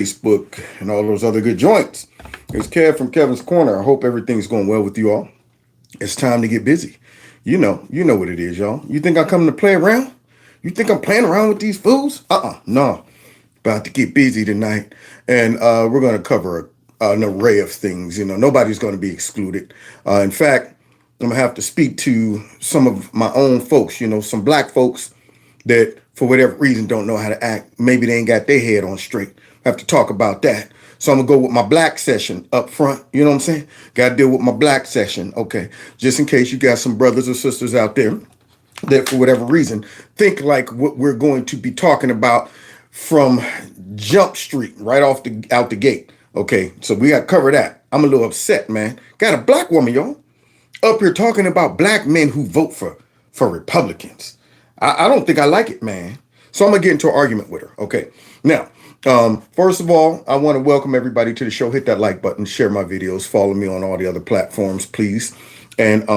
Facebook, and all those other good joints. It's Kev from Kevin's Corner. I hope everything's going well with you all. It's time to get busy. You know what it is, y'all. You think I come to play around? You think I'm playing around with these fools? No. About to get busy tonight, and we're going to cover an array of things. Nobody's going to be excluded. In fact, I'm gonna have to speak to some of my own folks. Some black folks that, for whatever reason, don't know how to act. Maybe they ain't got their head on straight. Have to talk about that. So I'm gonna go with my black session up front. You know what I'm saying? Got to deal with my black session. Okay, just in case you got some brothers or sisters out there that, for whatever reason, think like what we're going to be talking about from Jump Street right off the out the gate. Okay, so we got to cover that. I'm a little upset, man. Got a black woman, y'all, up here talking about black men who vote for Republicans. I don't think I like it, man. So I'm gonna get into an argument with her. Okay. Now, first of all, I want to welcome everybody to the show. Hit that like button, share my videos, follow me on all the other platforms, please. And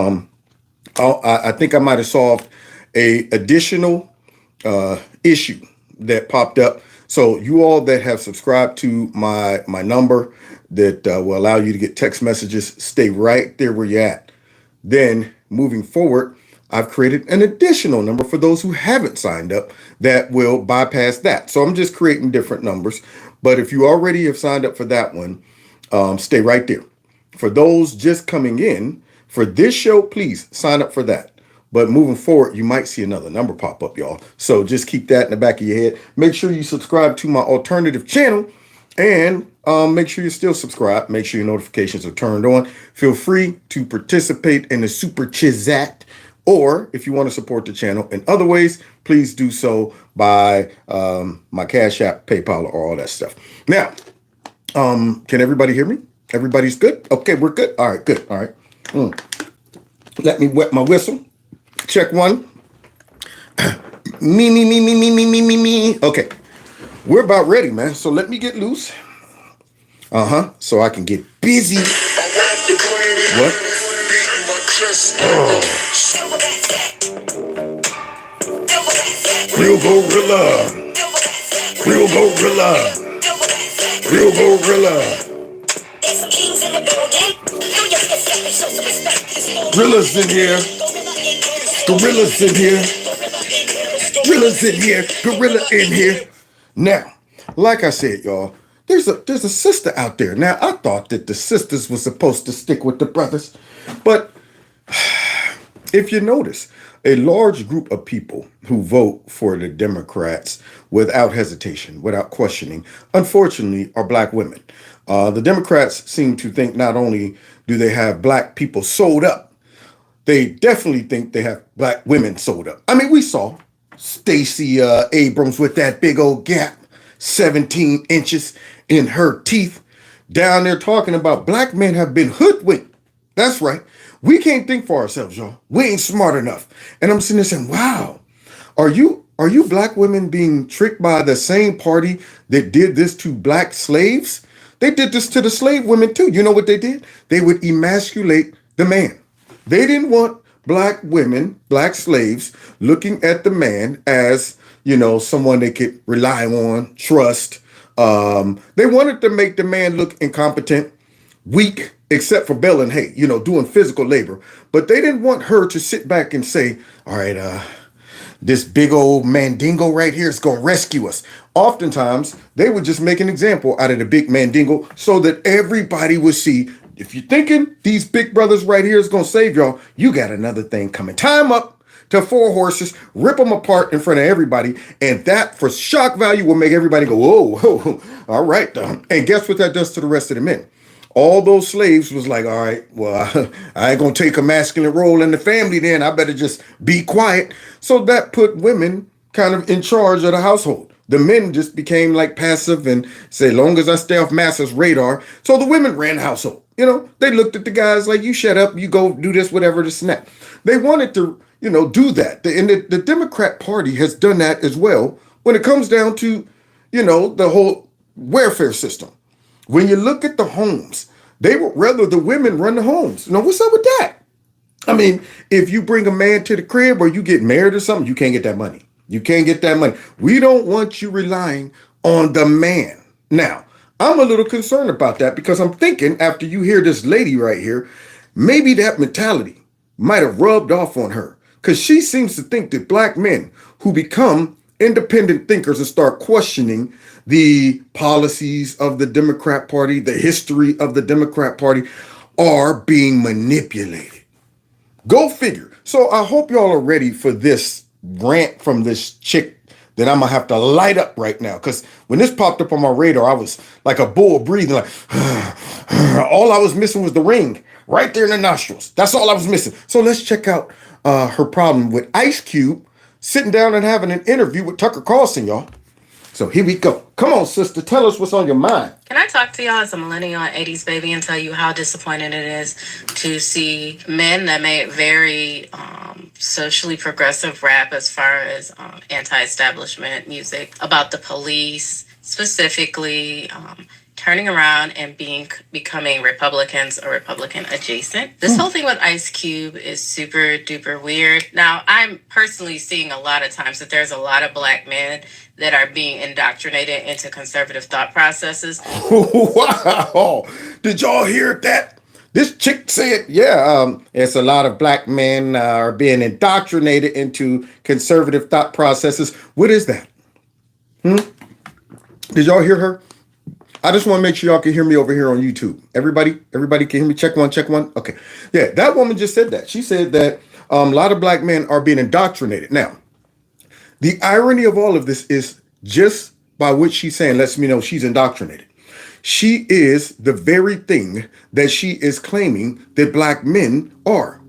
I think I might have solved a additional issue that popped up. So you all that have subscribed to my number that will allow you to get text messages, stay right there where you're at. Then moving forward, I've created an additional number for those who haven't signed up that will bypass that. So I'm just creating different numbers. But if you already have signed up for that one, stay right there. For those just coming in for this show, please sign up for that. But moving forward, you might see another number pop up, y'all. So just keep that in the back of your head. Make sure you subscribe to my alternative channel. And make sure you're still subscribed. Make sure your notifications are turned on. Feel free to participate in the Super Chizat. Or if you want to support the channel in other ways, please do so by my Cash App, PayPal, or all that stuff. Now, can everybody hear me? Everybody's good? Okay, we're good. All right, good. All right. Let me wet my whistle. Check one. Me. Okay. We're about ready, man. So let me get loose. So I can get busy. What? Real gorilla. Real gorilla. Real gorilla. Gorillas in here. Gorillas in here. Gorillas in here. Gorilla in here. Now, like I said, y'all, there's a sister out there. Now, I thought that the sisters were supposed to stick with the brothers, but if you notice, a large group of people who vote for the Democrats without hesitation, without questioning, unfortunately, are black women. The Democrats seem to think not only do they have black people sold up, they definitely think they have black women sold up. I mean, we saw Stacey Abrams with that big old gap, 17 inches in her teeth, down there talking about black men have been hoodwinked. That's right. We can't think for ourselves, y'all. We ain't smart enough. And I'm sitting there saying, wow, are you black women being tricked by the same party that did this to black slaves? They did this to the slave women too. You know what they did? They would emasculate the man. They didn't want black women, black slaves, looking at the man as, someone they could rely on, trust. They wanted to make the man look incompetent, weak, except for belling hay, doing physical labor. But they didn't want her to sit back and say, all right, this big old mandingo right here is going to rescue us. Oftentimes, they would just make an example out of the big mandingo so that everybody would see, if you're thinking these big brothers right here is going to save y'all, you got another thing coming. Tie them up to 4 horses, rip them apart in front of everybody. And that, for shock value, will make everybody go, whoa, all right. And guess what that does to the rest of the men? All those slaves was like, all right, well, I ain't going to take a masculine role in the family then. I better just be quiet. So that put women kind of in charge of the household. The men just became like passive and say, long as I stay off master's radar. So the women ran the household. They looked at the guys like, you shut up, you go do this, whatever, this and that. They wanted to, do that. And the Democrat Party has done that as well when it comes down to, the whole welfare system. When you look at the homes, they would rather the women run the homes. What's up with that? I mean, if you bring a man to the crib or you get married or something, you can't get that money. You can't get that money. We don't want you relying on the man. Now, I'm a little concerned about that because I'm thinking after you hear this lady right here, maybe that mentality might have rubbed off on her because she seems to think that black men who become independent thinkers and start questioning the policies of the Democrat Party, the history of the Democrat Party, are being manipulated. Go figure. So I hope y'all are ready for this rant from this chick that I'm gonna have to light up right now. Because when this popped up on my radar, I was like a bull breathing, like all I was missing was the ring right there in the nostrils. That's all I was missing. So let's check out her problem with Ice Cube sitting down and having an interview with Tucker Carlson, y'all. So here we go. Come on, sister. Tell us what's on your mind. Can I talk to y'all as a millennial and 80s baby and tell you how disappointing it is to see men that made very socially progressive rap as far as anti-establishment music about the police, specifically turning around and becoming Republicans or Republican adjacent. This whole thing with Ice Cube is super duper weird. Now, I'm personally seeing a lot of times that there's a lot of black men that are being indoctrinated into conservative thought processes. Wow. Did y'all hear that? This chick said, yeah, it's a lot of black men are being indoctrinated into conservative thought processes. What is that? Did y'all hear her? I just want to make sure y'all can hear me over here on YouTube. Everybody can hear me? Check one, check one. Okay. Yeah, that woman just said that. She said that a lot of black men are being indoctrinated. Now, the irony of all of this is just by what she's saying lets me know she's indoctrinated. She is the very thing that she is claiming that black men are.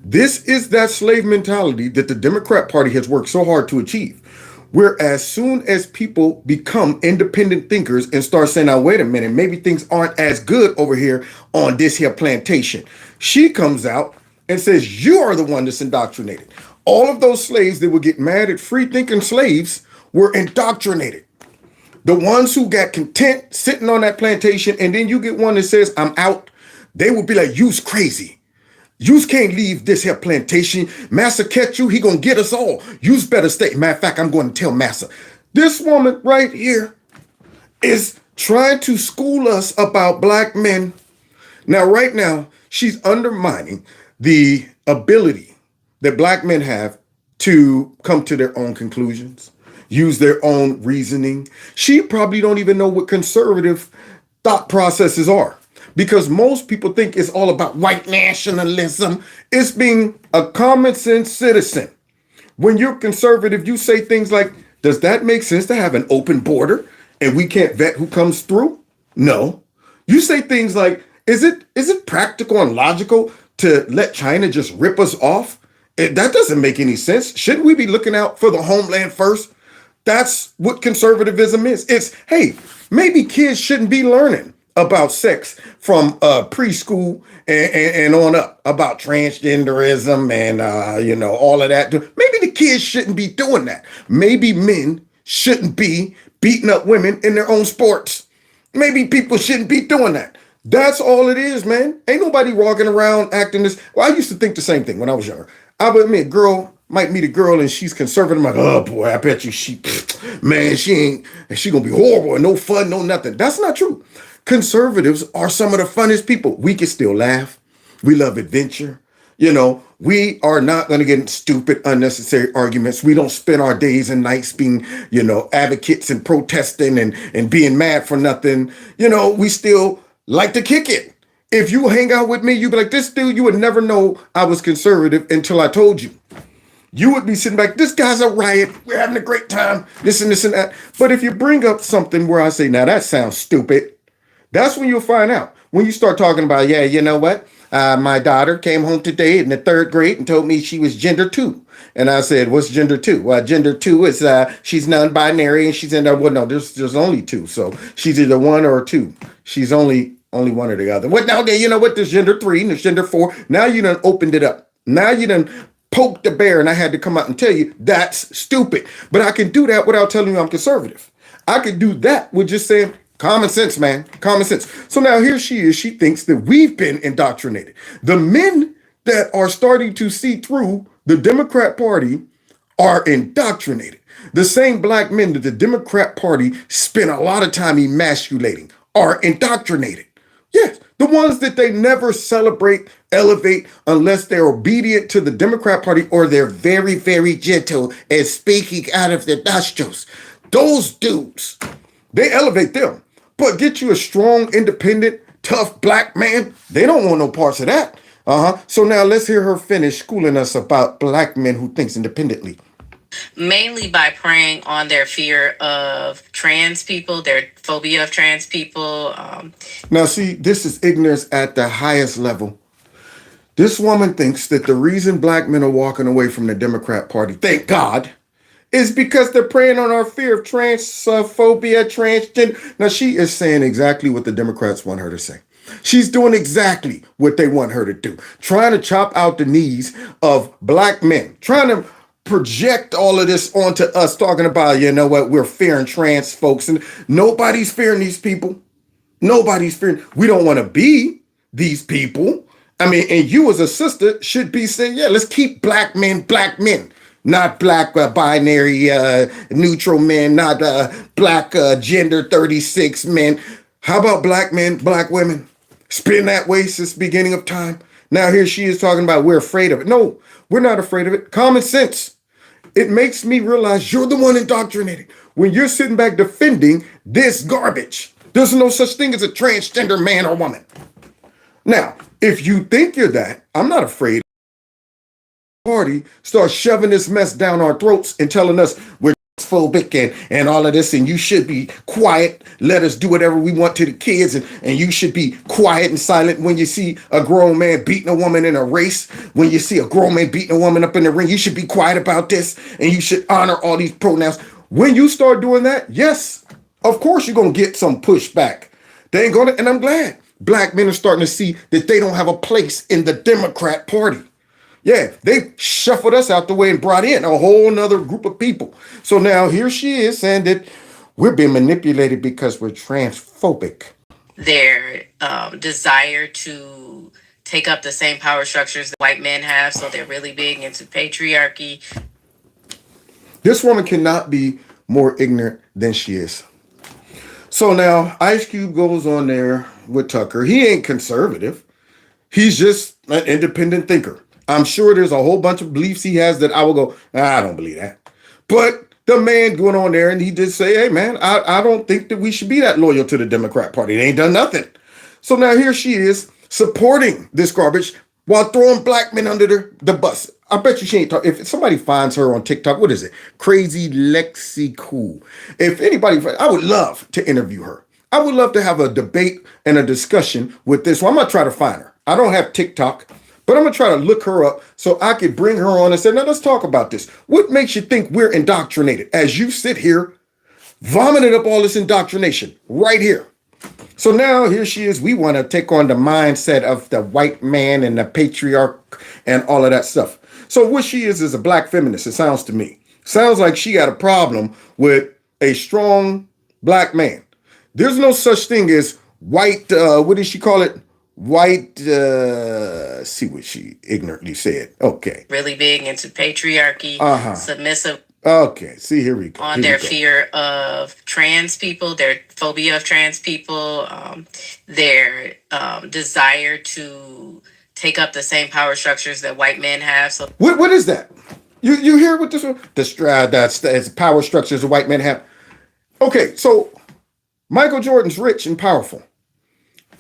This is that slave mentality that the Democrat Party has worked so hard to achieve. Where as soon as people become independent thinkers and start saying, now, wait a minute, maybe things aren't as good over here on this here plantation. She comes out and says, you are the one that's indoctrinated. All of those slaves that would get mad at free thinking slaves were indoctrinated. The ones who got content sitting on that plantation, and then you get one that says, I'm out, they would be like, you's crazy. Yous can't leave this here plantation. Massa catch you, he gonna get us all. Yous better stay. Matter of fact, I'm going to tell Massa. This woman right here is trying to school us about black men. Now, right now, she's undermining the ability that black men have to come to their own conclusions, use their own reasoning. She probably don't even know what conservative thought processes are. Because most people think it's all about white nationalism. It's being a common sense citizen. When you're conservative, you say things like, does that make sense to have an open border and we can't vet who comes through? No. You say things like, is it practical and logical to let China just rip us off? That doesn't make any sense. Shouldn't we be looking out for the homeland first? That's what conservatism is. It's, hey, maybe kids shouldn't be learning about sex from preschool and on up, about transgenderism and all of that. Maybe the kids shouldn't be doing that. Maybe men shouldn't be beating up women in their own sports. Maybe people shouldn't be doing that. That's all it is, man. Ain't nobody walking around acting this. Well, I used to think the same thing when I was younger. I would admit, girl might meet a girl and she's conservative. I'm like, oh boy, I bet you she gonna be horrible and no fun, no nothing. That's not true. Conservatives are some of the funnest people. We can still laugh. We love adventure. We are not going to get in stupid, unnecessary arguments. We don't spend our days and nights being, advocates and protesting and being mad for nothing. We still like to kick it. If you hang out with me, you'd be like, this dude, you would never know I was conservative until I told you. You would be sitting back, this guy's a riot. We're having a great time. This and this and that. But if you bring up something where I say, now that sounds stupid, that's when you'll find out. When you start talking about, yeah, you know what? My daughter came home today in the 3rd grade and told me she was gender 2. And I said, what's gender 2? Well, gender 2 is she's non-binary and she's in there. Well, no, there's only 2. So she's either 1 or 2. She's only one or the other. Well, now, you know what? There's gender 3 and there's gender 4. Now you done opened it up. Now you done poked the bear and I had to come out and tell you that's stupid. But I can do that without telling you I'm conservative. I could do that with just saying, common sense, man. Common sense. So now here she is. She thinks that we've been indoctrinated. The men that are starting to see through the Democrat Party are indoctrinated. The same black men that the Democrat Party spent a lot of time emasculating are indoctrinated. Yes, the ones that they never celebrate, elevate, unless they're obedient to the Democrat Party or they're very, very gentle and speaking out of their nostrils. Those dudes, they elevate them. But get you a strong, independent, tough black man, they don't want no parts of that. So now let's hear her finish schooling us about black men who thinks independently. Mainly by preying on their fear of trans people, their phobia of trans people. Now, see, this is ignorance at the highest level. This woman thinks that the reason black men are walking away from the Democrat Party, thank God, is because they're preying on our fear of transphobia, transgender. Now, she is saying exactly what the Democrats want her to say. She's doing exactly what they want her to do, trying to chop out the knees of black men, trying to project all of this onto us, talking about, you know what, we're fearing trans folks. And nobody's fearing these people. Nobody's fearing. We don't want to be these people. I mean, and you as a sister should be saying, yeah, let's keep black men, not black binary neutral men, not black gender 36 men. How about black men, black women? It's been that way since the beginning of time. Now here she is talking about we're afraid of it. No, we're not afraid of it. Common sense. It makes me realize you're the one indoctrinated when you're sitting back defending this garbage. There's no such thing as a transgender man or woman. Now, if you think you're that, I'm not afraid. Party start shoving this mess down our throats and telling us we're phobic and all of this, and you should be quiet. Let us do whatever we want to the kids, and you should be quiet and silent when you see a grown man beating a woman in a race. When you see a grown man beating a woman up in the ring, you should be quiet about this, and you should honor all these pronouns. When you start doing that, yes, of course you're going to get some pushback. They ain't going to, and I'm glad black men are starting to see that they don't have a place in the Democrat Party. Yeah, they shuffled us out the way and brought in a whole nother group of people. So now here she is saying that we're being manipulated because we're transphobic. Their desire to take up the same power structures that white men have, so they're really big into patriarchy. This woman cannot be more ignorant than she is. So now Ice Cube goes on there with Tucker. He ain't conservative. He's just an independent thinker. I'm sure there's a whole bunch of beliefs he has that I will go, I don't believe that. But the man going on there and he did say, hey, man, I don't think that we should be that loyal to the Democrat Party. They ain't done nothing. So now here she is supporting this garbage while throwing black men under the bus. I bet you she ain't talking. If somebody finds her on TikTok, what is it? Crazy Lexi Cool. If anybody, I would love to interview her. I would love to have a debate and a discussion with this one. I'm going to try to find her. I don't have TikTok. But I'm going to try to look her up so I could bring her on and say, now let's talk about this. What makes you think we're indoctrinated as you sit here vomiting up all this indoctrination right here? So now here she is. We want to take on the mindset of the white man and the patriarch and all of that stuff. So what she is a black feminist, it sounds to me. Sounds like she got a problem with a strong black man. There's no such thing as white, what did she call it? White, see what she ignorantly said. Okay. Really big into patriarchy, submissive. Okay, see, here we go. On their fear of trans people, their phobia of trans people, their desire to take up the same power structures that white men have. So what is that? You hear what this one? That's power structures that white men have. Okay, so Michael Jordan's rich and powerful.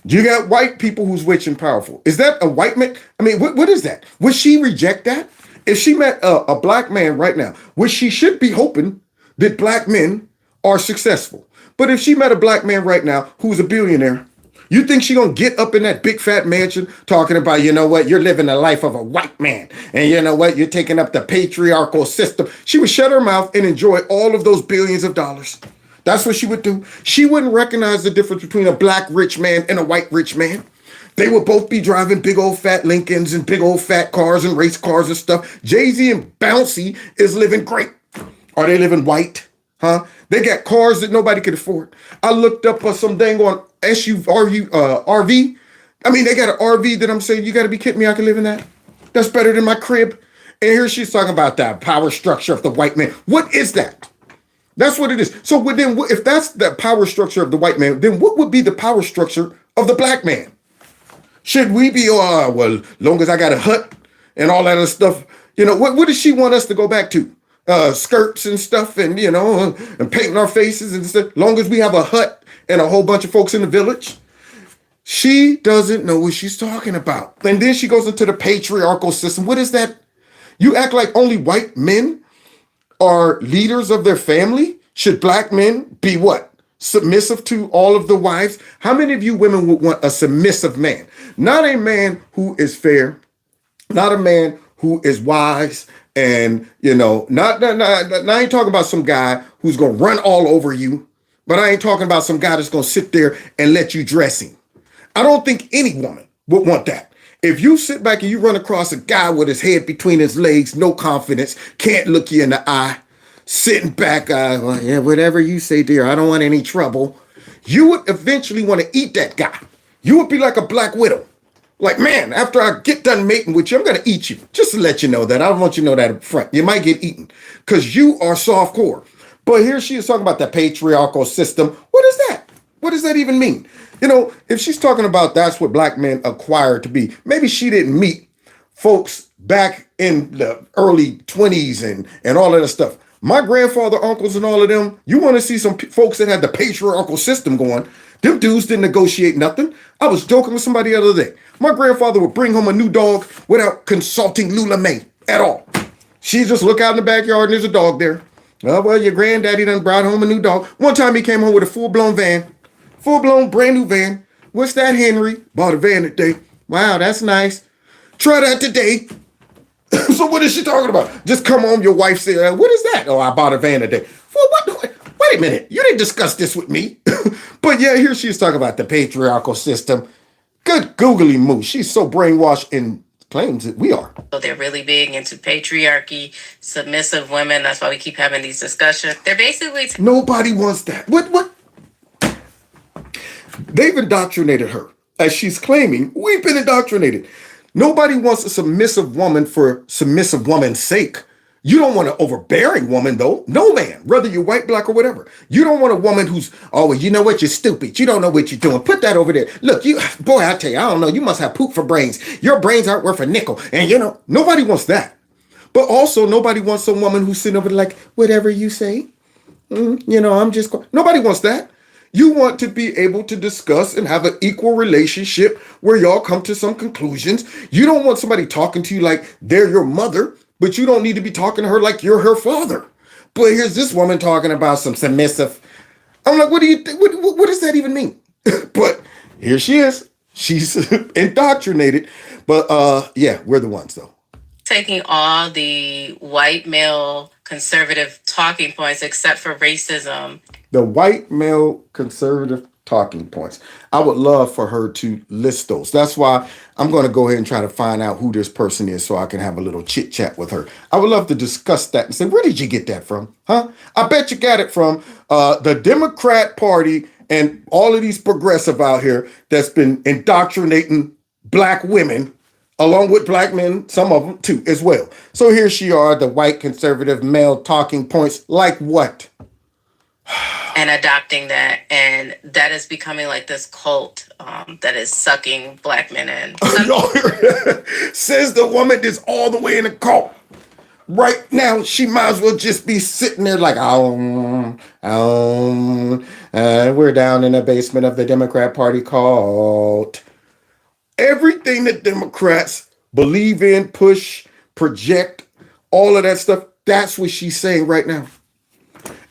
You got white people who's rich and powerful. Is that a white man? I mean, what is that? Would she reject that? If she met a black man right now, which she should be hoping that black men are successful. But if she met a black man right now who's a billionaire, you think she gonna get up in that big fat mansion talking about, you know what, you're living the life of a white man. And you know what, you're taking up the patriarchal system. She would shut her mouth and enjoy all of those billions of dollars. That's what she would do. She wouldn't recognize the difference between a black rich man and a white rich man. They would both be driving big old fat Lincolns and big old fat cars and race cars and stuff. Jay-Z and Bouncy is living great. Are they living white? Huh? They got cars that nobody could afford. I looked up some dang on RV. I mean, they got an RV that I'm saying, you got to be kidding me. I can live in that. That's better than my crib. And here she's talking about that power structure of the white man. What is that? That's what it is. So then, if that's the power structure of the white man, then what would be the power structure of the black man? Should we be, well, long as I got a hut and all that other stuff, what does she want us to go back to? Skirts and stuff and, and painting our faces and stuff. Long as we have a hut and a whole bunch of folks in the village. She doesn't know what she's talking about. And then she goes into the patriarchal system. What is that? You act like only white men are leaders of their family? Should black men be what? Submissive to all of the wives? How many of you women would want a submissive man? Not a man who is fair, not a man who is wise, and not I ain't talking about some guy who's gonna run all over you, but I ain't talking about some guy that's gonna sit there and let you dress him. I don't think any woman would want that. If you sit back and you run across a guy with his head between his legs, no confidence, can't look you in the eye, sitting back, well, yeah, whatever you say, dear, I don't want any trouble. You would eventually want to eat that guy. You would be like a black widow. Like, man, after I get done mating with you, I'm going to eat you. Just to let you know that. I don't want you to know that up front. You might get eaten because you are soft core. But here she is talking about the patriarchal system. What is that? What does that even mean? If she's talking about that's what black men acquired to be, maybe she didn't meet folks back in the early 20s and all of that stuff. My grandfather, uncles, and all of them, you want to see some folks that had the patriarchal system going. Them dudes didn't negotiate nothing. I was joking with somebody the other day. My grandfather would bring home a new dog without consulting Lula Mae at all. She just look out in the backyard and there's a dog there. Oh, well, your granddaddy done brought home a new dog. One time he came home with a full-blown van. Full-blown brand new van. What's that, Henry? Bought a van today. Wow, that's nice. Try that today. So what is she talking about? Just come home, your wife said, what is that? Oh, I bought a van today. For what? Wait a minute. You didn't discuss this with me. But yeah, here she is talking about the patriarchal system. Good googly moose. She's so brainwashed and claims that we are. So they're really big into patriarchy, submissive women. That's why we keep having these discussions. They're basically... Nobody wants that. What? They've indoctrinated her. As she's claiming, we've been indoctrinated. Nobody wants a submissive woman for submissive woman's sake. You don't want an overbearing woman, though. No man, whether you're white, black, or whatever. You don't want a woman who's, oh, well, you know what? You're stupid. You don't know what you're doing. Put that over there. Look, boy, I tell you, I don't know. You must have poop for brains. Your brains aren't worth a nickel. And, nobody wants that. But also, nobody wants some woman who's sitting over there like, whatever you say. I'm just, nobody wants that. You want to be able to discuss and have an equal relationship where y'all come to some conclusions. You don't want somebody talking to you like they're your mother, but you don't need to be talking to her like you're her father. But here's this woman talking about some submissive. I'm like, what do you think? What does that even mean? But here she is. She's indoctrinated. But yeah, we're the ones though. Taking all the white male conservative talking points except for racism. The white male conservative talking points. I would love for her to list those. That's why I'm going to go ahead and try to find out who this person is so I can have a little chit chat with her. I would love to discuss that and say, where did you get that from? Huh? I bet you got it from the Democrat Party and all of these progressive out here that's been indoctrinating black women along with black men, some of them too, as well. So here she are, the white conservative male talking points, like what? And adopting that, and that is becoming like this cult that is sucking black men in. Says the woman that's all the way in a cult. Right now, she might as well just be sitting there like, we're down in the basement of the Democrat Party cult. Everything that Democrats believe in, push, project, all of that stuff, that's what she's saying right now.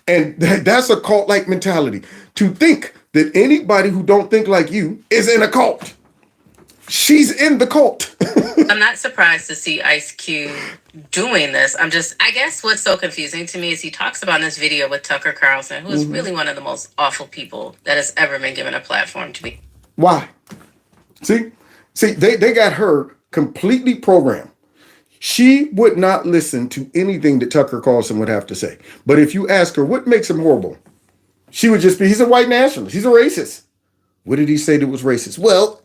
And that's a cult-like mentality. To think that anybody who don't think like you is in a cult. She's in the cult. I'm not surprised to see Ice Cube doing this. I guess what's so confusing to me is he talks about in this video with Tucker Carlson, who is really one of the most awful people that has ever been given a platform to be. Why? See, they got her completely programmed. She would not listen to anything that Tucker Carlson would have to say. But if you ask her, what makes him horrible? She would just be, he's a white nationalist. He's a racist. What did he say that was racist? Well,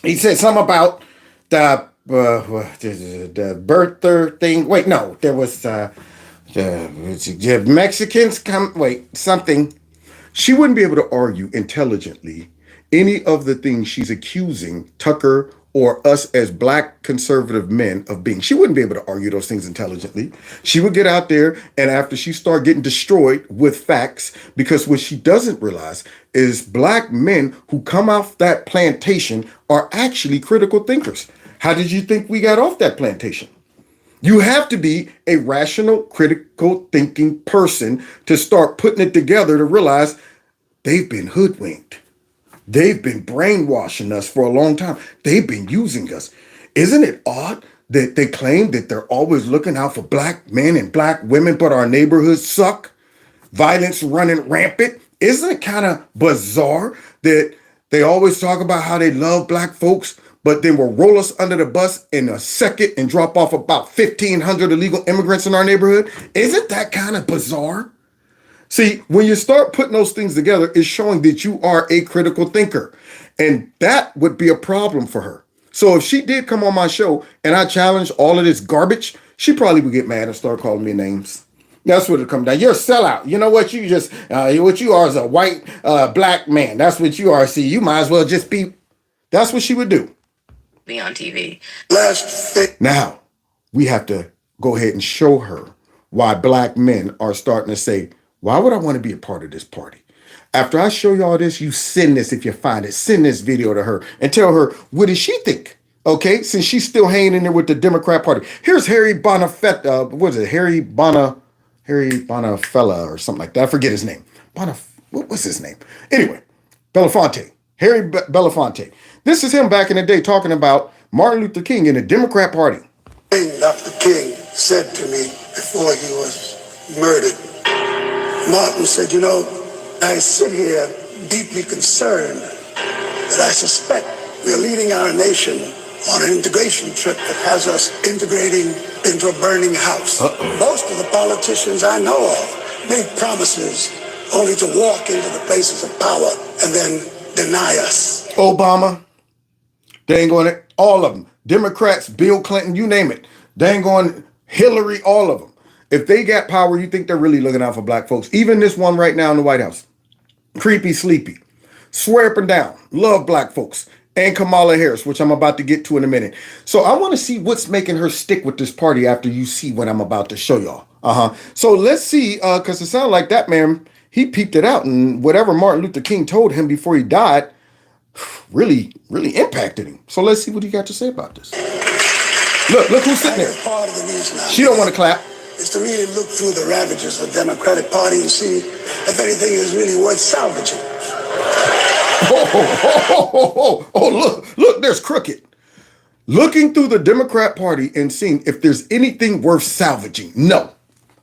he said something about the birther thing. Wait, no, there was Mexicans come, wait, something. She wouldn't be able to argue intelligently any of the things she's accusing Tucker or us as black conservative men of being. She wouldn't be able to argue those things intelligently. She would get out there, and after she start getting destroyed with facts, because what she doesn't realize is black men who come off that plantation are actually critical thinkers. How did you think we got off that plantation? You have to be a rational, critical thinking person to start putting it together to realize they've been hoodwinked. They've been brainwashing us for a long time. They've been using us. Isn't it odd that they claim that they're always looking out for black men and black women, but our neighborhoods suck? Violence running rampant. Isn't it kind of bizarre that they always talk about how they love black folks, but then will roll us under the bus in a second and drop off about 1,500 illegal immigrants in our neighborhood? Isn't that kind of bizarre? See, when you start putting those things together, it's showing that you are a critical thinker. And that would be a problem for her. So if she did come on my show and I challenged all of this garbage, she probably would get mad and start calling me names. That's what it comes down. You're a sellout. You know what? You just, what you are is a white black man. That's what you are. See, you might as well just be. That's what she would do. Be on TV. Now, we have to go ahead and show her why black men are starting to say, why would I want to be a part of this party? After I show y'all this, you send this, if you find it, send this video to her and tell her, what does she think? Okay, since she's still hanging in there with the Democrat Party. Here's Harry Bonafetta, what is it? Harry Bonafella or something like that. I forget his name. What was his name? Anyway, Belafonte. Harry Belafonte. This is him back in the day talking about Martin Luther King and the Democrat Party. Dr. King said to me before he was murdered, Martin said, you know, I sit here deeply concerned that I suspect we're leading our nation on an integration trip that has us integrating into a burning house. Most of the politicians I know of make promises only to walk into the places of power and then deny us. Obama, they ain't going to, all of them. Democrats, Bill Clinton, you name it. They ain't going, Hillary, all of them. If they got power, you think they're really looking out for black folks. Even this one right now in the White House. Creepy Sleepy. Swear up and down. Love black folks. And Kamala Harris, which I'm about to get to in a minute. So I want to see what's making her stick with this party after you see what I'm about to show y'all. So let's see, because it sounds like that man, he peeped it out. And whatever Martin Luther King told him before he died really impacted him. So let's see what he got to say about this. Look who's sitting there. Part of the reason She don't want to clap. Is to really look through the ravages of the Democratic Party and see if anything is really worth salvaging. Look, there's Crooked. Looking through the Democrat Party and seeing if there's anything worth salvaging. No.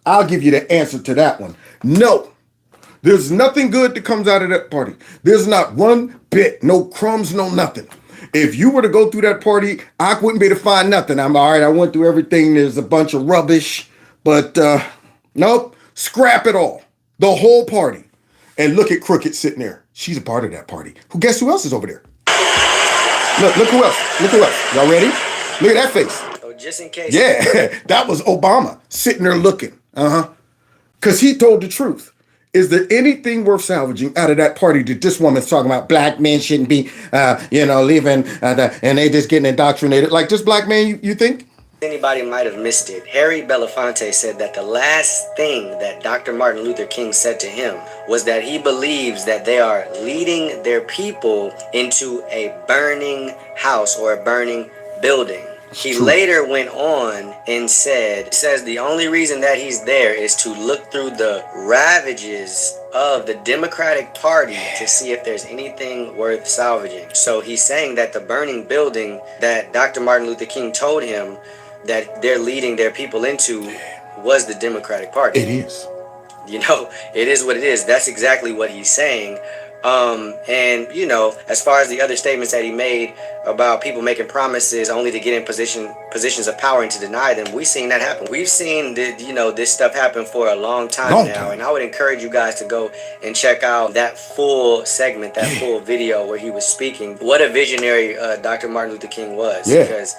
I'll give you the answer to that one. No. There's nothing good that comes out of that party. There's not one bit, no crumbs, no nothing. If you were to go through that party, I wouldn't be able to find nothing. I'm all right, I went through everything. There's a bunch of rubbish. But nope, scrap it all. The whole party. And look at Crooked sitting there. She's a part of that party. Guess who else is over there? Look who else. Look who else. Y'all ready? Look at that face. Oh, just in case. Yeah, that was Obama sitting there looking. Because he told the truth. Is there anything worth salvaging out of that party that this woman's talking about? Black men shouldn't be, leaving, and they just getting indoctrinated. Like this black man, you think? Anybody might have missed it. Harry Belafonte said that the last thing that Dr. Martin Luther King said to him was that he believes that they are leading their people into a burning house or a burning building. He later went on and says the only reason that he's there is to look through the ravages of the Democratic Party to see if there's anything worth salvaging. So he's saying that the burning building that Dr. Martin Luther King told him that they're leading their people into was the Democratic Party. It is. It is what it is. That's exactly what he's saying. As far as the other statements that he made about people making promises only to get in positions of power and to deny them, we've seen that happen. We've seen this stuff happen for a long time now, and I would encourage you guys to go and check out that full segment, that full video where he was speaking. What a visionary Dr. Martin Luther King was, because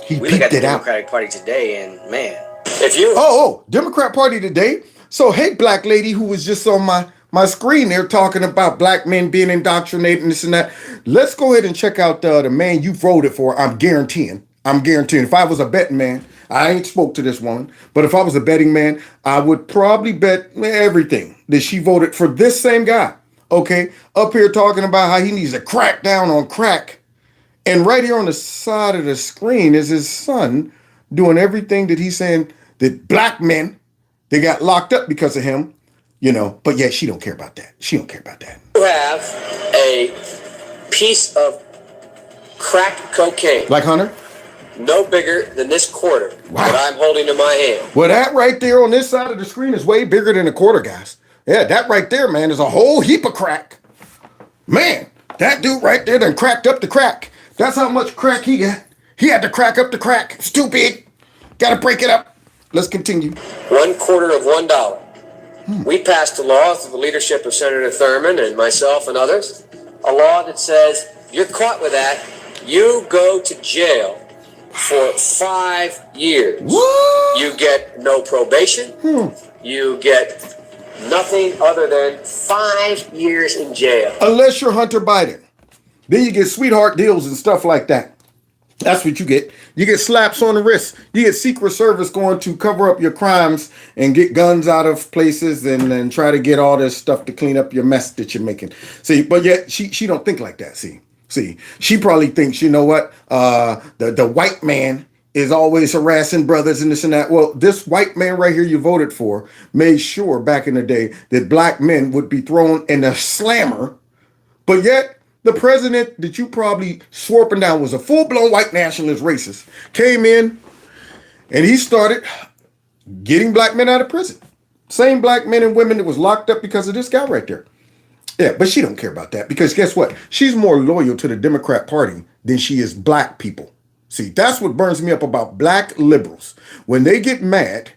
he we look at the it out. Democratic Party today, and man, If you Democrat Party today. So, hey, black lady who was just on my screen there talking about black men being indoctrinated and this and that. Let's go ahead and check out the man you voted for. I'm guaranteeing. If I was a betting man, I ain't spoke to this woman, but if I was a betting man, I would probably bet everything that she voted for this same guy. Okay, up here talking about how he needs to crack down on crack. And right here on the side of the screen is his son doing everything that he's saying that black men, they got locked up because of him, but yet she don't care about that. She don't care about that. You have a piece of crack cocaine. Like Hunter? No bigger than this quarter that I'm holding in my hand. Well, that right there on this side of the screen is way bigger than a quarter, guys. Yeah, that right there, man, is a whole heap of crack. Man, that dude right there done cracked up the crack. That's how much crack he got. He had to crack up the crack. Stupid. Gotta break it up. Let's continue. $0.25 of $1. We passed a law through the leadership of Senator Thurmond and myself and others. A law that says you're caught with that, you go to jail for 5 years. What? You get no probation. You get nothing other than 5 years in jail. Unless you're Hunter Biden. Then you get sweetheart deals and stuff like that. That's what you get. You get slaps on the wrist. You get Secret Service going to cover up your crimes and get guns out of places and try to get all this stuff to clean up your mess that you're making. See, but yet she don't think like that. See, she probably thinks, you know what? The white man is always harassing brothers and this and that. Well, this white man right here you voted for made sure back in the day that black men would be thrown in a slammer, but yet the president that you probably swore up and down was a full-blown white nationalist racist, came in and he started getting black men out of prison. Same black men and women that was locked up because of this guy right there. Yeah, but she don't care about that because guess what? She's more loyal to the Democrat Party than she is black people. See, that's what burns me up about black liberals. When they get mad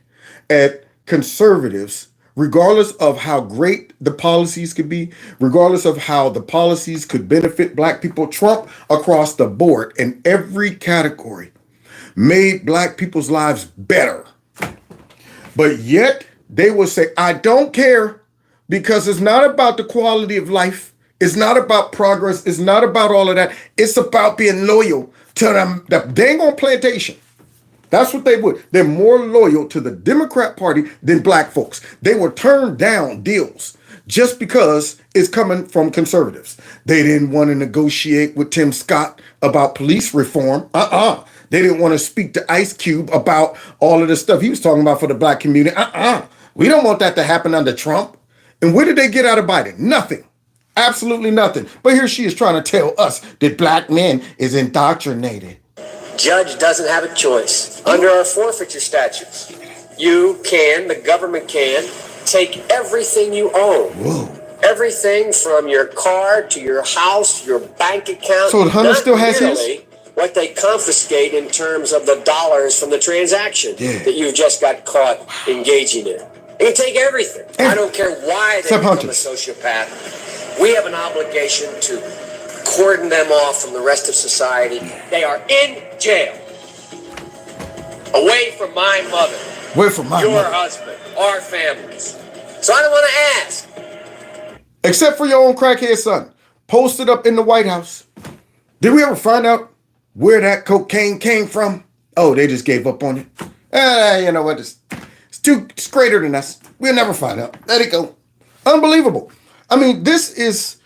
at conservatives, regardless of how great the policies could be, regardless of how the policies could benefit black people, Trump across the board in every category made black people's lives better. But yet they will say, I don't care, because it's not about the quality of life. It's not about progress. It's not about all of that. It's about being loyal to the dang on plantation. That's what they would. They're more loyal to the Democrat Party than black folks. They will turn down deals just because it's coming from conservatives. They didn't want to negotiate with Tim Scott about police reform. They didn't want to speak to Ice Cube about all of the stuff he was talking about for the black community. We don't want that to happen under Trump. And what did they get out of Biden? Nothing. Absolutely nothing. But here she is trying to tell us that black men is indoctrinated. Judge doesn't have a choice. Under our forfeiture statutes, the government can take everything you own. Whoa. Everything from your car to your house, your bank account. So Hunter still has his? What they confiscate in terms of the dollars from the transaction that you just got caught engaging in. They can take everything. I don't care why they become a sociopath. We have an obligation to cordon them off from the rest of society. They are in jail. Away from my mother. Away from my your mother. husband. Our families. So I don't want to ask. Except for your own crackhead son. Posted up in the White House. Did we ever find out where that cocaine came from? Oh, they just gave up on it. You know what? It's greater than us. We'll never find out. Let it go. Unbelievable. I mean, this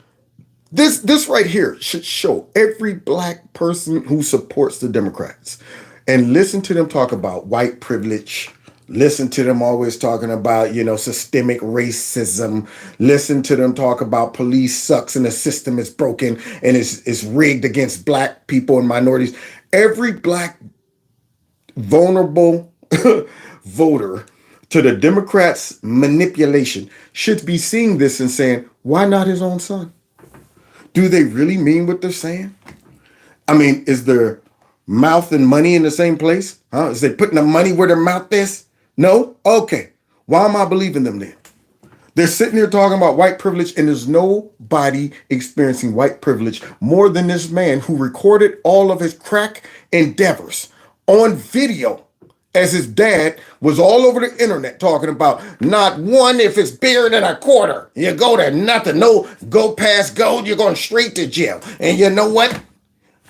right here should show every black person who supports the Democrats and listen to them talk about white privilege. Listen to them always talking about, systemic racism. Listen to them talk about police sucks and the system is broken and it's rigged against black people and minorities. Every black vulnerable voter to the Democrats' manipulation should be seeing this and saying, why not his own son? Do they really mean what they're saying? I mean, is their mouth and money in the same place? Is they putting the money where their mouth is? No? Okay. Why am I believing them then? They're sitting here talking about white privilege, and there's nobody experiencing white privilege more than this man who recorded all of his crack endeavors on video as his dad was all over the internet talking about not one if it's bigger than a quarter. You go to nothing. No, go past gold, you're going straight to jail. And you know what?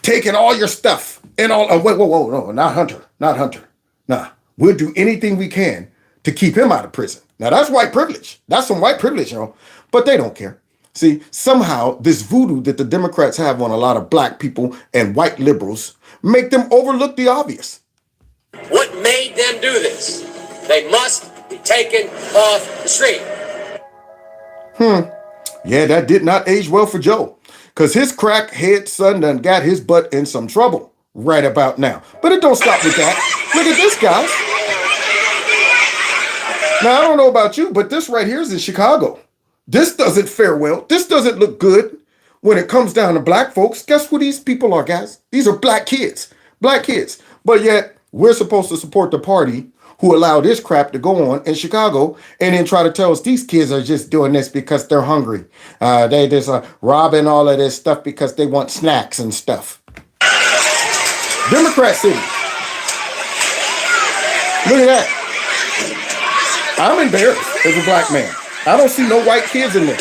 Taking all your stuff and all. Oh, whoa, no, not Hunter. Not Hunter. Nah, we'll do anything we can to keep him out of prison. Now, that's white privilege. That's some white privilege, y'all. But they don't care. See, somehow this voodoo that the Democrats have on a lot of black people and white liberals make them overlook the obvious. What made them do this? They must be taken off the street. Yeah, that did not age well for Joe, because his crackhead son done got his butt in some trouble right about now. But it don't stop with that. Look at this, guys. Now, I don't know about you, but this right here is in Chicago. This doesn't fare well. This doesn't look good when it comes down to black folks. Guess who these people are, guys? These are black kids. Black kids. But yet, we're supposed to support the party who allowed this crap to go on in Chicago and then try to tell us these kids are just doing this because they're hungry. They just robbing all of this stuff because they want snacks and stuff. Democrat City. Look at that. I'm embarrassed as a black man. I don't see no white kids in there.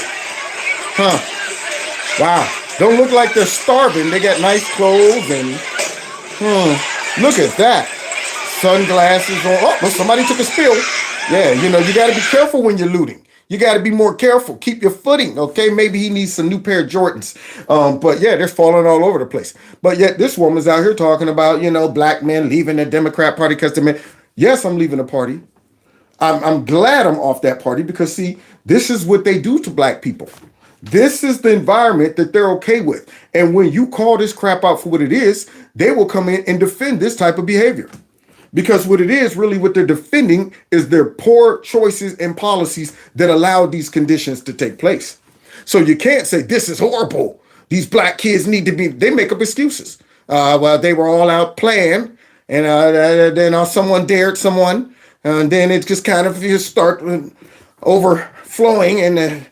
Wow. Don't look like they're starving. They got nice clothes and look at that. Sunglasses on. Oh, well, somebody took a spill. Yeah, you know, you got to be careful when you're looting. You got to be more careful. Keep your footing, okay? Maybe he needs some new pair of Jordans. But yeah, they're falling all over the place. But yet this woman's out here talking about, you know, black men leaving the Democrat Party because they're men. Yes, I'm leaving the party. I'm glad I'm off that party because, see, this is what they do to black people. This is the environment that they're okay with. And when you call this crap out for what it is, they will come in and defend this type of behavior. Because what it is, really what they're defending is their poor choices and policies that allow these conditions to take place. So you can't say this is horrible. These black kids need to be, they make up excuses. Well, they were all out playing and then someone dared someone. And then it just kind of just start overflowing and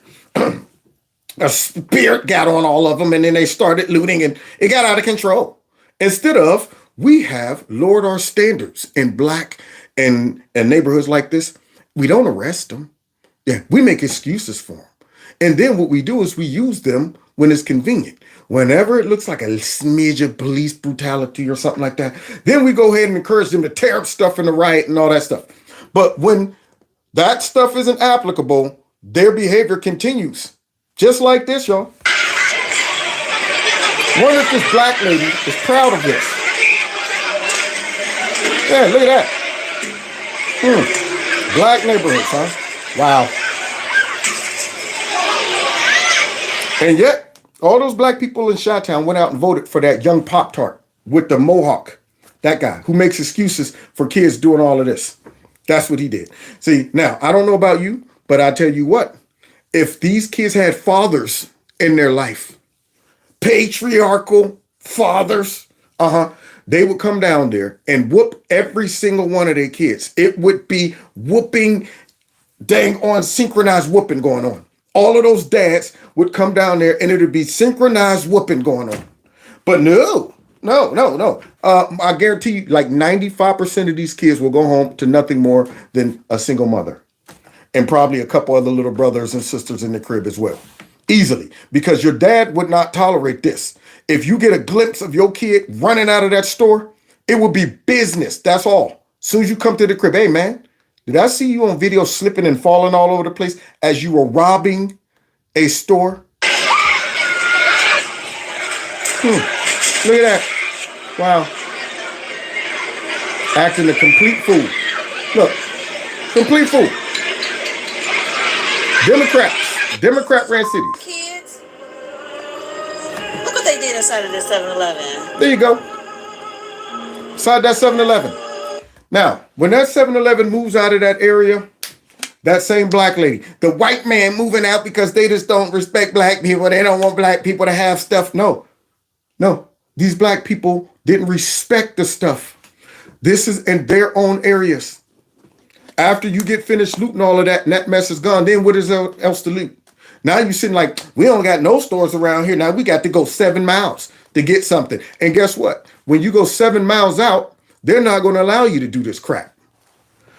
a spirit got on all of them. And then they started looting and it got out of control. Instead of, we have lowered our standards in black and neighborhoods like this. We don't arrest them. Yeah, we make excuses for them. And then what we do is we use them when it's convenient. Whenever it looks like a smidge of police brutality or something like that, then we go ahead and encourage them to tear up stuff in the riot and all that stuff. But when that stuff isn't applicable, their behavior continues. Just like this, y'all. Wonder if this black lady is proud of this. Yeah, look at that. Black neighborhoods, huh? Wow. And yet, all those black people in Chi-Town went out and voted for that young Pop-Tart with the mohawk. That guy who makes excuses for kids doing all of this. That's what he did. See, now, I don't know about you, but I tell you what. If these kids had fathers in their life, patriarchal fathers, they would come down there and whoop every single one of their kids. It would be whooping, dang on synchronized whooping going on. All of those dads would come down there and it would be synchronized whooping going on. But no. I guarantee you like 95% of these kids will go home to nothing more than a single mother. And probably a couple other little brothers and sisters in the crib as well. Easily. Because your dad would not tolerate this. If you get a glimpse of your kid running out of that store, it will be business. That's all. As soon as you come to the crib, hey, man, did I see you on video slipping and falling all over the place as you were robbing a store? Look at that. Wow. Acting a complete fool. Look, complete fool. Democrat ran cities. Kids, look what they did inside of this 7-Eleven. There you go. Inside that 7-Eleven. Now, when that 7-Eleven moves out of that area, that same black lady, the white man moving out because they just don't respect black people. They don't want black people to have stuff. No. These black people didn't respect the stuff. This is in their own areas. After you get finished looting all of that and that mess is gone, then what is else to loot? Now you're sitting like, we don't got no stores around here. Now we got to go 7 miles to get something. And guess what? When you go 7 miles out, they're not going to allow you to do this crap.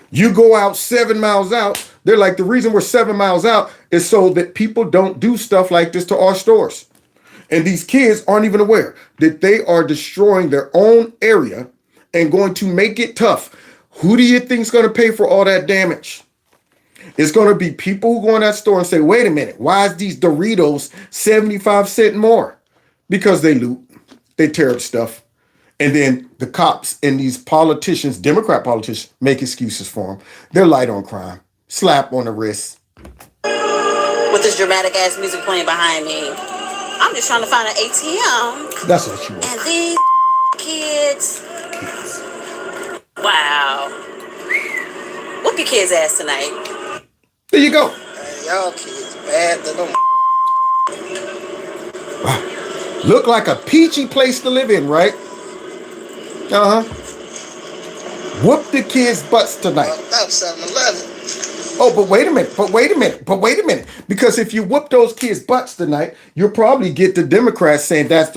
You go out 7 miles out, they're like, the reason we're 7 miles out is so that people don't do stuff like this to our stores. And these kids aren't even aware that they are destroying their own area and going to make it tough. Who do you think is going to pay for all that damage? It's going to be people who go in that store and say, wait a minute, why is these Doritos 75 cents more? Because they loot, they tear up stuff. And then the cops and these politicians, Democrat politicians, make excuses for them. They're light on crime. Slap on the wrist. With this dramatic ass music playing behind me. I'm just trying to find an ATM. That's what you want. And these kids. Wow. Whoop your kids' ass tonight. There you go. Y'all kids bad to them. Wow. Look like a peachy place to live in, right? Uh-huh. Whoop the kids' butts tonight. That was 7-Eleven. Oh, but wait a minute. Because if you whoop those kids' butts tonight, you'll probably get the Democrats saying that's,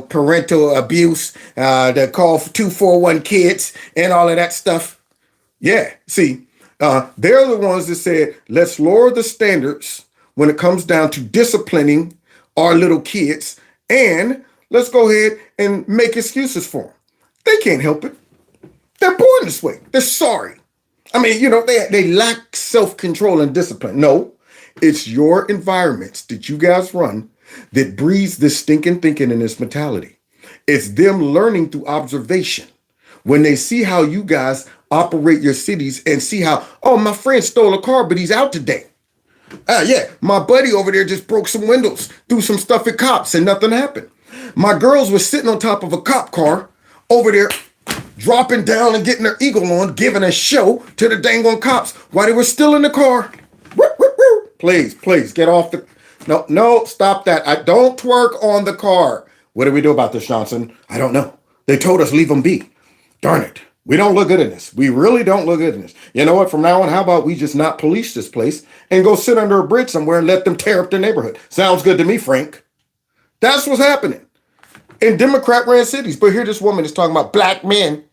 parental abuse, the call for 241 kids and all of that stuff. Yeah, see, they're the ones that said, let's lower the standards when it comes down to disciplining our little kids, and let's go ahead and make excuses for them. They can't help it. They're born this way. They're sorry. I mean, they lack self-control and discipline. No, it's your environments that you guys run that breeds this stinking thinking and this mentality. It's them learning through observation. When they see how you guys operate your cities and see how, oh, my friend stole a car, but he's out today. Yeah, my buddy over there just broke some windows, threw some stuff at cops and nothing happened. My girls were sitting on top of a cop car over there, dropping down and getting their eagle on, giving a show to the dang on cops while they were still in the car. Please, get off the... No, stop that. I don't twerk on the car. What do we do about this, Johnson? I don't know. They told us leave them be. Darn it. We don't look good in this. We really don't look good in this. You know what? From now on, how about we just not police this place and go sit under a bridge somewhere and let them tear up their neighborhood? Sounds good to me, Frank. That's what's happening in Democrat-ran cities. But here this woman is talking about black men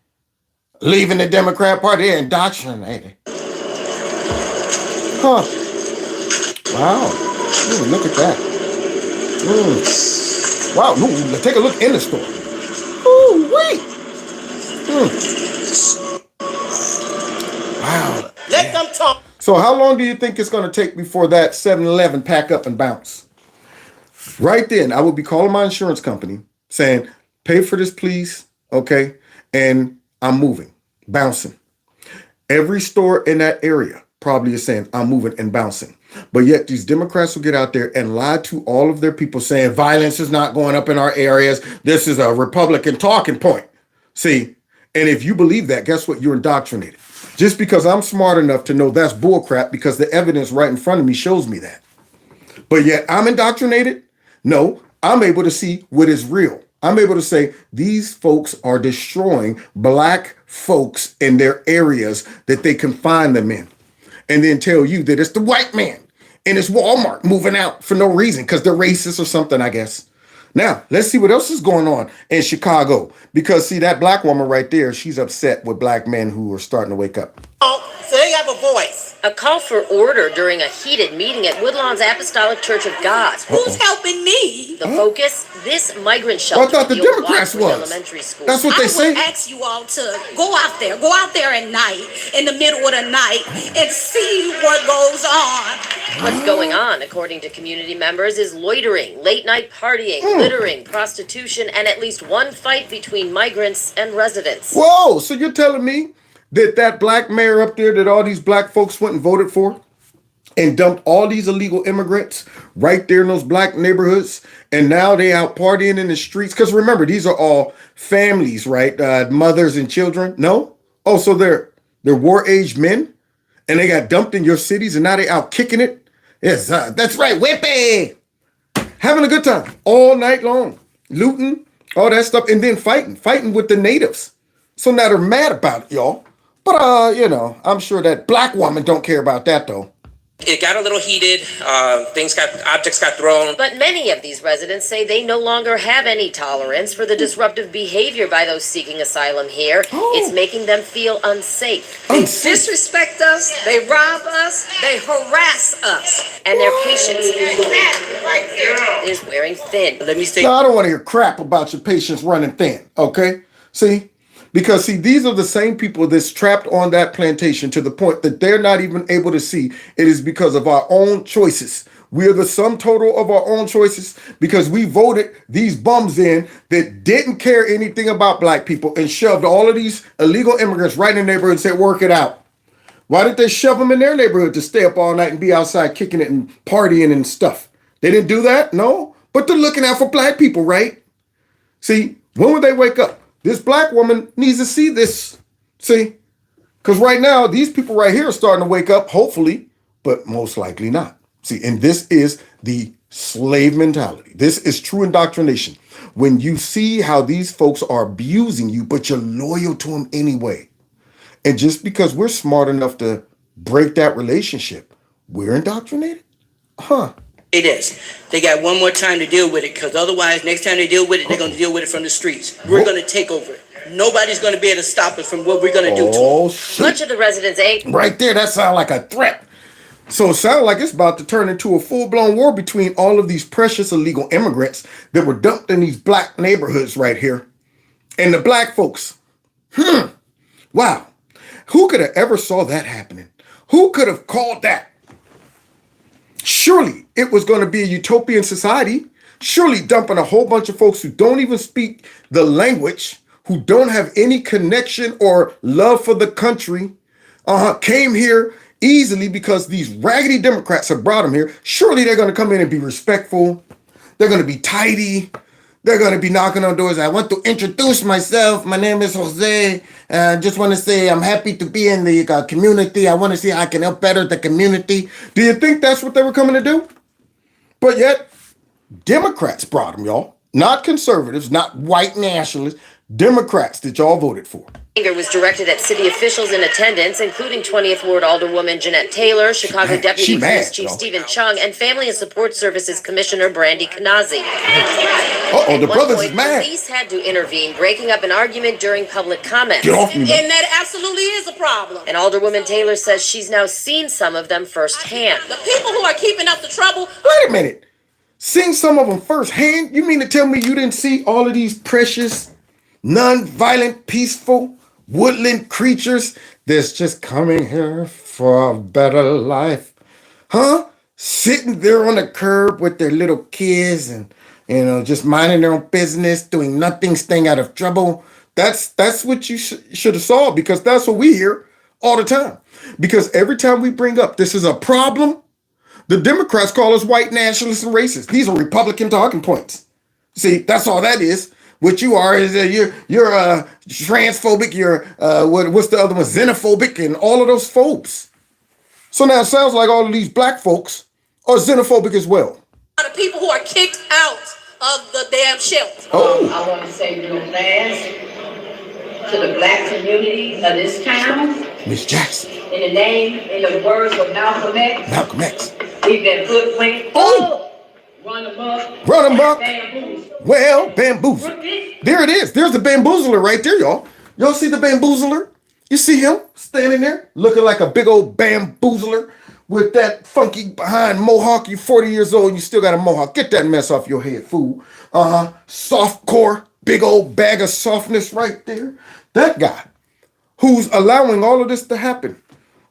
leaving the Democrat Party. They're indoctrinated. Huh. Wow. Ooh, look at that. Wow. Ooh, take a look in the store. Ooh, wait. Wow. Let them talk. So how long do you think it's going to take before that 7-Eleven pack up and bounce? Right then, I would be calling my insurance company saying, pay for this, please. Okay. And I'm moving, bouncing. Every store in that area probably is saying, I'm moving and bouncing. But yet these Democrats will get out there and lie to all of their people saying violence is not going up in our areas. This is a Republican talking point. See, and if you believe that, guess what? You're indoctrinated. Just because I'm smart enough to know that's bullcrap because the evidence right in front of me shows me that. But yet I'm indoctrinated? No, I'm able to see what is real. I'm able to say these folks are destroying black folks in their areas that they confine them in. And then tell you that it's the white man and it's Walmart moving out for no reason because they're racist or something, I guess. Now, let's see what else is going on in Chicago. Because, see, that black woman right there, she's upset with black men who are starting to wake up. Oh, so they have a voice. A call for order during a heated meeting at Woodlawn's Apostolic Church of God. Who's helping me? The focus, this migrant shelter. I thought the at old Democrats Watford was. Elementary School. That's what they say. I would ask you all to go out there at night, in the middle of the night, and see what goes on. What's going on, according to community members, is loitering, late-night partying, littering, prostitution, and at least one fight between migrants and residents. Whoa, so you're telling me that black mayor up there that all these black folks went and voted for and dumped all these illegal immigrants right there in those black neighborhoods, and now they out partying in the streets? Because remember, these are all families, right? Mothers and children. No? Oh, so they're war-aged men, and they got dumped in your cities, and now they out kicking it? Yes, that's right, whipping, having a good time all night long, looting, all that stuff, and then fighting with the natives. So now they're mad about it, y'all. But, I'm sure that black woman don't care about that, though. It got a little heated. Objects got thrown. But many of these residents say they no longer have any tolerance for the disruptive behavior by those seeking asylum here. It's making them feel unsafe. They disrespect us, they rob us, they harass us. And their patience is wearing thin. Let me say. Now, I don't want to hear crap about your patience running thin, okay? See? Because, see, these are the same people that's trapped on that plantation to the point that they're not even able to see it is because of our own choices. We are the sum total of our own choices because we voted these bums in that didn't care anything about black people and shoved all of these illegal immigrants right in the neighborhood and said, work it out. Why did they shove them in their neighborhood to stay up all night and be outside kicking it and partying and stuff? They didn't do that? No. But they're looking out for black people, right? See, when would they wake up? This black woman needs to see this. See? Because right now, these people right here are starting to wake up, hopefully, but most likely not. See, and this is the slave mentality. This is true indoctrination. When you see how these folks are abusing you, but you're loyal to them anyway. And just because we're smart enough to break that relationship, we're indoctrinated? Huh. It is. They got one more time to deal with it because otherwise, next time they deal with it, they're going to deal with it from the streets. We're going to take over it. Nobody's going to be able to stop us from what we're going to do to shit. Much of the residents ain't. Right there, that sounds like a threat. So it sounds like it's about to turn into a full-blown war between all of these precious illegal immigrants that were dumped in these black neighborhoods right here and the black folks. Wow. Who could have ever saw that happening? Who could have called that? Surely it was going to be a utopian society. Surely dumping a whole bunch of folks who don't even speak the language, who don't have any connection or love for the country, came here easily because these raggedy Democrats have brought them here. Surely they're going to come in and be respectful. They're going to be tidy. They're going to be knocking on doors. I want to introduce myself. My name is Jose. I just want to say I'm happy to be in the community. I want to see how I can help better the community. Do you think that's what they were coming to do? But yet, Democrats brought them, y'all. Not conservatives, not white nationalists. Democrats that y'all voted for. Anger was directed at city officials in attendance, including 20th Ward Alderwoman Jeanette Taylor, Chicago Deputy Police Chief Stephen Chung, and Family and Support Services Commissioner Brandy Kanazi. The brothers is mad. Police had to intervene, breaking up an argument during public comments. Get off me, man. And that absolutely is a problem. And Alderwoman Taylor says she's now seen some of them firsthand. The people who are keeping up the trouble. Wait a minute. Seeing some of them firsthand? You mean to tell me you didn't see all of these precious, non-violent, peaceful, woodland creatures that's just coming here for a better life? Huh? Sitting there on the curb with their little kids and, just minding their own business, doing nothing, staying out of trouble. That's what you should have saw, because that's what we hear all the time. Because every time we bring up this is a problem, the Democrats call us white nationalists and racists. These are Republican talking points. See, that's all that is. What you are is you're transphobic. You're what's the other one? Xenophobic, and all of those phobes. So now it sounds like all of these black folks are xenophobic as well. The people who are kicked out of the damn shelter. I want to say real fast to the black community of this town. Miss Jackson. In the words of Malcolm X. Malcolm X. We've been hoodwinked. Run amok. Run amok. Well, bamboozle. There it is. There's the bamboozler right there, y'all. Y'all see the bamboozler? You see him standing there looking like a big old bamboozler with that funky behind mohawk. You're 40 years old and you still got a mohawk. Get that mess off your head, fool. Soft core, big old bag of softness right there. That guy who's allowing all of this to happen.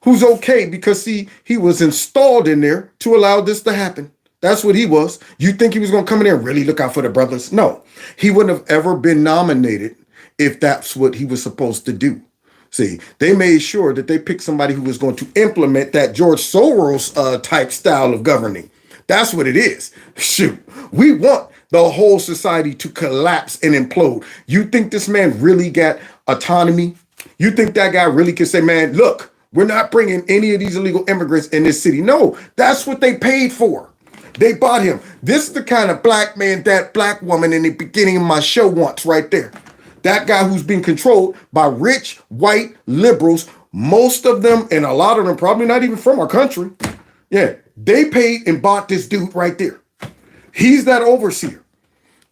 Who's okay because he was installed in there to allow this to happen. That's what he was. You think he was going to come in there and really look out for the brothers? No, he wouldn't have ever been nominated if that's what he was supposed to do. See, they made sure that they picked somebody who was going to implement that George Soros type style of governing. That's what it is. Shoot, we want the whole society to collapse and implode. You think this man really got autonomy? You think that guy really can say, man, look, we're not bringing any of these illegal immigrants in this city? No, that's what they paid for. They bought him. This is the kind of black man that black woman in the beginning of my show wants right there. That guy who's being controlled by rich, white liberals, most of them, and a lot of them probably not even from our country. Yeah, they paid and bought this dude right there. He's that overseer.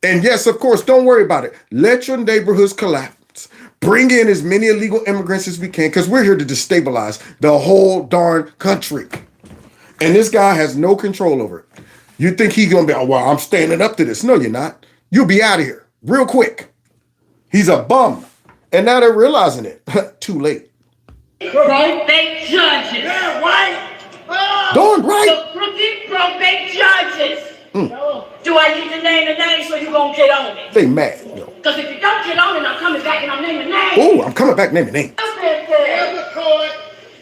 And yes, of course, don't worry about it. Let your neighborhoods collapse. Bring in as many illegal immigrants as we can because we're here to destabilize the whole darn country. And this guy has no control over it. You think he's going to be, oh, well, I'm standing up to this. No, you're not. You'll be out of here real quick. He's a bum. And now they're realizing it. Too late. Probate judges. Yeah, right. Darn right. The crooked probate judges. Do I need to name the name so you gonna get on it? They mad. Because if you don't get on it, I'm coming back and I'm naming names. Oh, I'm coming back naming names.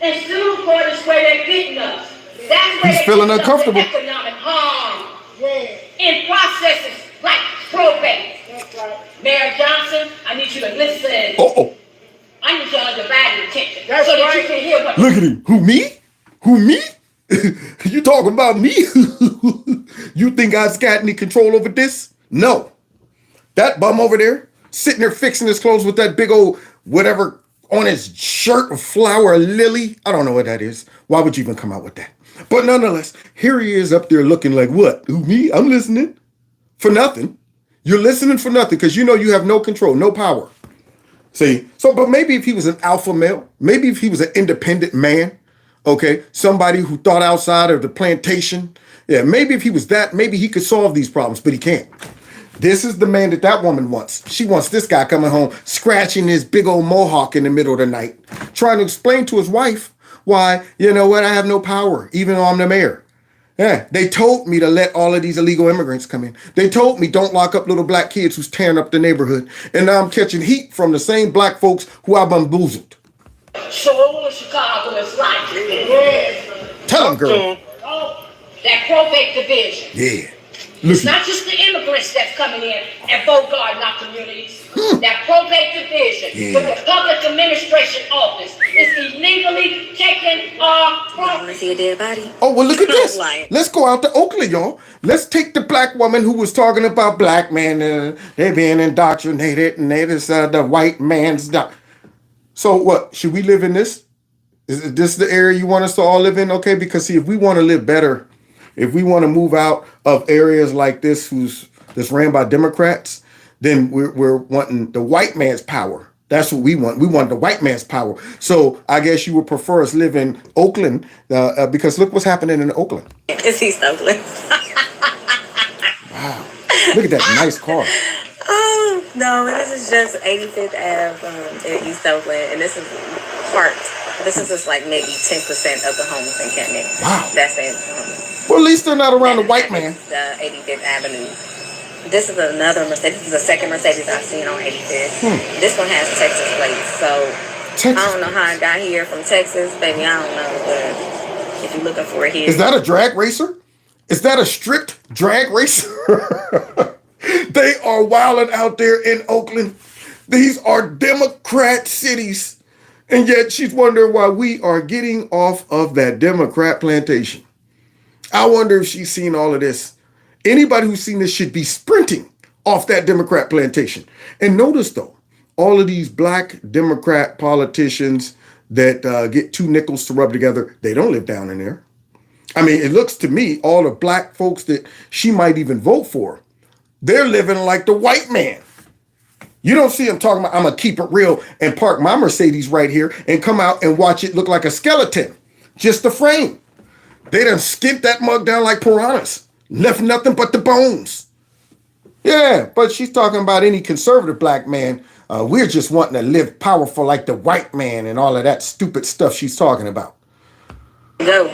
And civil court is where they're getting us. That's where He's feeling uncomfortable. Economic harm in processes like probate. Mayor Johnson, I need you to listen. Oh. I need your undivided attention so that you can hear what. Look at him. Who, me? Who, me? You talking about me? You think I've got any control over this? No. That bum over there, sitting there fixing his clothes with that big old whatever on his shirt, a flower, a lily. I don't know what that is. Why would you even come out with that? But nonetheless, here he is up there looking like what? Who, me? I'm listening. For nothing. You're listening for nothing because you know you have no control, no power. See? So, but maybe if he was an alpha male, maybe if he was an independent man, okay, somebody who thought outside of the plantation, yeah, maybe if he was that, maybe he could solve these problems, but he can't. This is the man that woman wants. She wants this guy coming home, scratching his big old mohawk in the middle of the night, trying to explain to his wife why, you know what, I have no power, even though I'm the mayor. Yeah, they told me to let all of these illegal immigrants come in. They told me don't lock up little black kids who's tearing up the neighborhood. And now I'm catching heat from the same black folks who I bamboozled. So Chicago is like. Tell them, girl. That probate division. Yeah. It's not just the immigrants that's coming in and bogarting our communities. That probate division with the public administration office is illegally taking our property. Want to see a dead body? Oh, well, look at this. Let's go out to Oakland, y'all. Let's take the black woman who was talking about black men, they being indoctrinated, and they just the white man's. So what? Should we live in this? Is this the area you want us to all live in? Okay, because see, if we want to live better, if we want to move out of areas like this that's ran by Democrats, then we're wanting the white man's power. That's what we want. We want the white man's power. So I guess you would prefer us live in Oakland because look what's happening in Oakland. It's East Oakland. Wow. Look at that nice car. Oh, no, this is just 85th Ave in East Oakland. And this is part. This is just like maybe 10% of the homes in Kent. Wow. That's it. Well, at least they're not around the white man. The 85th Avenue. This is another Mercedes. This is the second Mercedes I've seen on 85th. This one has Texas plates. So I don't know how I got here from Texas, baby. I don't know. But if you're looking for it here. Is that a drag racer? Is that a strict drag racer? They are wilding out there in Oakland. These are Democrat cities. And yet she's wondering why we are getting off of that Democrat plantation. I wonder if she's seen all of this. Anybody who's seen this should be sprinting off that Democrat plantation. And notice, though, all of these black Democrat politicians that get 2 nickels to rub together, they don't live down in there. I mean, it looks to me, all the black folks that she might even vote for, they're living like the white man. You don't see them talking about, I'm going to keep it real and park my Mercedes right here and come out and watch it look like a skeleton. Just the frame. They done skint that mug down like piranhas. Left nothing but the bones. Yeah, but she's talking about any conservative black man. We're just wanting to live powerful like the white man and all of that stupid stuff she's talking about. Go.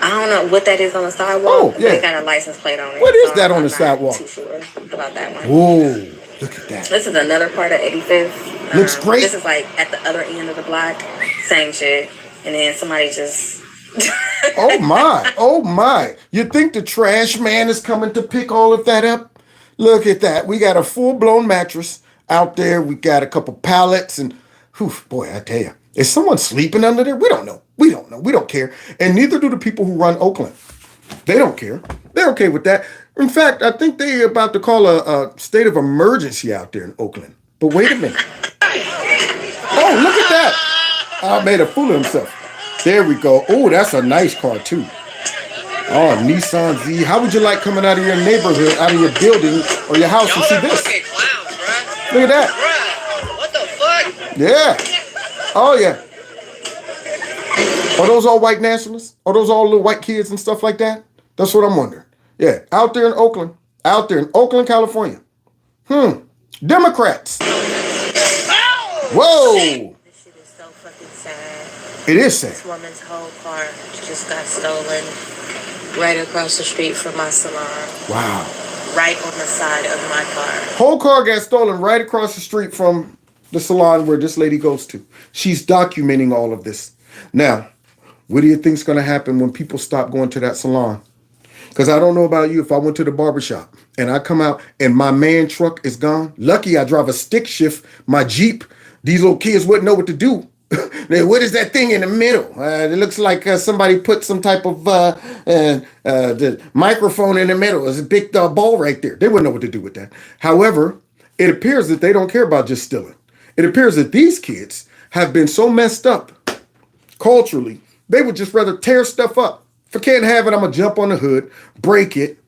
I don't know what that is on the sidewalk. Oh, yeah. They got a license plate on it. What is that on the sidewalk? I'm not too sure about that one. Whoa, look at that. This is another part of 85th. Looks great. This is like at the other end of the block. Same shit. And then somebody just... Oh my, oh my. You think the trash man is coming to pick all of that up? Look at that. We got a full-blown mattress out there. We got a couple pallets and, whew, boy, I tell you, is someone sleeping under there? We don't know. We don't know. We don't care. And neither do the people who run Oakland. They don't care. They're okay with that. In fact, I think they're about to call a state of emergency out there in Oakland. But wait a minute. Oh, look at that. I made a fool of himself. There we go. Oh, that's a nice car too. Oh, Nissan Z. How would you like coming out of your neighborhood, out of your building or your house and see this? Clowns, bruh. Look at that. Bruh, what the fuck? Yeah. Oh, yeah. Are those all white nationalists? Are those all little white kids and stuff like that? That's what I'm wondering. Yeah, out there in Oakland, California. Democrats. Whoa. This shit is so fucking sad. It is sad. This woman's whole car just got stolen right across the street from my salon. Wow. Right on the side of my car. Whole car got stolen right across the street from the salon where this lady goes to. She's documenting all of this. Now, what do you think's going to happen when people stop going to that salon? Because I don't know about you, if I went to the barbershop and I come out and my man truck is gone, lucky I drive a stick shift, my Jeep, these little kids wouldn't know what to do. What is that thing in the middle? It looks like somebody put some type of the microphone in the middle. There's a big ball right there. They wouldn't know what to do with that. However, it appears that they don't care about just stealing. It appears that these kids have been so messed up culturally, they would just rather tear stuff up. If I can't have it, I'm going to jump on the hood, break it.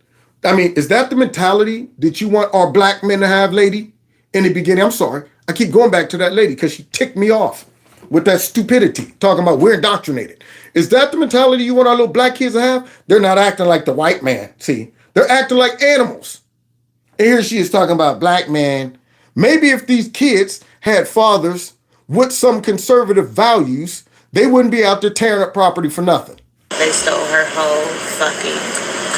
I mean, is that the mentality that you want our black men to have, lady? In the beginning, I'm sorry. I keep going back to that lady because she ticked me off with that stupidity, talking about we're indoctrinated. Is that the mentality you want our little black kids to have? They're not acting like the white man, see? They're acting like animals. And here she is talking about black man. Maybe if these kids had fathers with some conservative values, they wouldn't be out there tearing up property for nothing. They stole her whole fucking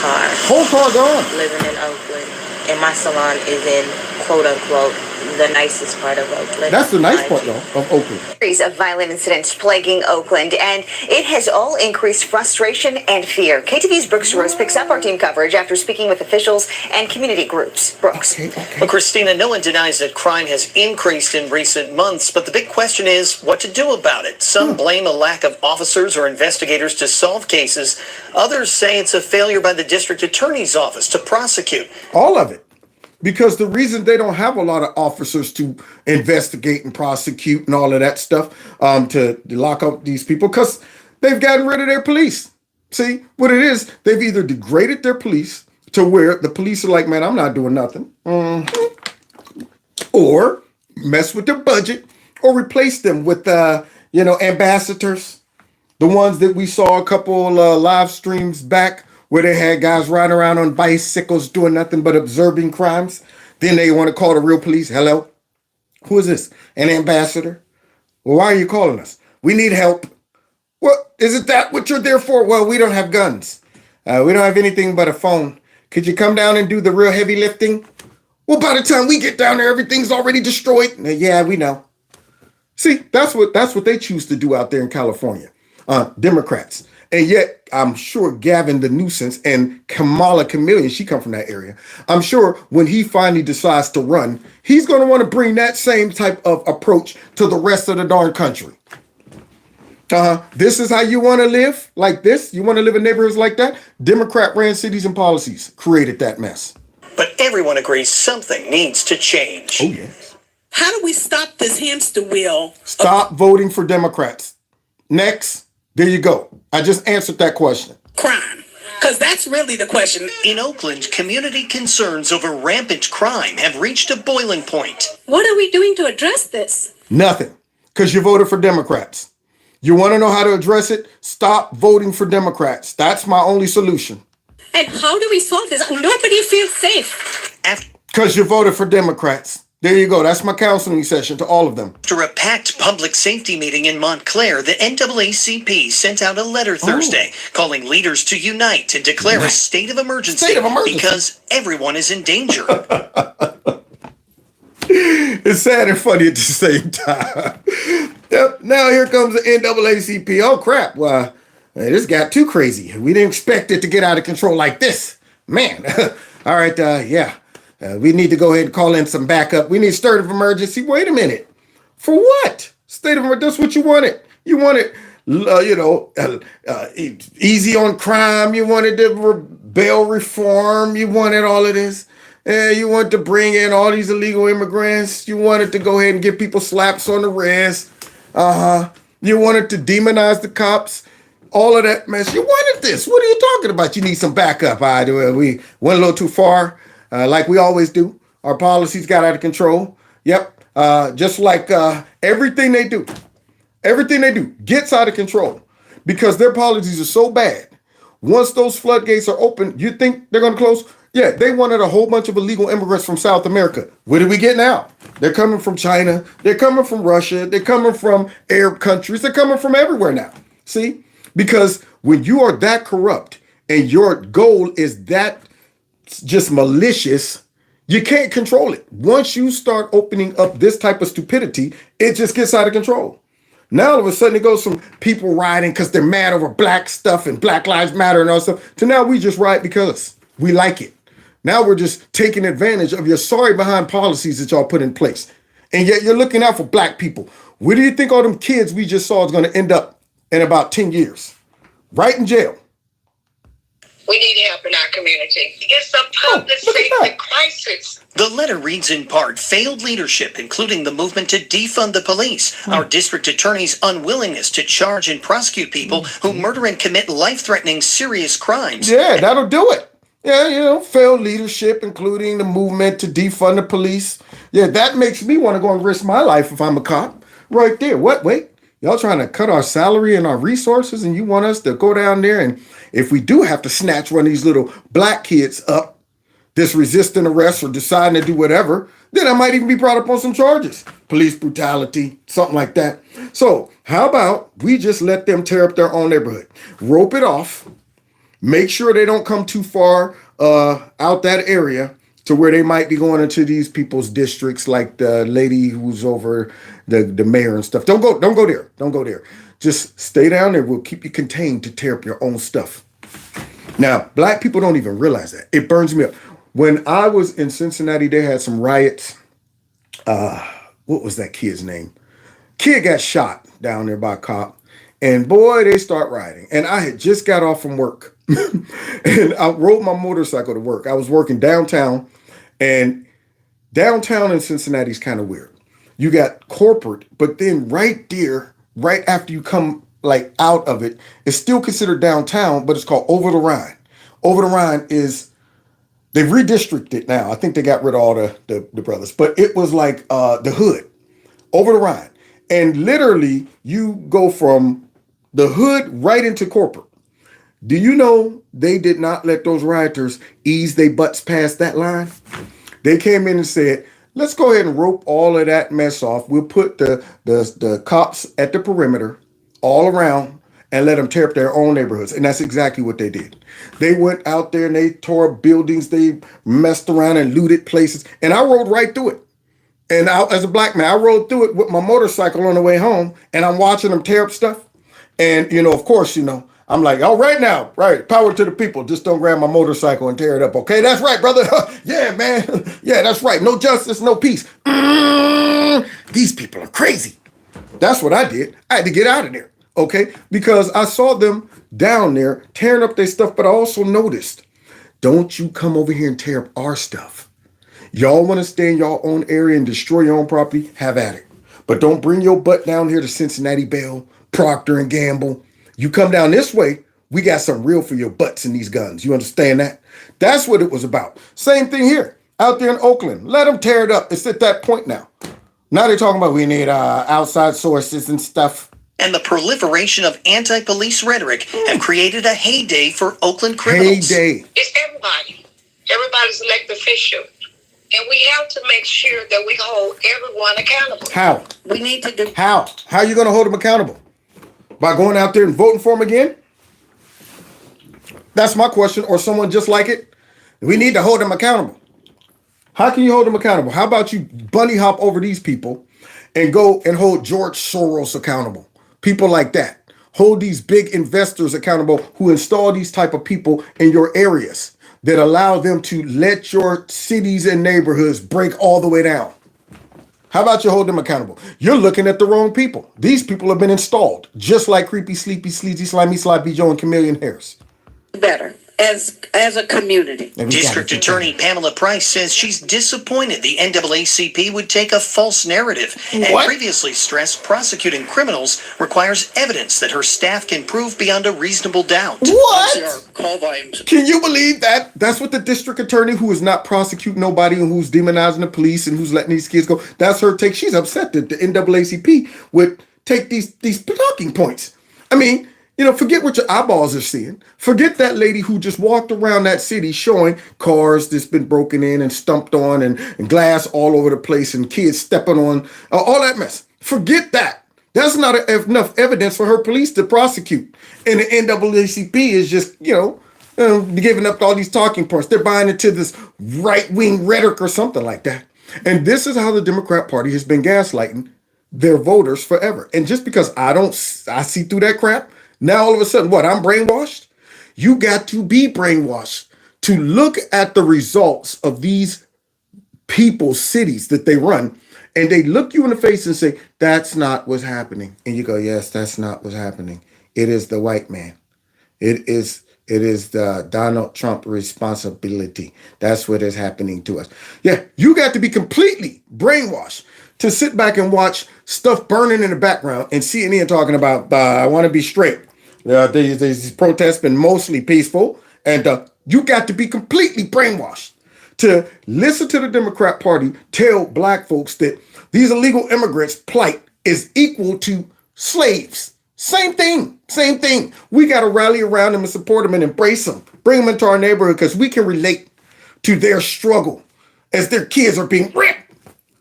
car. Whole car gone. Living in Oakland. And my salon is in, quote unquote, the nicest part of Oakland. That's the nice part, though, of Oakland. Series of violent incidents plaguing Oakland, and it has all increased frustration and fear. KTV's Brooks Rose picks up our team coverage after speaking with officials and community groups. Brooks. Okay. Well, Christina, no one denies that crime has increased in recent months, but the big question is what to do about it. Some blame a lack of officers or investigators to solve cases. Others say it's a failure by the district attorney's office to prosecute. All of it. Because the reason they don't have a lot of officers to investigate and prosecute and all of that stuff, to lock up these people, because they've gotten rid of their police. See, what it is, they've either degraded their police to where the police are like, man, I'm not doing nothing. Or mess with their budget or replace them with, ambassadors. The ones that we saw a couple live streams back where they had guys riding around on bicycles doing nothing but observing crimes. Then they want to call the real police. Hello? Who is this? An ambassador? Well, why are you calling us? We need help. Well, isn't that what you're there for? Well, we don't have guns. We don't have anything but a phone. Could you come down and do the real heavy lifting? Well, by the time we get down there, everything's already destroyed. Yeah, we know. See, that's what they choose to do out there in California. Democrats. And yet, I'm sure Gavin the Nuisance and Kamala Chameleon, she come from that area. I'm sure when he finally decides to run, he's going to want to bring that same type of approach to the rest of the darn country. This is how you want to live? Like this? You want to live in neighborhoods like that? Democrat-ran cities and policies created that mess. But everyone agrees something needs to change. Oh, yes. How do we stop this hamster wheel? Stop voting for Democrats. Next. There you go. I just answered that question. Crime. Because that's really the question. In Oakland, community concerns over rampant crime have reached a boiling point. What are we doing to address this? Nothing. Because you voted for Democrats. You want to know how to address it? Stop voting for Democrats. That's my only solution. And how do we solve this? Nobody feels safe. Because you voted for Democrats. There you go. That's my counseling session to all of them. After a packed public safety meeting in Montclair, the NAACP sent out a letter Thursday calling leaders to unite and declare a state of emergency because everyone is in danger. It's sad and funny at the same time. Yep. Now here comes the NAACP. Oh, crap. Well, this got too crazy. We didn't expect it to get out of control like this. Man. All right. Yeah. We need to go ahead and call in some backup. We need state of emergency. Wait a minute. For what? State of emergency. That's what you wanted. You wanted, easy on crime. You wanted the bail reform. You wanted all of this. You wanted to bring in all these illegal immigrants. You wanted to go ahead and give people slaps on the wrist. You wanted to demonize the cops. All of that mess. You wanted this. What are you talking about? You need some backup. We went a little too far, like we always do. Our policies got out of control. Yep. Just like everything they do gets out of control because their policies are so bad. Once those floodgates are open, you think they're going to close? Yeah, they wanted a whole bunch of illegal immigrants from South America. What do we get now? They're coming from China. They're coming from Russia. They're coming from Arab countries. They're coming from everywhere now. See? Because when you are that corrupt and your goal is that just malicious, you can't control it. Once you start opening up this type of stupidity, it just gets out of control. Now all of a sudden it goes from people rioting because they're mad over black stuff and Black Lives Matter and all stuff to now we just riot because we like it. Now we're just taking advantage of your sorry behind policies that y'all put in place. And yet you're looking out for black people. Where do you think all them kids we just saw is going to end up in about 10 years? Right in jail. We need help in our community. It's a public safety crisis. The letter reads in part, failed leadership, including the movement to defund the police, our district attorney's unwillingness to charge and prosecute people who murder and commit life-threatening serious crimes. Yeah, that'll do it. Yeah, failed leadership, including the movement to defund the police. Yeah, that makes me want to go and risk my life if I'm a cop. Right there. What? Wait. Y'all trying to cut our salary and our resources and you want us to go down there and if we do have to snatch one of these little black kids up, this resisting arrest or deciding to do whatever, then I might even be brought up on some charges. Police brutality, something like that. So how about we just let them tear up their own neighborhood, rope it off, make sure they don't come too far out that area to where they might be going into these people's districts, like the lady who's over the mayor and stuff. Don't go there. Don't go there. Just stay down there. We'll keep you contained to tear up your own stuff. Now, black people don't even realize that. It burns me up. When I was in Cincinnati, they had some riots. What was that kid's name? Kid got shot down there by a cop. And boy, they start rioting. And I had just got off from work. And I rode my motorcycle to work. I was working downtown. And downtown in Cincinnati is kind of weird. You got corporate, but then right there, right after you come like out of it, it's still considered downtown, but it's called Over the Rhine. Over the Rhine is, they've redistricted it now. I think they got rid of all the brothers, but it was like the hood, Over the Rhine. And literally you go from the hood right into corporate. Do you know they did not let those rioters ease their butts past that line? They came in and said, let's go ahead and rope all of that mess off. We'll put the cops at the perimeter all around and let them tear up their own neighborhoods. And that's exactly what they did. They went out there and they tore up buildings. They messed around and looted places. And I rode right through it. And as a black man, I rode through it with my motorcycle on the way home. And I'm watching them tear up stuff. And, of course, I'm like, all right now, right, power to the people. Just don't grab my motorcycle and tear it up. Okay, that's right, brother. Yeah, man. Yeah, that's right. No justice, no peace. These people are crazy. That's what I did. I had to get out of there, okay? Because I saw them down there tearing up their stuff, but I also noticed, don't you come over here and tear up our stuff. Y'all want to stay in your own area and destroy your own property? Have at it. But don't bring your butt down here to Cincinnati Bell, Procter and Gamble. You come down this way, we got some real for your butts and these guns. You understand that? That's what it was about. Same thing here, out there in Oakland. Let them tear it up. It's at that point now. Now they're talking about we need outside sources and stuff. And the proliferation of anti-police rhetoric have created a heyday for Oakland criminals. Heyday. It's everybody. Everybody's elected official. And we have to make sure that we hold everyone accountable. How? We need to do. How are you going to hold them accountable? By going out there and voting for them again? That's my question. Or someone just like it? We need to hold them accountable. How can you hold them accountable? How about you bunny hop over these people and go and hold George Soros accountable? People like that. Hold these big investors accountable who install these type of people in your areas that allow them to let your cities and neighborhoods break all the way down. How about you hold them accountable? You're looking at the wrong people. These people have been installed, just like Creepy, Sleepy, Sleazy, Slimy, Sloppy Joe, and Chameleon Harris. Better. as a community. District Attorney Pamela Price says she's disappointed the NAACP would take a false narrative and previously stressed prosecuting criminals requires evidence that her staff can prove beyond a reasonable doubt. What? Call volumes. Can you believe that? That's what the district attorney, who is not prosecuting nobody and who's demonizing the police and who's letting these kids go, that's her take. She's upset that the NAACP would take these talking points. I mean, forget what your eyeballs are seeing. Forget that lady who just walked around that city showing cars that's been broken in and stumped on and glass all over the place and kids stepping on, all that mess. Forget that. That's not enough evidence for her police to prosecute. And the NAACP is just, giving up all these talking points. They're buying into this right-wing rhetoric or something like that. And this is how the Democrat Party has been gaslighting their voters forever. And just because I see through that crap, now all of a sudden, I'm brainwashed? You got to be brainwashed to look at the results of these people's cities that they run, and they look you in the face and say, that's not what's happening. And you go, yes, that's not what's happening. It is the white man. It is the Donald Trump responsibility. That's what is happening to us. Yeah, you got to be completely brainwashed to sit back and watch stuff burning in the background and CNN talking about, I want to be straight. These protests been mostly peaceful, and you got to be completely brainwashed to listen to the Democrat Party tell black folks that these illegal immigrants' plight is equal to slaves. Same thing. We got to rally around them and support them and embrace them, bring them into our neighborhood, because we can relate to their struggle as their kids are being ripped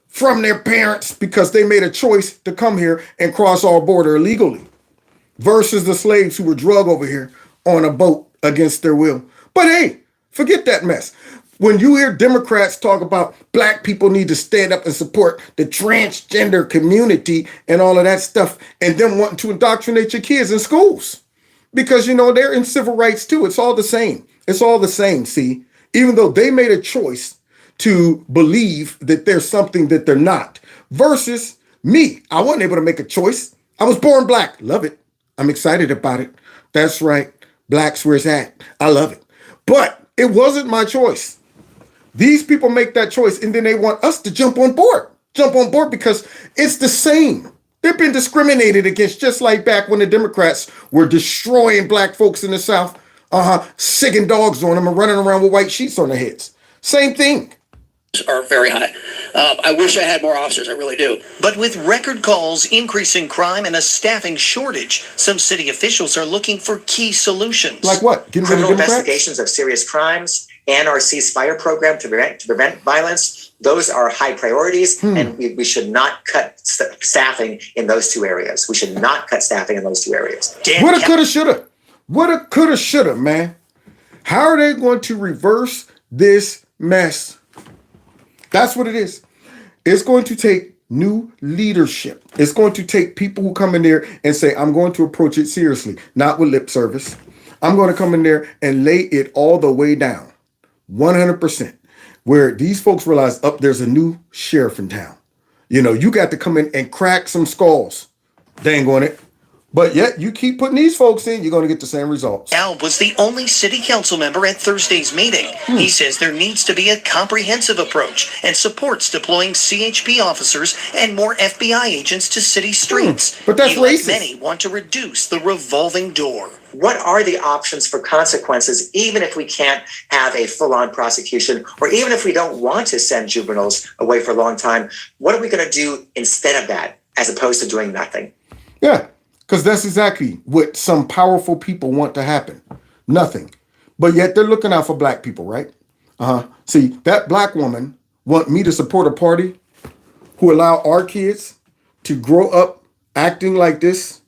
from their parents because they made a choice to come here and cross our border illegally, versus the slaves who were drug over here on a boat against their will. But hey, forget that mess. When you hear Democrats talk about black people need to stand up and support the transgender community and all of that stuff, and them wanting to indoctrinate your kids in schools, because, they're in civil rights too. It's all the same. See, even though they made a choice to believe that there's something that they're not, versus me. I wasn't able to make a choice. I was born black. Love it. I'm excited about it. That's right. Black's where it's at. I love it. But it wasn't my choice. These people make that choice, and then they want us to jump on board because it's the same. They've been discriminated against, just like back when the Democrats were destroying black folks in the South, siccing dogs on them and running around with white sheets on their heads. Same thing. Are very high. I wish I had more officers. I really do. But with record calls, increasing crime, and a staffing shortage, some city officials are looking for key solutions. Like what? Criminal investigations of serious crimes and our ceasefire program to prevent violence. Those are high priorities, and we should not cut staffing in those two areas. What a coulda, shoulda. What a coulda, shoulda, man. How are they going to reverse this mess? That's what it is. It's going to take new leadership. It's going to take people who come in there and say, I'm going to approach it seriously, not with lip service. I'm going to come in there and lay it all the way down, 100%, where these folks realize, there's a new sheriff in town. You got to come in and crack some skulls. Dang on it. But yet you keep putting these folks in, you're going to get the same results. Al was the only city council member at Thursday's meeting. He says there needs to be a comprehensive approach and supports deploying CHP officers and more FBI agents to city streets. But that's like racist. Many want to reduce the revolving door. What are the options for consequences, even if we can't have a full-on prosecution, or even if we don't want to send juveniles away for a long time? What are we going to do instead of that, as opposed to doing nothing? Yeah. Because that's exactly what some powerful people want to happen. Nothing. But yet they're looking out for black people, right? See, that black woman want me to support a party who allow our kids to grow up acting like this,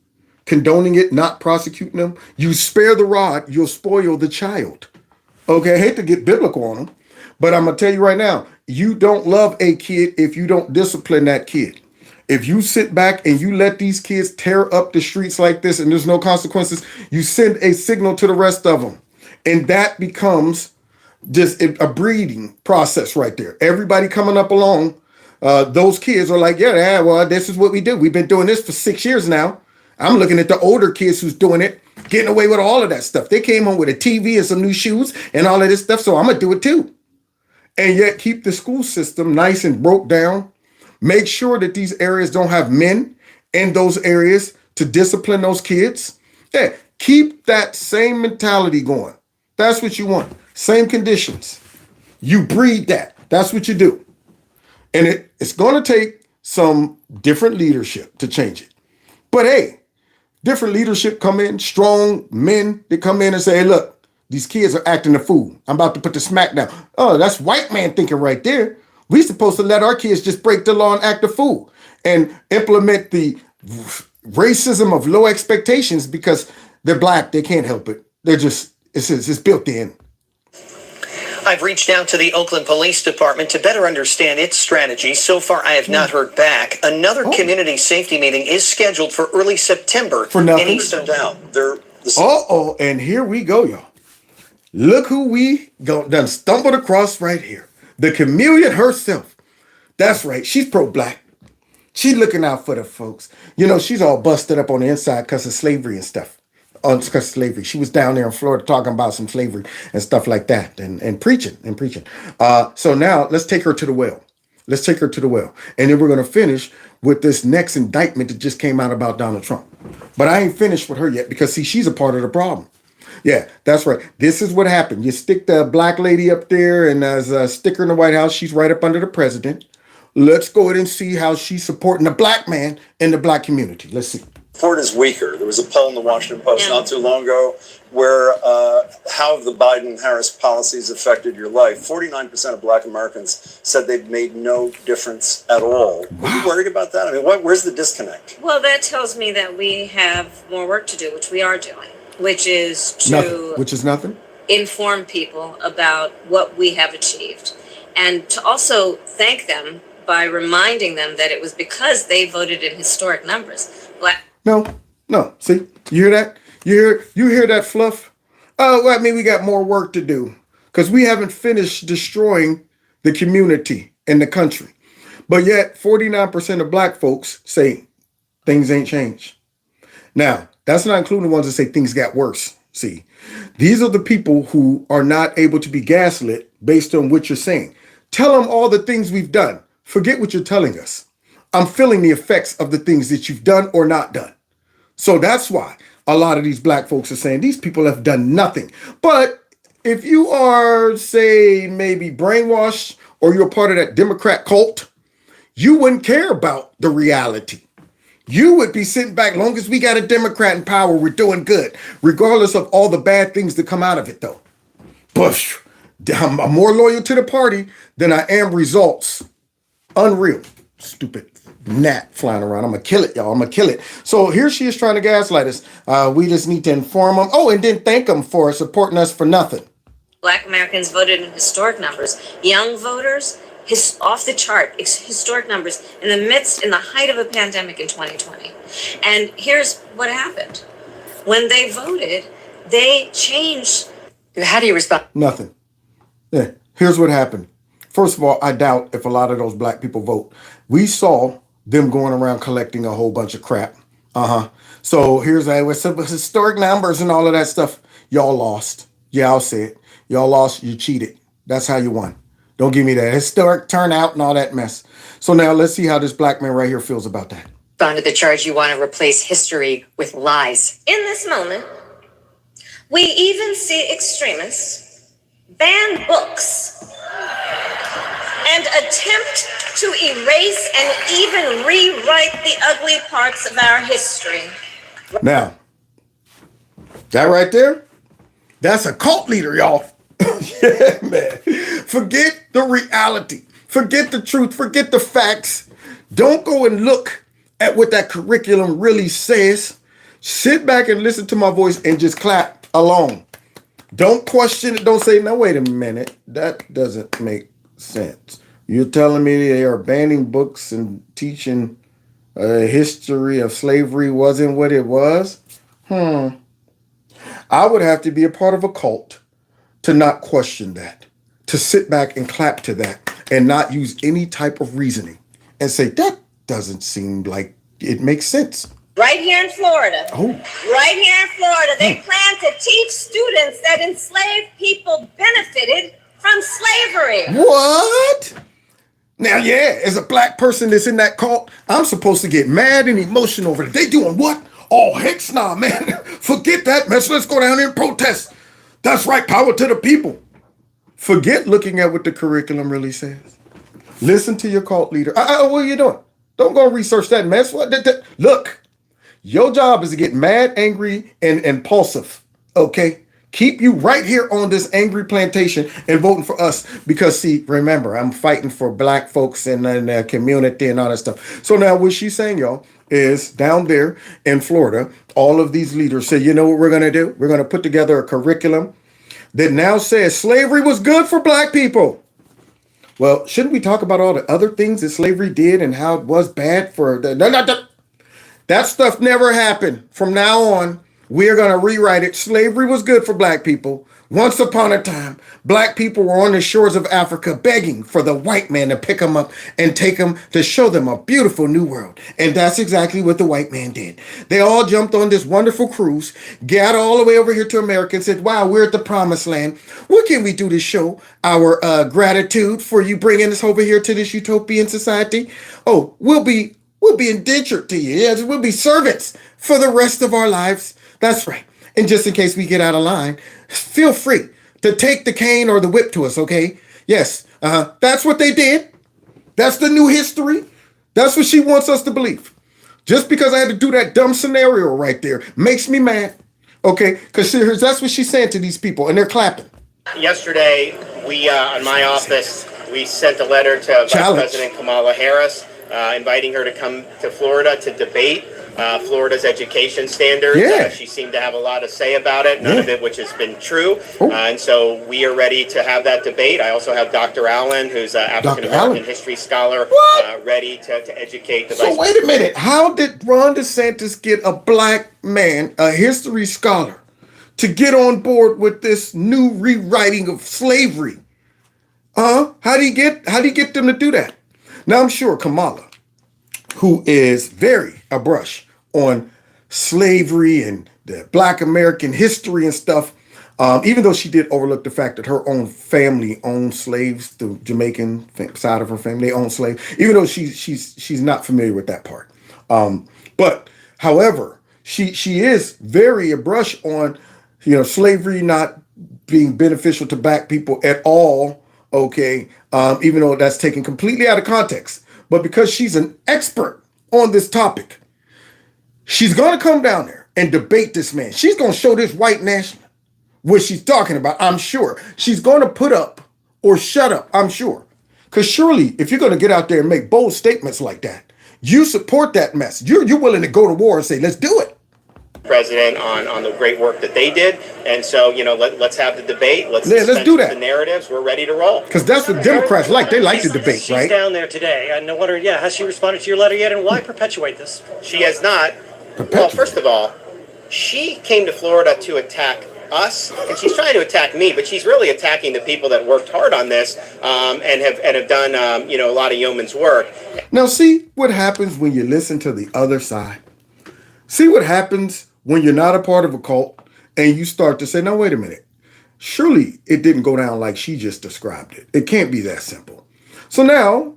condoning it, not prosecuting them. You spare the rod, you'll spoil the child. Okay, I hate to get biblical on them, but I'm going to tell you right now, you don't love a kid if you don't discipline that kid. If you sit back and you let these kids tear up the streets like this and there's no consequences, you send a signal to the rest of them. And that becomes just a breeding process right there. Everybody coming up along, those kids are like, yeah, well, this is what we do. We've been doing this for 6 years now. I'm looking at the older kids who's doing it getting away with all of that stuff. They came home with a TV and some new shoes and all of this stuff, so I'm going to do it too. And yet keep the school system nice and broke down. Make sure that these areas don't have men in those areas to discipline those kids. Yeah, keep that same mentality going. That's what you want. Same conditions. You breed that. That's what you do. And it's going to take some different leadership to change it. But hey, different leadership come in, strong men that come in and say, hey, look, these kids are acting a fool. I'm about to put the smack down. Oh, that's white man thinking right there. We supposed to let our kids just break the law and act a fool and implement the racism of low expectations because they're black. They can't help it. They're just, it's built in. I've reached out to the Oakland Police Department to better understand its strategy. So far, I have not heard back. Another community safety meeting is scheduled for early September. For nothing. In Eastern Down. And here we go, y'all. Look who we done stumbled across right here. The chameleon herself. That's right. She's pro-black. She's looking out for the folks. You know, she's all busted up on the inside because of slavery and stuff. Because of slavery. She was down there in Florida talking about some slavery and stuff like that and preaching. So now let's take her to the well. Let's take her to the well. And then we're going to finish with this next indictment that just came out about Donald Trump. But I ain't finished with her yet because, see, she's a part of the problem. Yeah, that's right. This is what happened. You stick the black lady up there and as a sticker in the White House, she's right up under the president. Let's go ahead and see how she's supporting the black man in the black community. Let's see. Support is weaker. There was a poll in the Washington Post not too long ago where how have the Biden-Harris policies affected your life? 49% of black Americans said they've made no difference at all. Wow. Are you worried about that? I mean, where's the disconnect? Well, that tells me that we have more work to do, which we are doing, which is nothing. Inform people about what we have achieved and to also thank them by reminding them that it was because they voted in historic numbers. No. See, you hear that? You hear that fluff? Oh, well, I mean, we got more work to do because we haven't finished destroying the community in the country. But yet 49% of black folks say things ain't changed. Now, that's not including the ones that say things got worse. See, these are the people who are not able to be gaslit based on what you're saying. Tell them all the things we've done. Forget what you're telling us. I'm feeling the effects of the things that you've done or not done. So that's why a lot of these black folks are saying these people have done nothing. But if you are, say, maybe brainwashed or you're part of that Democrat cult, you wouldn't care about the reality. You would be sitting back, long as we got a Democrat in power, we're doing good, regardless of all the bad things that come out of it, though. Bush, I'm more loyal to the party than I am results. Unreal. Stupid gnat flying around. I'm going to kill it, y'all. I'm going to kill it. So here she is trying to gaslight us. We just need to inform them. Oh, and then thank them for supporting us for nothing. Black Americans voted in historic numbers. Young voters, off the chart, historic numbers in the height of a pandemic in 2020. And here's what happened. When they voted, they changed. How do you respond? Nothing. Yeah. Here's what happened. First of all, I doubt if a lot of those black people vote. We saw them going around collecting a whole bunch of crap. So here's with some historic numbers and all of that stuff. Y'all lost. Yeah, I'll say it. Y'all lost. You cheated. That's how you won. Don't give me that historic turnout and all that mess. So now let's see how this black man right here feels about that. Respond to the charge you want to replace history with lies. In this moment, we even see extremists ban books and attempt to erase and even rewrite the ugly parts of our history. Now, that right there, that's a cult leader, y'all. Yeah, man. Forget the reality. Forget the truth. Forget the facts. Don't go and look at what that curriculum really says. Sit back and listen to my voice and just clap along. Don't question it. Don't say, no, wait a minute. That doesn't make sense. You're telling me they are banning books and teaching a history of slavery wasn't what it was? I would have to be a part of a cult to not question that, to sit back and clap to that and not use any type of reasoning and say, that doesn't seem like it makes sense. Right here in Florida. Oh. Right here in Florida, they plan to teach students that enslaved people benefited from slavery. What? Now, yeah, as a black person that's in that cult, I'm supposed to get mad and emotional over it. They doing what? Oh, heck nah, man. Forget that mess. Let's go down there and protest. That's right. Power to the people. Forget looking at what the curriculum really says. Listen to your cult leader. What are you doing? Don't go research that mess. Look, your job is to get mad, angry, and impulsive. Okay? Keep you right here on this angry plantation and voting for us. Because, see, remember, I'm fighting for black folks in the community and all that stuff. So now what she's saying, y'all, is down there in Florida, all of these leaders say, you know what we're going to do? We're going to put together a curriculum that now says slavery was good for black people. Well, shouldn't we talk about all the other things that slavery did and how it was bad for the... That stuff never happened. From now on, we are going to rewrite it. Slavery was good for black people. Once upon a time, black people were on the shores of Africa begging for the white man to pick them up and take them to show them a beautiful new world. And that's exactly what the white man did. They all jumped on this wonderful cruise, got all the way over here to America and said, wow, we're at the promised land. What can we do to show our gratitude for you bringing us over here to this utopian society? Oh, we'll be indentured to you. Yes, we'll be servants for the rest of our lives. That's right. And just in case we get out of line, feel free to take the cane or the whip to us, okay? Yes, that's what they did. That's the new history. That's what she wants us to believe. Just because I had to do that dumb scenario right there makes me mad, okay? Because that's what she's saying to these people, and they're clapping. Yesterday, we, in my office, we sent a letter to Vice President Kamala Harris inviting her to come to Florida to debate Florida's education standards. Yeah. She seemed to have a lot to say about it, none of it which has been true. And so we are ready to have that debate. I also have Dr. Allen, who's an African-American history scholar, ready to educate the Vice So wait a minute. How did Ron DeSantis get a black man, a history scholar, to get on board with this new rewriting of slavery? How do you get them to do that? Now, I'm sure Kamala, who is very abrush on slavery and the black American history and stuff, even though she did overlook the fact that her own family owned slaves, the Jamaican side of her family, they owned slaves, even though she's not familiar with that part. But however, she is very abrush on, slavery not being beneficial to black people at all. Okay, even though that's taken completely out of context. But because she's an expert on this topic, she's going to come down there and debate this man. She's going to show this white national what she's talking about, I'm sure. She's going to put up or shut up, I'm sure. Because surely, if you're going to get out there and make bold statements like that, you support that mess. You're willing to go to war and say, let's do it. President on the great work that they did, and so let's have the debate. Let's do that. The narratives. We're ready to roll. Because that's what Democrats like. They like to debate, She's right? down there today. I wonder, has she responded to your letter yet? And why perpetuate this? She has not. Well, first of all, she came to Florida to attack us, and she's trying to attack me, but she's really attacking the people that worked hard on this and have done a lot of yeoman's work. Now, see what happens when you listen to the other side. See what happens when you're not a part of a cult and you start to say, no, wait a minute. Surely it didn't go down like she just described it. It can't be that simple. So now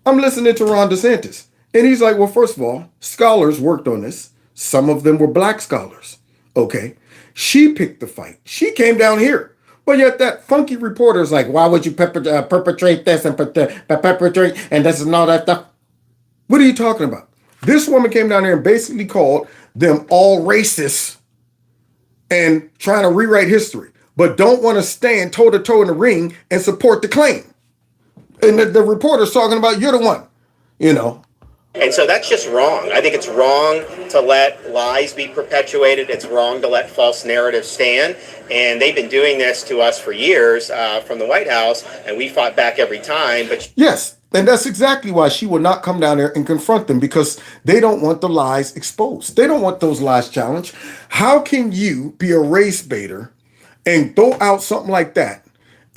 I'm listening to Ron DeSantis. And he's like, well, first of all, scholars worked on this. Some of them were black scholars. Okay. She picked the fight. She came down here. But yet that funky reporter is like, why would you perpetrate this and perpetrate and this and all that stuff? What are you talking about? This woman came down there and basically called them all racist and trying to rewrite history, but don't want to stand toe-to-toe in the ring and support the claim. And the reporter's talking about, you're the one, And so that's just wrong. I think it's wrong to let lies be perpetuated. It's wrong to let false narratives stand. And they've been doing this to us for years from the White House, and we fought back every time. But yes, and that's exactly why she will not come down there and confront them, because they don't want the lies exposed. They don't want those lies challenged. How can you be a race baiter and throw out something like that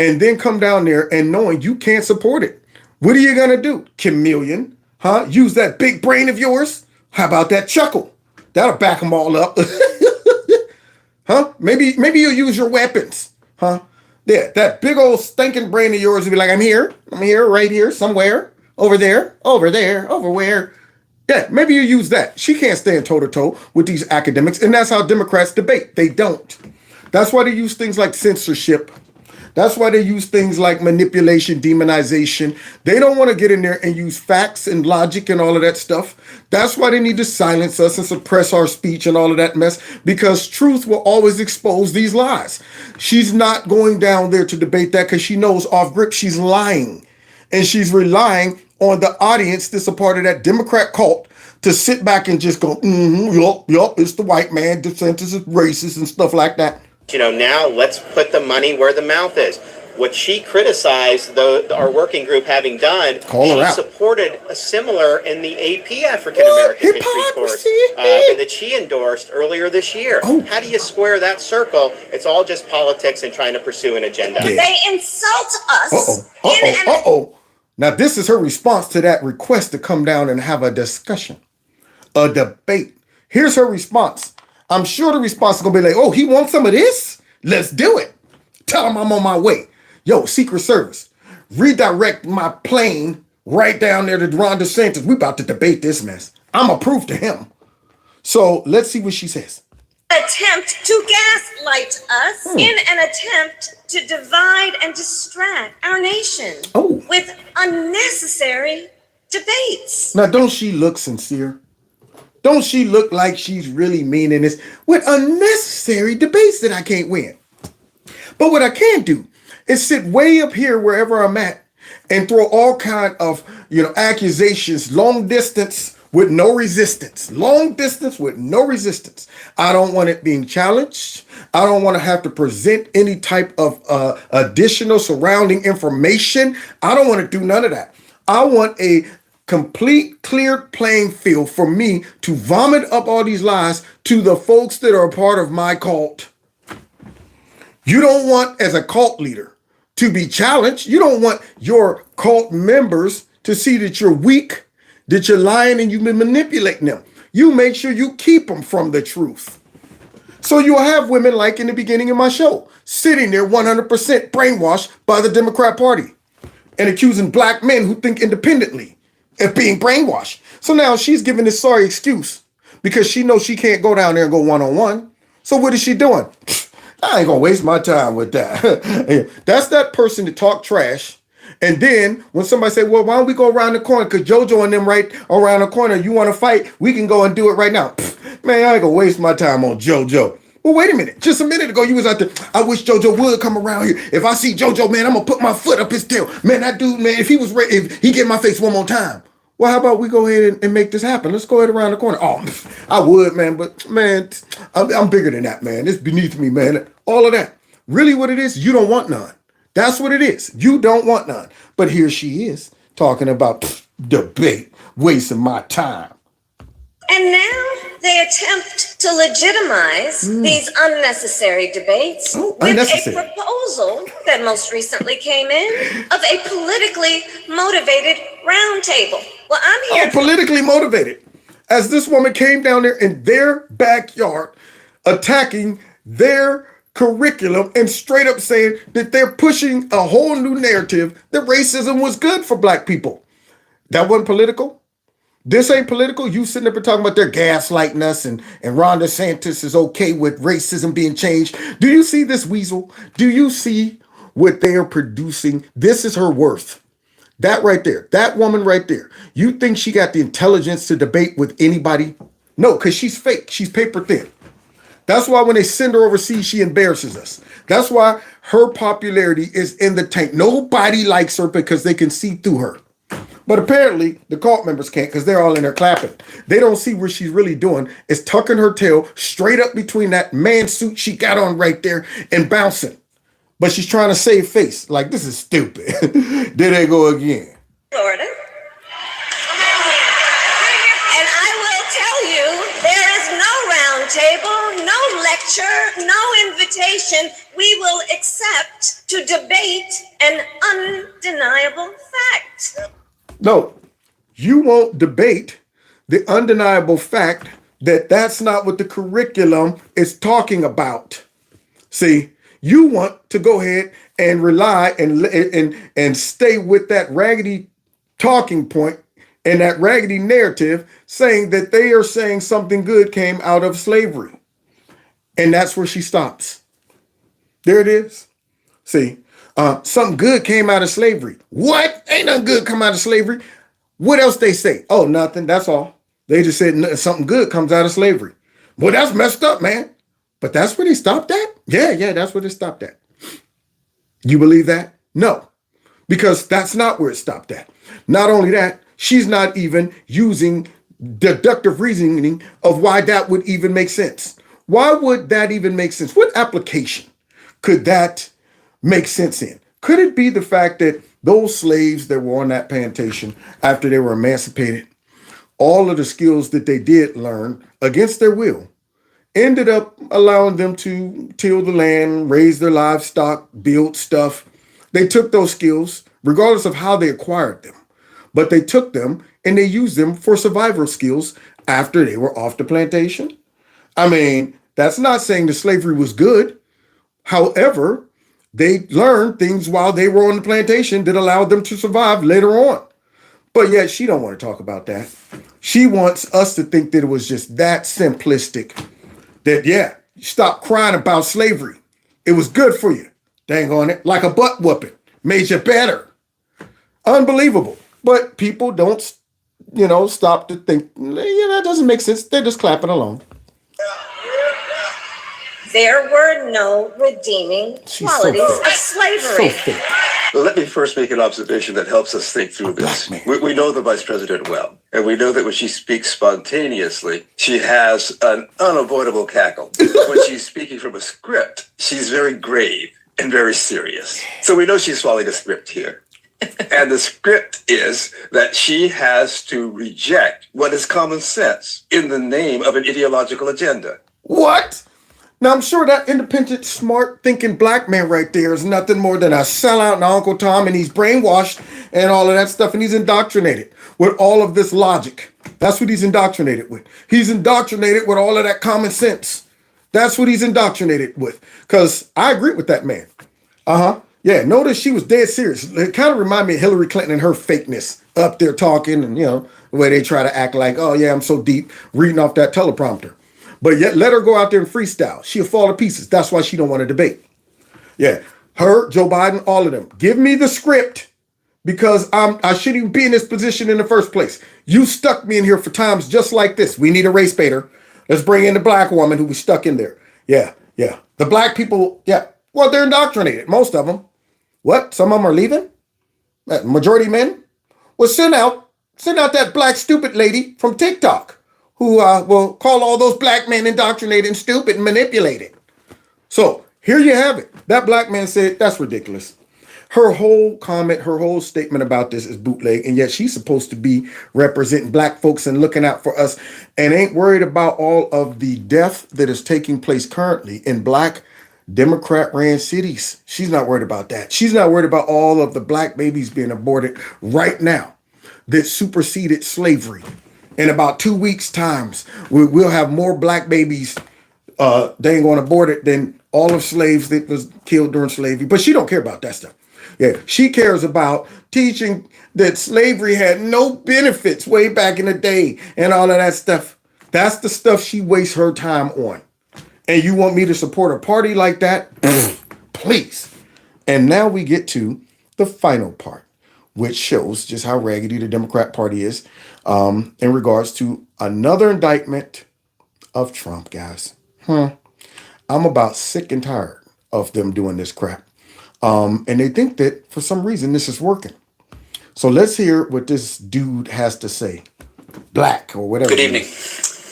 and then come down there and knowing you can't support it? What are you going to do? Chameleon? Use that big brain of yours? How about that chuckle? That'll back them all up. Huh? Maybe you'll use your weapons. Huh? Yeah, that big old stinking brain of yours will be like, I'm here, right here, somewhere, over there, over where. Yeah, maybe you use that. She can't stand toe to toe with these academics, and that's how Democrats debate. They don't. That's why they use things like censorship. That's why they use things like manipulation, demonization. They don't want to get in there and use facts and logic and all of that stuff. That's why they need to silence us and suppress our speech and all of that mess, because truth will always expose these lies. She's not going down there to debate that because she knows off grip she's lying. And she's relying on the audience that's a part of that Democrat cult to sit back and just go, yup, it's the white man, DeSantis is racist and stuff like that. Now let's put the money where the mouth is. What she criticized our working group having done, she supported a similar in the AP African American History course that she endorsed earlier this year. How do you square that circle? It's all just politics and trying to pursue an agenda. Yeah. They insult us. Now this is her response to that request to come down and have a discussion, a debate. Here's her response. I'm sure the response is going to be like, oh, he wants some of this? Let's do it. Tell him I'm on my way. Yo, Secret Service, redirect my plane right down there to Ron DeSantis. We about to debate this mess. I'm a proof to him. So let's see what she says. Attempt to gaslight us in an attempt to divide and distract our nation with unnecessary debates. Now, don't she look sincere? Don't she look like she's really meaning this with unnecessary debates that I can't win? But what I can do is sit way up here wherever I'm at and throw all kind of, accusations, long distance with no resistance. Long distance with no resistance. I don't want it being challenged. I don't want to have to present any type of additional surrounding information. I don't want to do none of that. I want a complete cleared playing field for me to vomit up all these lies to the folks that are a part of my cult. You don't want, as a cult leader, to be challenged. You don't want your cult members to see that you're weak, that you're lying, and you've been manipulating them. You make sure you keep them from the truth. So you'll have women like in the beginning of my show, sitting there 100% brainwashed by the Democrat Party and accusing black men who think independently of being brainwashed. So now she's giving this sorry excuse because she knows she can't go down there and go one-on-one. So what is she doing? I ain't gonna waste my time with that. That's that person to talk trash. And then when somebody say, well, why don't we go around the corner? Because JoJo and them right around the corner, you want to fight? We can go and do it right now. Man, I ain't gonna waste my time on JoJo. Well, wait a minute. Just a minute ago, you was out there. I wish JoJo would come around here. If I see JoJo, man, I'm gonna put my foot up his tail. Man, that dude, man, if he get in my face one more time. Well, how about we go ahead and make this happen? Let's go ahead around the corner. Oh, I would, man, but man, I'm bigger than that, man. It's beneath me, man. All of that. Really what it is, you don't want none. That's what it is. You don't want none. But here she is talking about debate, wasting my time. And now they attempt to legitimize these unnecessary debates with a proposal that most recently came in of a politically motivated roundtable. Well, I'm here. Politically motivated. As this woman came down there in their backyard, attacking their curriculum and straight up saying that they're pushing a whole new narrative that racism was good for black people. That wasn't political. This ain't political. You sitting up and talking about they're gaslighting us and Ron DeSantis is okay with racism being changed. Do you see this weasel? Do you see what they are producing? This is her worth. That right there, that woman right there. You think she got the intelligence to debate with anybody? No, because she's fake. She's paper thin. That's why when they send her overseas, she embarrasses us. That's why her popularity is in the tank. Nobody likes her because they can see through her. But apparently the cult members can't because they're all in there clapping. They don't see what she's really doing is tucking her tail straight up between that man suit she got on right there and bouncing. But she's trying to save face. Like, this is stupid. There they go again. Florida. And I will tell you, there is no round table, no lecture, no invitation we will accept to debate an undeniable fact. No, you won't debate the undeniable fact that's not what the curriculum is talking about. See, you want to go ahead and rely and stay with that raggedy talking point and that raggedy narrative saying that they are saying something good came out of slavery. And that's where she stops. There it is. See, something good came out of slavery. What? Ain't nothing good come out of slavery. What else they say? Oh, nothing. That's all. They just said something good comes out of slavery. Well, that's messed up, man. But that's where they stopped at? Yeah, that's where they stopped at. You believe that? No, because that's not where it stopped at. Not only that, she's not even using deductive reasoning of why that would even make sense. Why would that even make sense? What application could that make sense in? Could it be the fact that those slaves that were on that plantation after they were emancipated, all of the skills that they did learn against their will, ended up allowing them to till the land, raise their livestock, build stuff. They took those skills, regardless of how they acquired them, but they took them and they used them for survival skills after they were off the plantation. I mean, that's not saying that slavery was good. However, they learned things while they were on the plantation that allowed them to survive later on. But yet she don't want to talk about that. She wants us to think that it was just that simplistic. That, yeah, stop crying about slavery. It was good for you. Dang on it. Like a butt whooping. Made you better. Unbelievable. But people don't, stop to think, that doesn't make sense. They're just clapping along. There were no redeeming qualities of slavery. Let me first make an observation that helps us think through this. We know the Vice President well, and we know that when she speaks spontaneously, she has an unavoidable cackle. When she's speaking from a script, she's very grave and very serious. So we know she's following a script here. And the script is that she has to reject what is common sense in the name of an ideological agenda. What? Now, I'm sure that independent, smart thinking black man right there is nothing more than a sellout and Uncle Tom, and he's brainwashed and all of that stuff, and he's indoctrinated with all of this logic. That's what he's indoctrinated with. He's indoctrinated with all of that common sense. That's what he's indoctrinated with. Because I agree with that man. Yeah, notice she was dead serious. It kind of reminded me of Hillary Clinton and her fakeness up there talking and, the way they try to act like, oh, yeah, I'm so deep, reading off that teleprompter. But yet let her go out there and freestyle. She'll fall to pieces. That's why she don't want to debate. Yeah, her, Joe Biden, all of them. Give me the script because I shouldn't even be in this position in the first place. You stuck me in here for times just like this. We need a race baiter. Let's bring in the black woman who was stuck in there. Yeah. The black people, yeah. Well, they're indoctrinated, most of them. What? Some of them are leaving? Majority men? Well, send out that black stupid lady from TikTok who will call all those black men indoctrinated and stupid and manipulated. So here you have it. That black man said, that's ridiculous. Her whole comment, her whole statement about this is bootleg, and yet she's supposed to be representing black folks and looking out for us and ain't worried about all of the death that is taking place currently in black Democrat-ran cities. She's not worried about that. She's not worried about all of the black babies being aborted right now that superseded slavery. In about 2 weeks' times, we'll have more black babies they ain't going aborted than all of slaves that was killed during slavery. But she don't care about that stuff. Yeah, she cares about teaching that slavery had no benefits way back in the day and all of that stuff. That's the stuff she wastes her time on. And you want me to support a party like that? Please. And now we get to the final part, which shows just how raggedy the Democrat Party is in regards to another indictment of Trump, guys. I'm about sick and tired of them doing this crap. And they think that for some reason this is working. So let's hear what this dude has to say. Black or whatever. Good evening.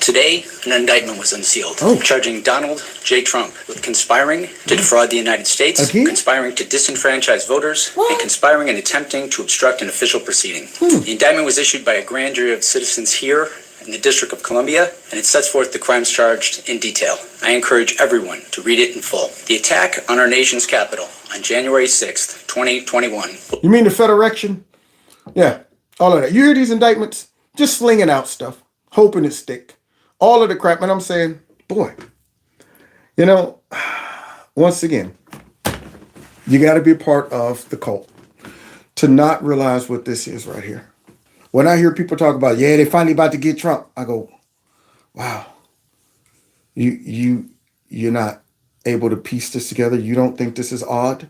Today, an indictment was unsealed, charging Donald J. Trump with conspiring to defraud the United States, conspiring to disenfranchise voters, and conspiring and attempting to obstruct an official proceeding. The indictment was issued by a grand jury of citizens here in the District of Columbia, and it sets forth the crimes charged in detail. I encourage everyone to read it in full. The attack on our nation's capital on January 6th, 2021. You mean the Federation? Yeah, all of that. You hear these indictments? Just slinging out stuff, hoping it stick. all of the crap. And I'm saying, boy, you know, once again, you got to be a part of the cult to not realize what this is right here. When I hear people talk about, yeah, they finally about to get Trump, I go, wow, you're not able to piece this together. You don't think this is odd?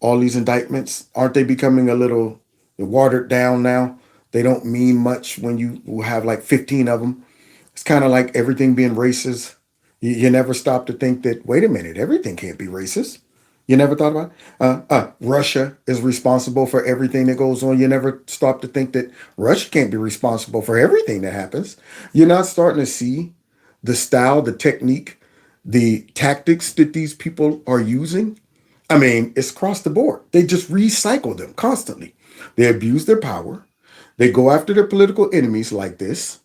All these indictments, aren't they becoming a little watered down now? They don't mean much when you will have like 15 of them. It's kind of like everything being racist. You never stop to think that, wait a minute, everything can't be racist. You never thought about it? Russia is responsible for everything that goes on. You never stop to think that Russia can't be responsible for everything that happens. You're not starting to see the style, the technique, the tactics that these people are using. I mean, it's across the board. They just recycle them constantly. They abuse their power. They go after their political enemies like this.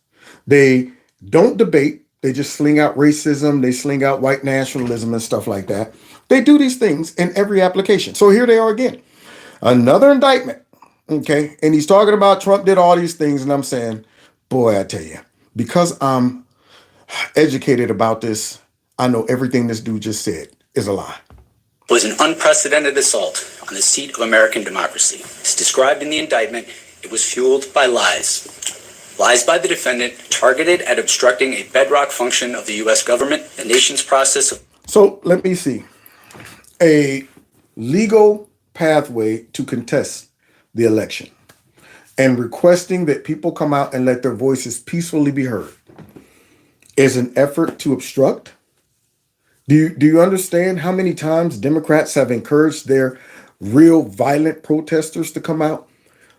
They don't debate. They just sling out racism. They sling out white nationalism and stuff like that. They do these things in every application. So here they are again. Another indictment. Okay. And he's talking about Trump did all these things. And I'm saying, boy, I tell you, because I'm educated about this, I know everything this dude just said is a lie. Was an unprecedented assault on the seat of American democracy. As described in the indictment, it was fueled by lies. Lies by the defendant targeted at obstructing a bedrock function of the U.S. government, the nation's process of... So let me see. A legal pathway to contest the election and requesting that people come out and let their voices peacefully be heard is an effort to obstruct. Do you understand how many times Democrats have encouraged their real violent protesters to come out?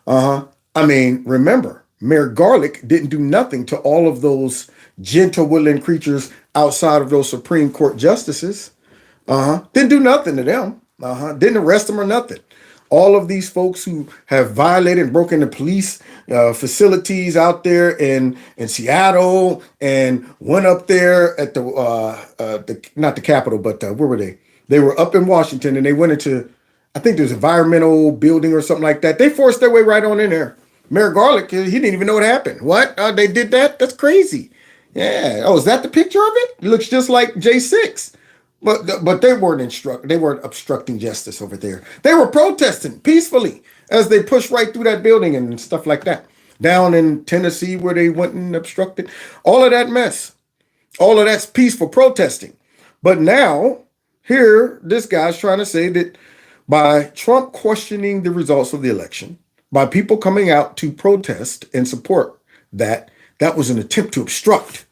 I mean, remember, Mayor Garlick didn't do nothing to all of those gentle woodland creatures outside of those Supreme Court justices. Didn't do nothing to them. Didn't arrest them or nothing. All of these folks who have violated and broken the police facilities out there in Seattle and went up there at the not the Capitol, but where were they? They were up in Washington and they went into, I think there's an environmental building or something like that. They forced their way right on in there. Mayor Garlick, he didn't even know what happened. What? They did that? That's crazy. Yeah. Oh, is that the picture of it? It looks just like J6. But they weren't obstructing justice over there. They were protesting peacefully as they pushed right through that building and stuff like that. Down in Tennessee where they went and obstructed. All of that mess. All of that's peaceful protesting. But now, here, this guy's trying to say that by Trump questioning the results of the election, by people coming out to protest and support that was an attempt to obstruct.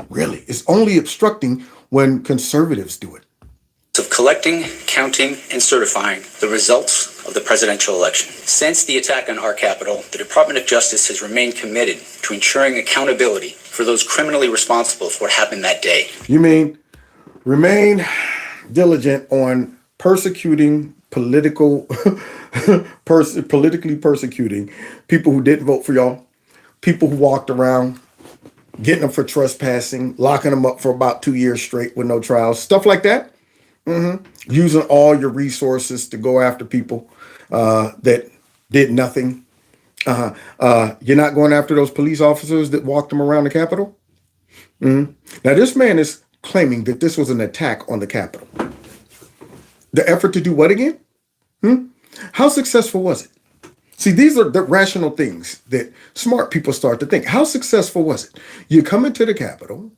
Really, it's only obstructing when conservatives do it. Of collecting, counting, and certifying the results of the presidential election. Since the attack on our Capitol, the Department of Justice has remained committed to ensuring accountability for those criminally responsible for what happened that day. You mean remain diligent on persecuting politically persecuting people who didn't vote for y'all, people who walked around getting them for trespassing, locking them up for about 2 years straight with no trials, stuff like that. Using all your resources to go after people that did nothing. You're not going after those police officers that walked them around the Capitol. Now, this man is claiming that this was an attack on the Capitol. The effort to do what again? How successful was it? See, these are the rational things that smart people start to think. How successful was it? You come into the Capitol,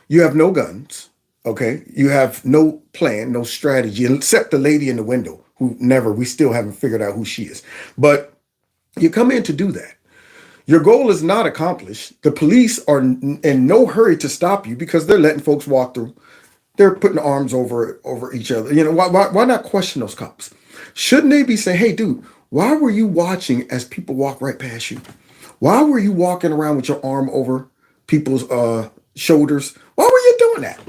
you have no guns, okay? You have no plan, no strategy, except the lady in the window we still haven't figured out who she is. But you come in to do that. Your goal is not accomplished. The police are in no hurry to stop you because they're letting folks walk through. They're putting arms over each other. You know, why not question those cops? Shouldn't they be saying, hey, dude, why were you watching as people walk right past you? Why were you walking around with your arm over people's shoulders? Why were you doing that?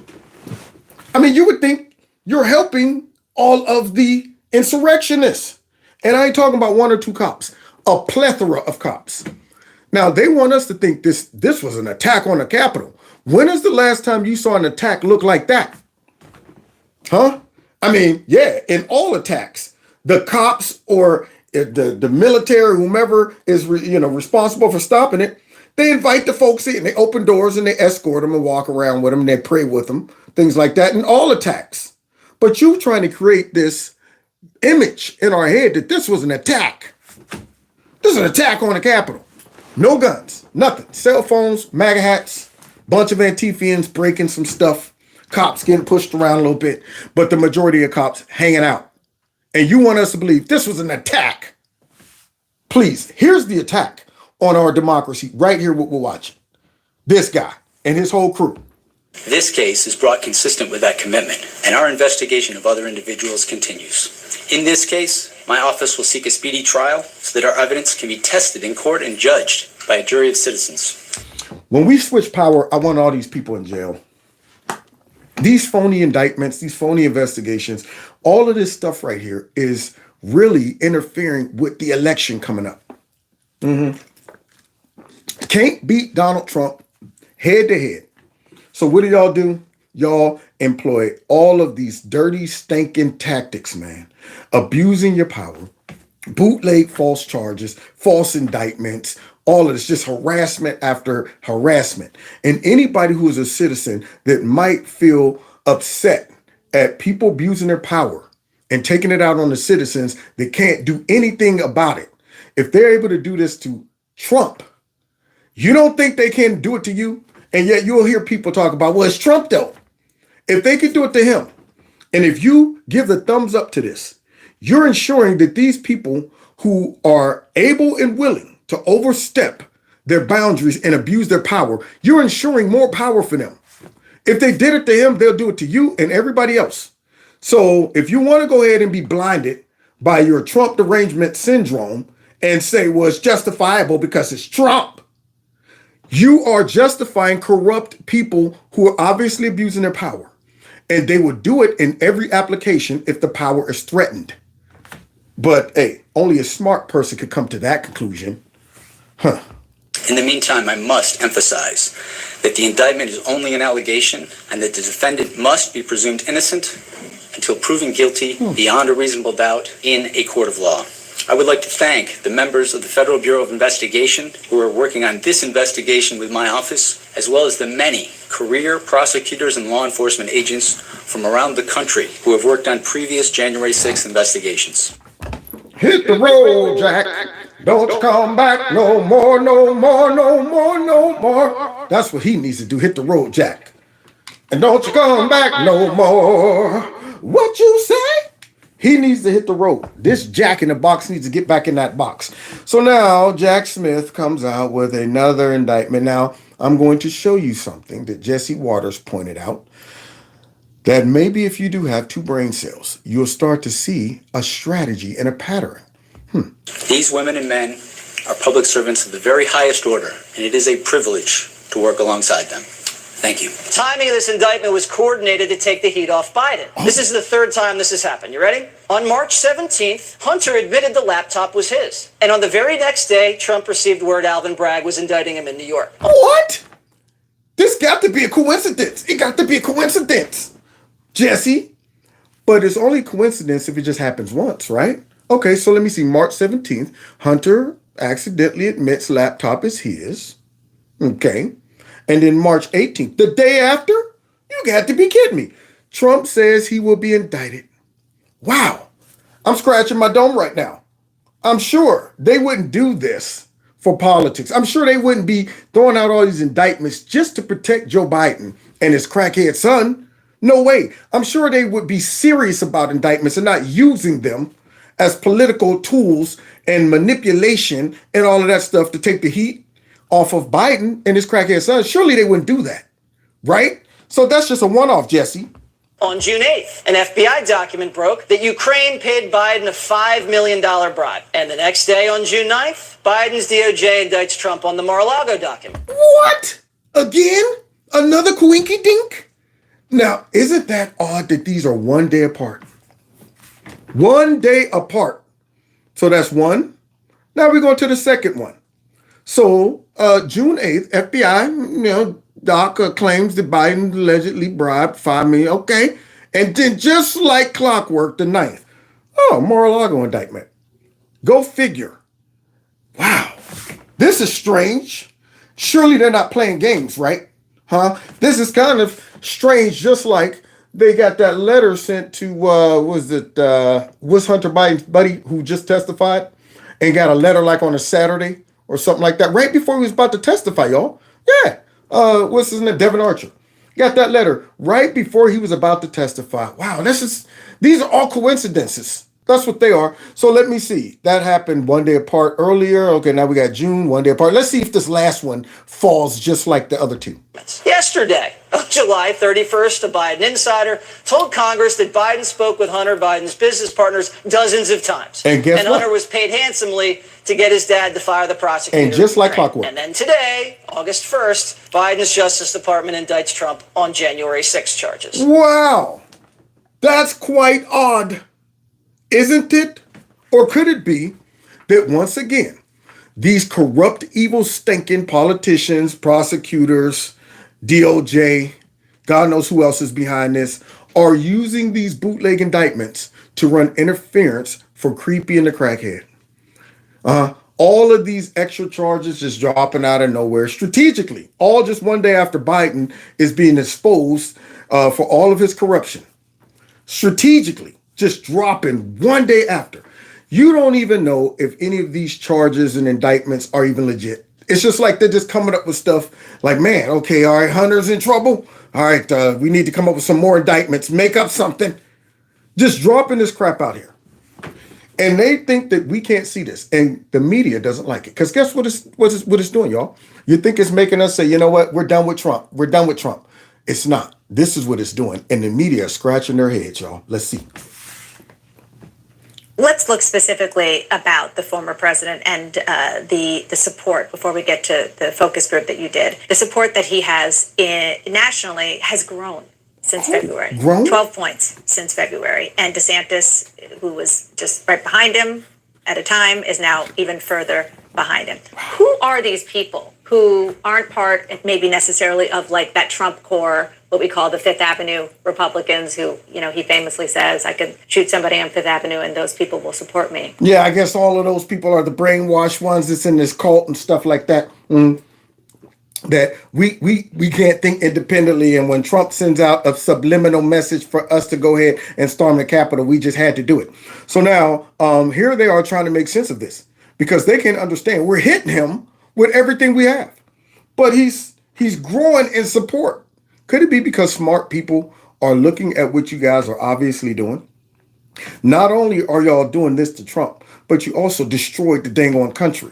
I mean, you would think you're helping all of the insurrectionists. And I ain't talking about one or two cops, a plethora of cops. Now, they want us to think this was an attack on the Capitol. When is the last time you saw an attack look like that? Huh? I mean, yeah, in all attacks, the cops or the military, whomever is responsible for stopping it, They invite the folks in, they open doors and they escort them and walk around with them and they pray with them, things like that, and all attacks. But you trying to create this image in our head that this was an attack. This is an attack on the Capitol. No guns, nothing. Cell phones, MAGA hats, bunch of Antifians breaking some stuff, cops getting pushed around a little bit, but the majority of cops hanging out. And you want us to believe this was an attack. Please, here's the attack on our democracy right here, what we're watching. This guy and his whole crew. This case is brought consistent with that commitment, and our investigation of other individuals continues. In this case, my office will seek a speedy trial so that our evidence can be tested in court and judged by a jury of citizens. When we switch power, I want all these people in jail. These phony indictments, these phony investigations, all of this stuff right here is really interfering with the election coming up. Can't beat Donald Trump head to head. So what do y'all do? Y'all employ all of these dirty, stinking tactics, man. Abusing your power, bootleg false charges, false indictments, all of this, just harassment after harassment. And anybody who is a citizen that might feel upset at people abusing their power and taking it out on the citizens that can't do anything about it. If they're able to do this to Trump, you don't think they can do it to you? And yet you'll hear people talk about, well, it's Trump though. If they could do it to him, and if you give the thumbs up to this, you're ensuring that these people who are able and willing to overstep their boundaries and abuse their power, you're ensuring more power for them. If they did it to him, they'll do it to you and everybody else. So if you want to go ahead and be blinded by your Trump derangement syndrome and say, well, it's justifiable because it's Trump, you are justifying corrupt people who are obviously abusing their power. And they will do it in every application if the power is threatened. But hey, only a smart person could come to that conclusion. In the meantime, I must emphasize that the indictment is only an allegation and that the defendant must be presumed innocent until proven guilty beyond a reasonable doubt in a court of law. I would like to thank the members of the Federal Bureau of Investigation who are working on this investigation with my office, as well as the many career prosecutors and law enforcement agents from around the country who have worked on previous January 6th investigations. Hit the road, Jack. Don't come back no more, no more, no more, no more. That's what he needs to do. Hit the road, Jack. And don't you come back no more. What you say? He needs to hit the road. This Jack in the box needs to get back in that box. So now Jack Smith comes out with another indictment. Now, I'm going to show you something that Jesse Waters pointed out, that maybe if you do have two brain cells, you'll start to see a strategy and a pattern. These women and men are public servants of the very highest order, and it is a privilege to work alongside them. Thank you. Timing of this indictment was coordinated to take the heat off Biden. This is the third time this has happened. You ready? On March 17th, Hunter admitted the laptop was his. And on the very next day, Trump received word Alvin Bragg was indicting him in New York. What? This got to be a coincidence. It got to be a coincidence, Jesse. But it's only a coincidence if it just happens once, right? Okay, so let me see. March 17th, Hunter accidentally admits laptop is his. Okay. And then March 18th, the day after, you got to be kidding me. Trump says he will be indicted. Wow. I'm scratching my dome right now. I'm sure they wouldn't do this for politics. I'm sure they wouldn't be throwing out all these indictments just to protect Joe Biden and his crackhead son. No way. I'm sure they would be serious about indictments and not using them as political tools and manipulation and all of that stuff to take the heat off of Biden and his crackhead son. Surely they wouldn't do that, right? So that's just a one-off, Jesse. On June 8th, an FBI document broke that Ukraine paid Biden a $5 million bribe. And the next day, on June 9th, Biden's DOJ indicts Trump on the Mar-a-Lago document. What? Again? Another coinky dink? Now, isn't that odd that these are 1 day apart? 1 day apart. So that's one. Now we're going to the second one. So June 8th, FBI, Doc claims that Biden allegedly bribed $5 million. Okay. And then just like clockwork, the 9th. Oh, Mar-a-Lago indictment. Go figure. Wow. This is strange. Surely they're not playing games, right? Huh? This is kind of strange, just like they got that letter sent to was Hunter Biden's buddy who just testified and got a letter like on a Saturday or something like that, right before he was about to testify, y'all. Yeah. What's his name? Devin Archer. Got that letter right before he was about to testify. Wow, these are all coincidences. That's what they are. So let me see. That happened one day apart earlier. Okay, now we got June, one day apart. Let's see if this last one falls just like the other two. Yesterday, on July 31st, a Biden insider told Congress that Biden spoke with Hunter Biden's business partners dozens of times. And guess what? Hunter was paid handsomely to get his dad to fire the prosecutor. And just like clockwork. And then today, August 1st, Biden's Justice Department indicts Trump on January 6 charges. Wow. That's quite odd. Isn't it? Or could it be that once again, these corrupt, evil, stinking politicians, prosecutors, DOJ, God knows who else is behind this, are using these bootleg indictments to run interference for creepy and the crackhead? All of these extra charges just dropping out of nowhere strategically, all just one day after Biden is being exposed for all of his corruption. Strategically, just dropping one day after. You don't even know if any of these charges and indictments are even legit. It's just like they're just coming up with stuff like, man, okay, all right, Hunter's in trouble. All right, we need to come up with some more indictments, make up something. Just dropping this crap out here. And they think that we can't see this. And the media doesn't like it. Because guess what it's doing, y'all? You think it's making us say, you know what, we're done with Trump. We're done with Trump. It's not. This is what it's doing. And the media is scratching their heads, y'all. Let's see. Let's look specifically about the former president and the support before we get to the focus group that you did. The support that he has nationally has grown since February. Grown? 12 points since February. And DeSantis, who was just right behind him at a time, is now even further behind him. Who are these people who aren't part, maybe necessarily, of like that Trump core, what we call the Fifth Avenue Republicans, who, you know, he famously says, I could shoot somebody on Fifth Avenue and those people will support me. Yeah, I guess all of those people are the brainwashed ones that's in this cult and stuff like that. That we can't think independently. And when Trump sends out a subliminal message for us to go ahead and storm the Capitol, we just had to do it. So now here they are trying to make sense of this because they can understand we're hitting him with everything we have. But he's growing in support. Could it be because smart people are looking at what you guys are obviously doing? Not only are y'all doing this to Trump, but you also destroyed the dang on country.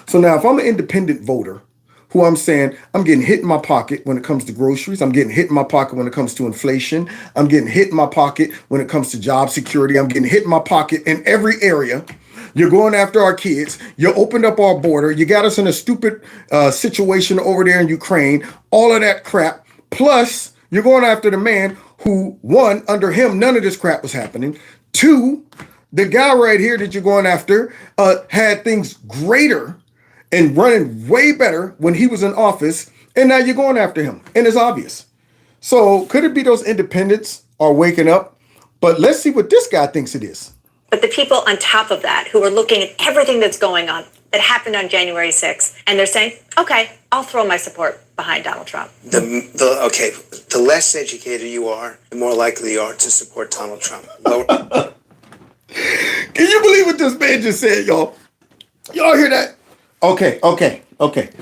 So now if I'm an independent voter, who I'm saying I'm getting hit in my pocket when it comes to groceries, I'm getting hit in my pocket when it comes to inflation, I'm getting hit in my pocket when it comes to job security, I'm getting hit in my pocket in every area. You're going after our kids. You opened up our border. You got us in a stupid situation over there in Ukraine. All of that crap. Plus, you're going after the man who, one, under him, none of this crap was happening. Two, the guy right here that you're going after had things greater and running way better when he was in office. And now you're going after him. And it's obvious. So could it be those independents are waking up? But let's see what this guy thinks it is. But the people on top of that who are looking at everything that's going on, that happened on January 6th, and they're saying, okay, I'll throw my support behind Donald Trump. The less educated you are, the more likely you are to support Donald Trump. Can you believe what this man just said, y'all? Y'all hear that? Okay.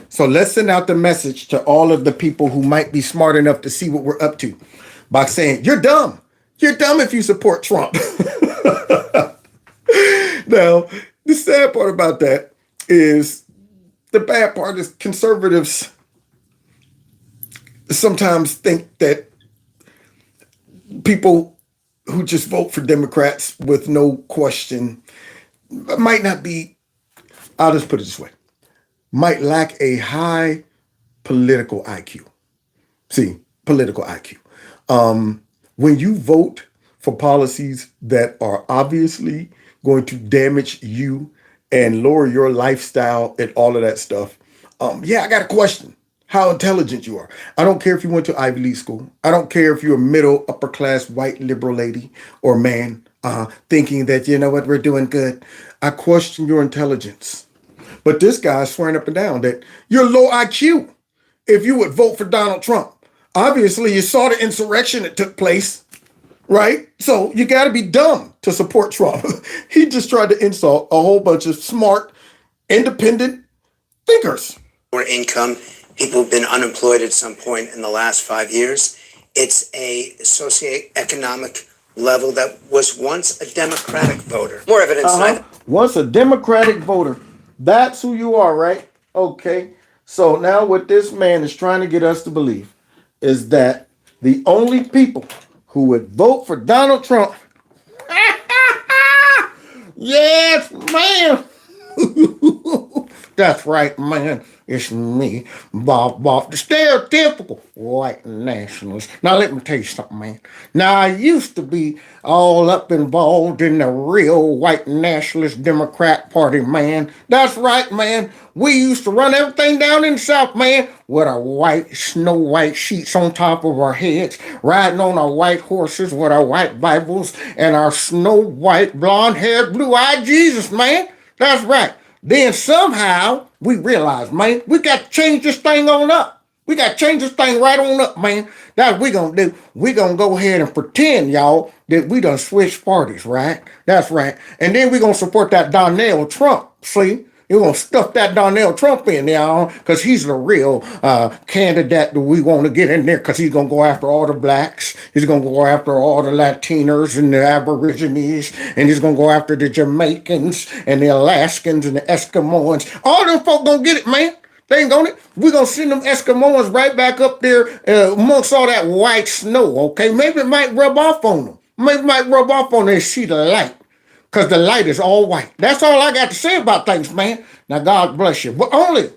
So let's send out the message to all of the people who might be smart enough to see what we're up to by saying, you're dumb. You're dumb if you support Trump. Now, the sad part about that is the bad part is conservatives sometimes think that people who just vote for Democrats with no question might not be, I'll just put it this way, might lack a high political IQ. See, political IQ. When you vote for policies that are obviously going to damage you and lower your lifestyle and all of that stuff, I got a question how intelligent you are. I don't care if you went to Ivy League school. I don't care if you're a middle, upper class, white, liberal lady or man thinking that, you know what, we're doing good. I question your intelligence But this guy's swearing up and down that you're low IQ if you would vote for Donald Trump. Obviously, you saw the insurrection that took place, right? So you got to be dumb to support Trump. He just tried to insult a whole bunch of smart, independent thinkers. More income, people have been unemployed at some point in the last 5 years. It's a socioeconomic level that was once a Democratic voter. More evidence tonight. Once a Democratic voter. That's who you are, right? Okay. So now what this man is trying to get us to believe is that the only people who would vote for Donald Trump. Yes, man. That's right, man. It's me, Bob, the stereotypical white nationalist. Now, let me tell you something, man. Now, I used to be all up involved in the real white nationalist Democrat Party, man. That's right, man. We used to run everything down in the South, man, with our white, snow white sheets on top of our heads, riding on our white horses with our white Bibles and our snow white, blonde-haired, blue-eyed Jesus, man. That's right. Then somehow we realized, man, we got to change this thing on up. We got to change this thing right on up, man. That's what we going to do. We going to go ahead and pretend, y'all, that we done switched parties, right? That's right. And then we going to support that Donald Trump, see? You're going to stuff that Donald Trump in there because he's the real candidate that we want to get in there because he's going to go after all the blacks. He's going to go after all the Latinos and the Aborigines. And he's going to go after the Jamaicans and the Alaskans and the Eskimos. All them folk going to get it, man. They ain't going to. We're going to send them Eskimos right back up there amongst all that white snow, okay? Maybe it might rub off on them. Maybe it might rub off on them and see the light. Because the light is all white. That's all I got to say about things, man. Now, God bless you. But only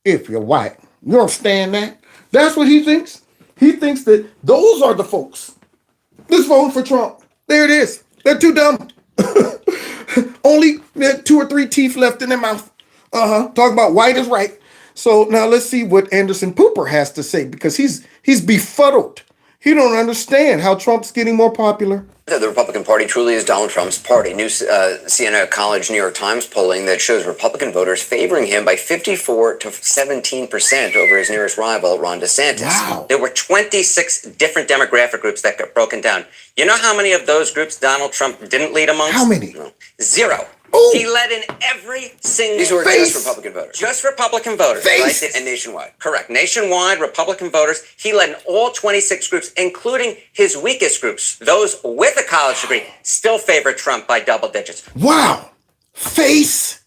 if you're white. You understand that? That's what he thinks. He thinks that those are the folks that's voting for Trump. There it is. They're too dumb. Only 2 or 3 teeth left in their mouth. Talk about white is right. So now let's see what Anderson Pooper has to say because he's befuddled. He don't understand how Trump's getting more popular. The Republican Party truly is Donald Trump's party. New Siena College New York Times polling that shows Republican voters favoring him by 54 to 17% over his nearest rival, Ron DeSantis. Wow. There were 26 different demographic groups that got broken down. You know how many of those groups Donald Trump didn't lead amongst? How many? No. 0. Ooh. He led in every single. These were just Republican voters. Just Republican voters, right? And nationwide. Correct. Nationwide, Republican voters. He led in all 26 groups, including his weakest groups. Those with a college degree still favor Trump by double digits. Wow. Face.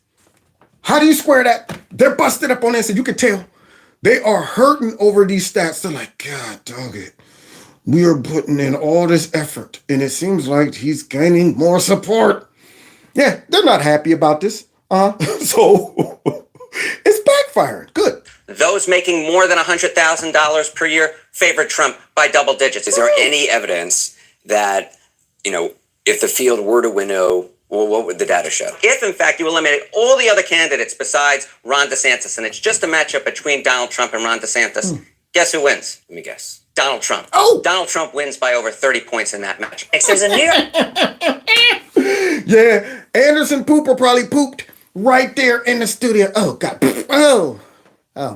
How do you square that? They're busted up on this, and you can tell they are hurting over these stats. They're like, God dog it. We are putting in all this effort, and it seems like he's gaining more support. Yeah, they're not happy about this. So it's backfiring. Good. Those making more than $100,000 per year favor Trump by double digits. Is there any evidence that, if the field were to winnow, well, what would the data show? If, in fact, you eliminate all the other candidates besides Ron DeSantis, and it's just a matchup between Donald Trump and Ron DeSantis, guess who wins? Let me guess. Donald Trump. Oh! Donald Trump wins by over 30 points in that match. There's a New York. Yeah, Anderson Pooper probably pooped right there in the studio. Oh, God. Oh,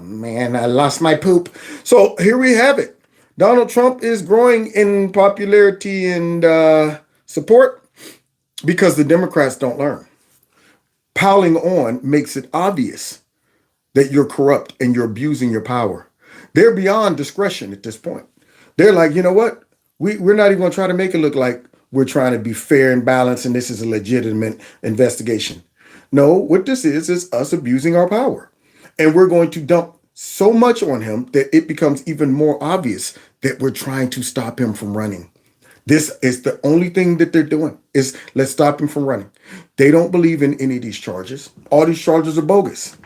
man, I lost my poop. So here we have it. Donald Trump is growing in popularity and support because the Democrats don't learn. Piling on makes it obvious that you're corrupt and you're abusing your power. They're beyond discretion at this point. They're like, you know what? We're not even going to try to make it look like we're trying to be fair and balanced and this is a legitimate investigation. No, what this is us abusing our power. And we're going to dump so much on him that it becomes even more obvious that we're trying to stop him from running. This is the only thing that they're doing is let's stop him from running. They don't believe in any of these charges. All these charges are bogus.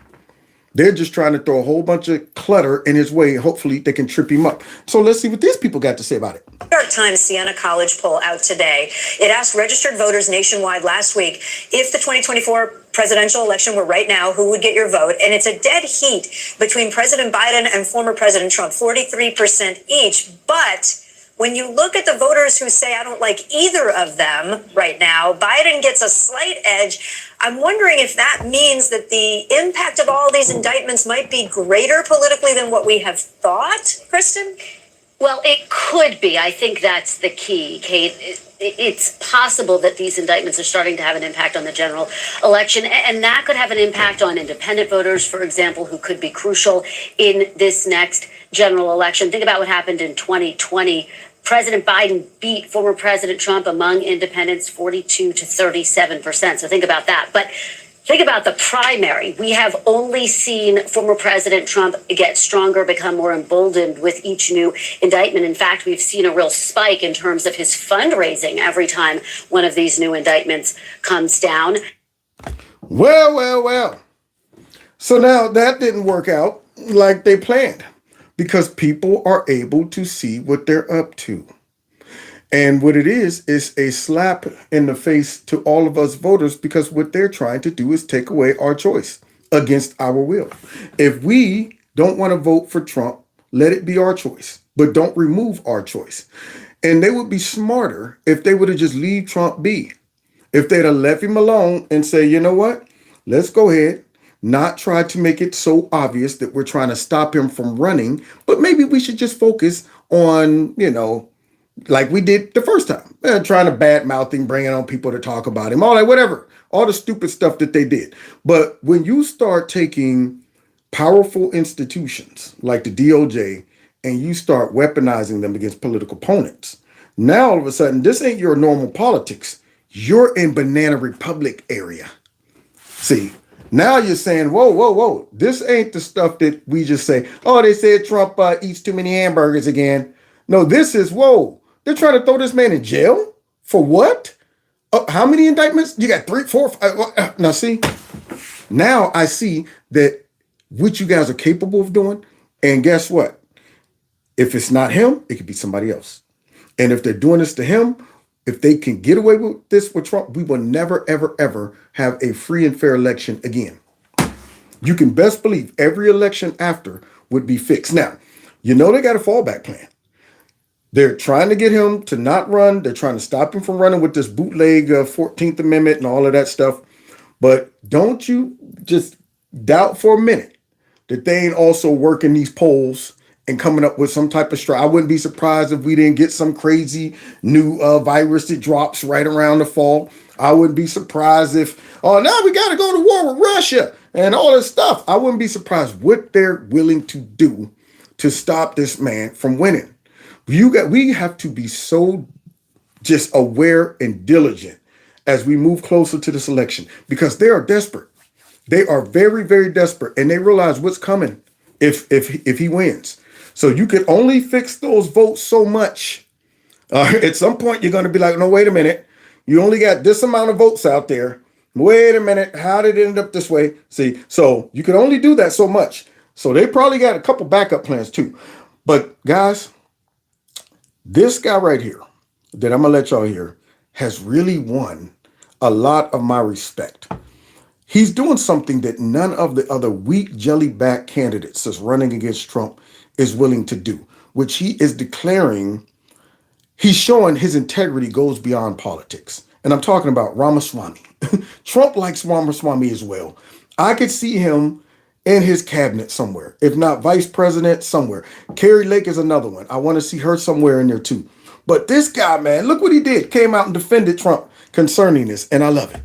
They're just trying to throw a whole bunch of clutter in his way. Hopefully they can trip him up. So let's see what these people got to say about it. New York Times Siena College poll out today. It asked registered voters nationwide last week if the 2024 presidential election were right now, who would get your vote? And it's a dead heat between President Biden and former President Trump, 43% each. But When you look at the voters who say, I don't like either of them right now, Biden gets a slight edge. I'm wondering if that means that the impact of all these indictments might be greater politically than what we have thought, Kristen? Well, it could be. I think that's the key, Kate. It's possible that these indictments are starting to have an impact on the general election, and that could have an impact on independent voters, for example, who could be crucial in this next general election. Think about what happened in 2020. President Biden beat former President Trump among independents 42 to 37%. So think about that. But think about the primary. We have only seen former President Trump get stronger, become more emboldened with each new indictment. In fact, we've seen a real spike in terms of his fundraising every time one of these new indictments comes down. Well. So now that didn't work out like they planned because people are able to see what they're up to. And what it is a slap in the face to all of us voters because what they're trying to do is take away our choice against our will. If we don't want to vote for Trump, let it be our choice, but don't remove our choice. And they would be smarter if they would have just leave Trump be. If they'd have left him alone and say, you know what, let's go ahead, not try to make it so obvious that we're trying to stop him from running, but maybe we should just focus on, like we did the first time, trying to badmouth him, bringing on people to talk about him, all that, whatever, all the stupid stuff that they did. But when you start taking powerful institutions like the DOJ and you start weaponizing them against political opponents, now all of a sudden, this ain't your normal politics. You're in Banana Republic area. See, now you're saying, whoa. This ain't the stuff that we just say, oh, they said Trump eats too many hamburgers again. No, this is, whoa. They're trying to throw this man in jail? For what? How many indictments? You got 3, 4, 5. Now, see, now I see that what you guys are capable of doing. And guess what? If it's not him, it could be somebody else. And if they're doing this to him, if they can get away with this with Trump, we will never, ever have a free and fair election again. You can best believe every election after would be fixed. Now, they got a fallback plan. They're trying to get him to not run. They're trying to stop him from running with this bootleg 14th Amendment and all of that stuff. But don't you just doubt for a minute that they ain't also working these polls and coming up with some type of strategy. I wouldn't be surprised if we didn't get some crazy new virus that drops right around the fall. I wouldn't be surprised if, now we got to go to war with Russia and all this stuff. I wouldn't be surprised what they're willing to do to stop this man from winning. We have to be so just aware and diligent as we move closer to this election because they are desperate. They are very, very desperate, and they realize what's coming if he wins. So you can only fix those votes so much. At some point, you're going to be like, no, wait a minute. You only got this amount of votes out there. Wait a minute. How did it end up this way? See, so you can only do that so much. So they probably got a couple backup plans too. But guys, this guy right here that I'm going to let y'all hear has really won a lot of my respect. He's doing something that none of the other weak jelly-back candidates that's running against Trump is willing to do, which he is declaring, he's showing his integrity goes beyond politics. And I'm talking about Ramaswamy. Trump likes Ramaswamy as well. I could see him in his cabinet somewhere, if not vice president, somewhere. Carrie Lake is another one. I want to see her somewhere in there too. But this guy, man, look what he did. Came out and defended Trump concerning this, and I love it.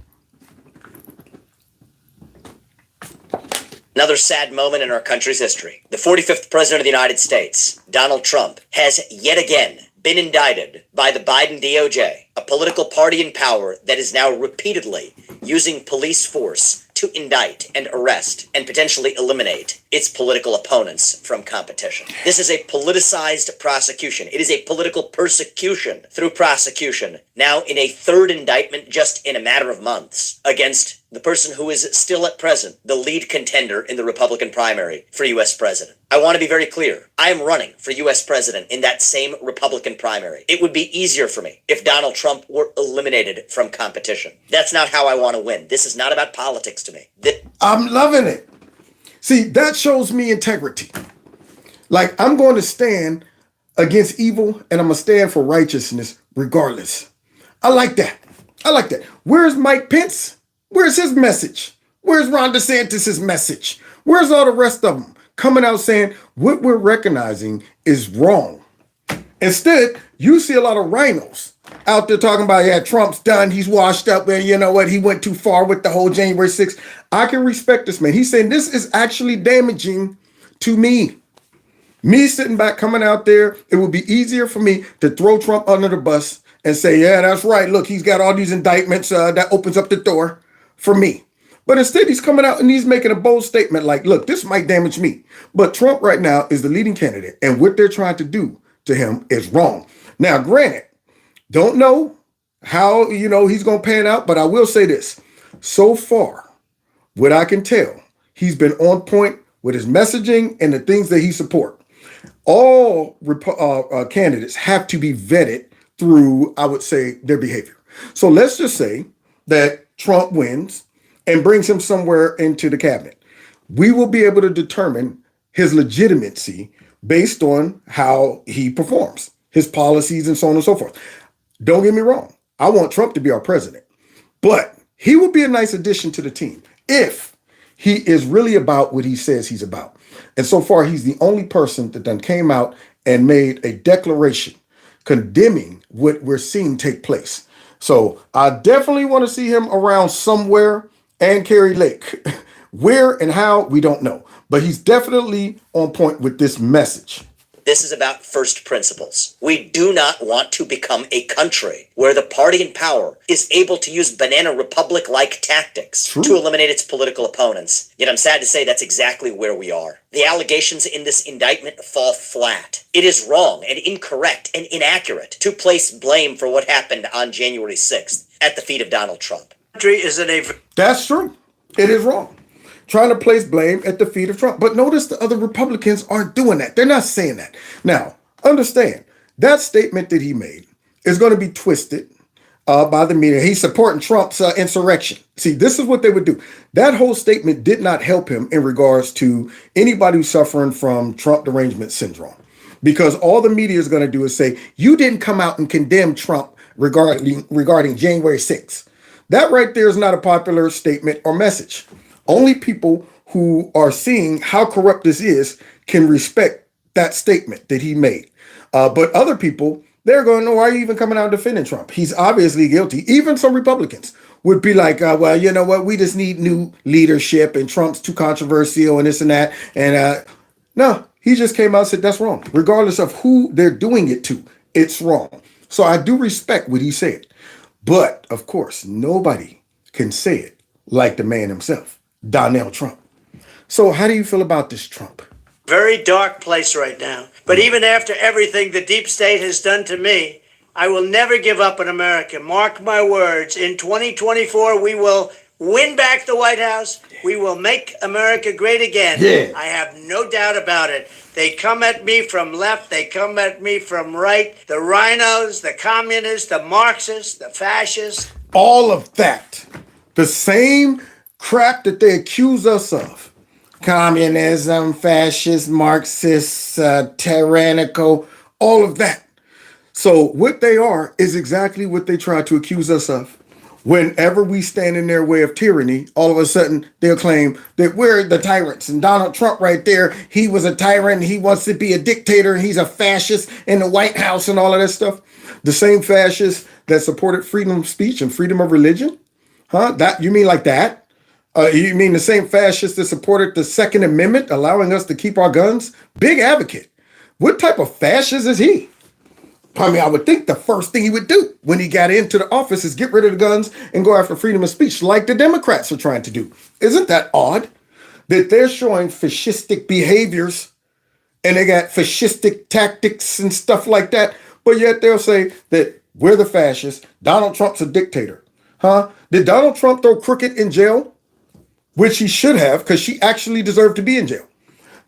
Another sad moment in our country's history. The 45th President of the United States, Donald Trump, has yet again been indicted by the Biden DOJ, a political party in power that is now repeatedly using police force to indict and arrest and potentially eliminate its political opponents from competition. This is a politicized prosecution. It is a political persecution through prosecution, now in a third indictment just in a matter of months against the person who is still at present the lead contender in the Republican primary for U.S. president. I want to be very clear. I am running for U.S. president in that same Republican primary. It would be easier for me if Donald Trump were eliminated from competition. That's not how I want to win. This is not about politics to me. I'm loving it. See, that shows me integrity. Like, I'm going to stand against evil, and I'm going to stand for righteousness regardless. I like that. I like that. Where's Mike Pence? Where's his message? Where's Ron DeSantis' message? Where's all the rest of them coming out saying what we're recognizing is wrong? Instead, you see a lot of rhinos out there talking about, yeah, Trump's done. He's washed up. And you know what? He went too far with the whole January 6th. I can respect this man. He's saying this is actually damaging to me. Me sitting back, coming out there, it would be easier for me to throw Trump under the bus and say, yeah, that's right. Look, he's got all these indictments that opens up the door for me. But instead, he's coming out and he's making a bold statement like, look, this might damage me. But Trump right now is the leading candidate. And what they're trying to do to him is wrong. Now, granted, don't know how, he's going to pan out. But I will say this. So far, what I can tell, he's been on point with his messaging and the things that he supports. All candidates have to be vetted through, I would say, their behavior. So let's just say that Trump wins and brings him somewhere into the cabinet. We will be able to determine his legitimacy based on how he performs, his policies, and so on and so forth. Don't get me wrong. I want Trump to be our president, but he would be a nice addition to the team if he is really about what he says he's about. And so far, he's the only person that done came out and made a declaration condemning what we're seeing take place. So I definitely want to see him around somewhere and Kerry Lake. Where and how, we don't know. But he's definitely on point with this message. This is about first principles. We do not want to become a country where the party in power is able to use banana republic-like tactics to eliminate its political opponents. Yet I'm sad to say that's exactly where we are. The allegations in this indictment fall flat. It is wrong and incorrect and inaccurate to place blame for what happened on January 6th at the feet of Donald Trump. That's true. It is wrong. Trying to place blame at the feet of Trump. But notice the other Republicans aren't doing that. They're not saying that. Now, understand, that statement that he made is going to be twisted by the media. He's supporting Trump's insurrection. See, this is what they would do. That whole statement did not help him in regards to anybody who's suffering from Trump derangement syndrome. Because all the media is going to do is say, you didn't come out and condemn Trump regarding January 6th. That right there is not a popular statement or message. Only people who are seeing how corrupt this is can respect that statement that he made. But other people, they're going, no, why are you even coming out defending Trump? He's obviously guilty. Even some Republicans would be like, well, you know what? We just need new leadership and Trump's too controversial and this and that. And no, he just came out and said that's wrong. Regardless of who they're doing it to, it's wrong. So I do respect what he said. But, of course, nobody can say it like the man himself. Donald Trump. So how do you feel about this Trump? Very dark place right now. But even after everything the deep state has done to me, I will never give up on America. Mark my words. In 2024, we will win back the White House. We will make America great again. Yeah. I have no doubt about it. They come at me from left. They come at me from right. The rhinos, the communists, the Marxists, the fascists. All of that. The same crap that they accuse us of. Communism, fascist, Marxist, tyrannical, all of that. So what they are is exactly what they try to accuse us of. Whenever we stand in their way of tyranny, all of a sudden they'll claim that we're the tyrants. And Donald Trump right there, he was a tyrant. He wants to be a dictator. He's a fascist in the White House and all of that stuff. The same fascists that supported freedom of speech and freedom of religion. Huh? That you mean like that? You mean the same fascists that supported the Second Amendment, allowing us to keep our guns? Big advocate. What type of fascist is he? I mean, I would think the first thing he would do when he got into the office is get rid of the guns and go after freedom of speech like the Democrats are trying to do. Isn't that odd that they're showing fascistic behaviors and they got fascistic tactics and stuff like that, but yet they'll say that we're the fascists, Donald Trump's a dictator. Huh? Did Donald Trump throw Crooked in jail? Which he should have, because she actually deserved to be in jail.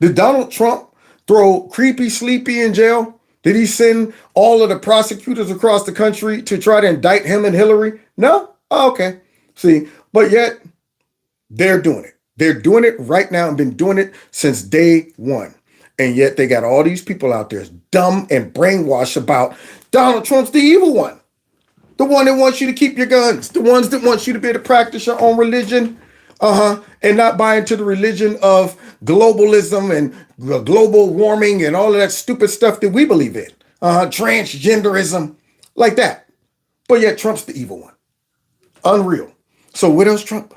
Did Donald Trump throw Creepy Sleepy in jail? Did he send all of the prosecutors across the country to try to indict him and Hillary? No? Oh, okay. See, but yet they're doing it. They're doing it right now and been doing it since day one. And yet they got all these people out there dumb and brainwashed about Donald Trump's the evil one. The one that wants you to keep your guns. The ones that wants you to be able to practice your own religion. And not buy into the religion of globalism and global warming and all of that stupid stuff that we believe in. Transgenderism, like that. But yet Trump's the evil one. Unreal. So what else, Trump?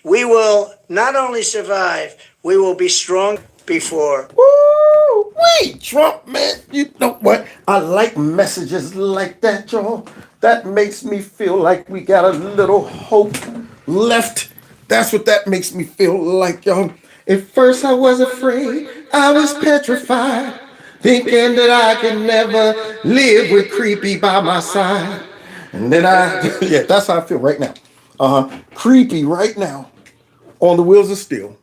We will not only survive, we will be strong before. Woo! Wait, Trump, man. You know what? I like messages like that, y'all. That makes me feel like we got a little hope left. That's what that makes me feel like, y'all. At first I was afraid. I was petrified. Thinking that I could never live with creepy by my side. And then yeah, that's how I feel right now. Creepy right now on the wheels of steel,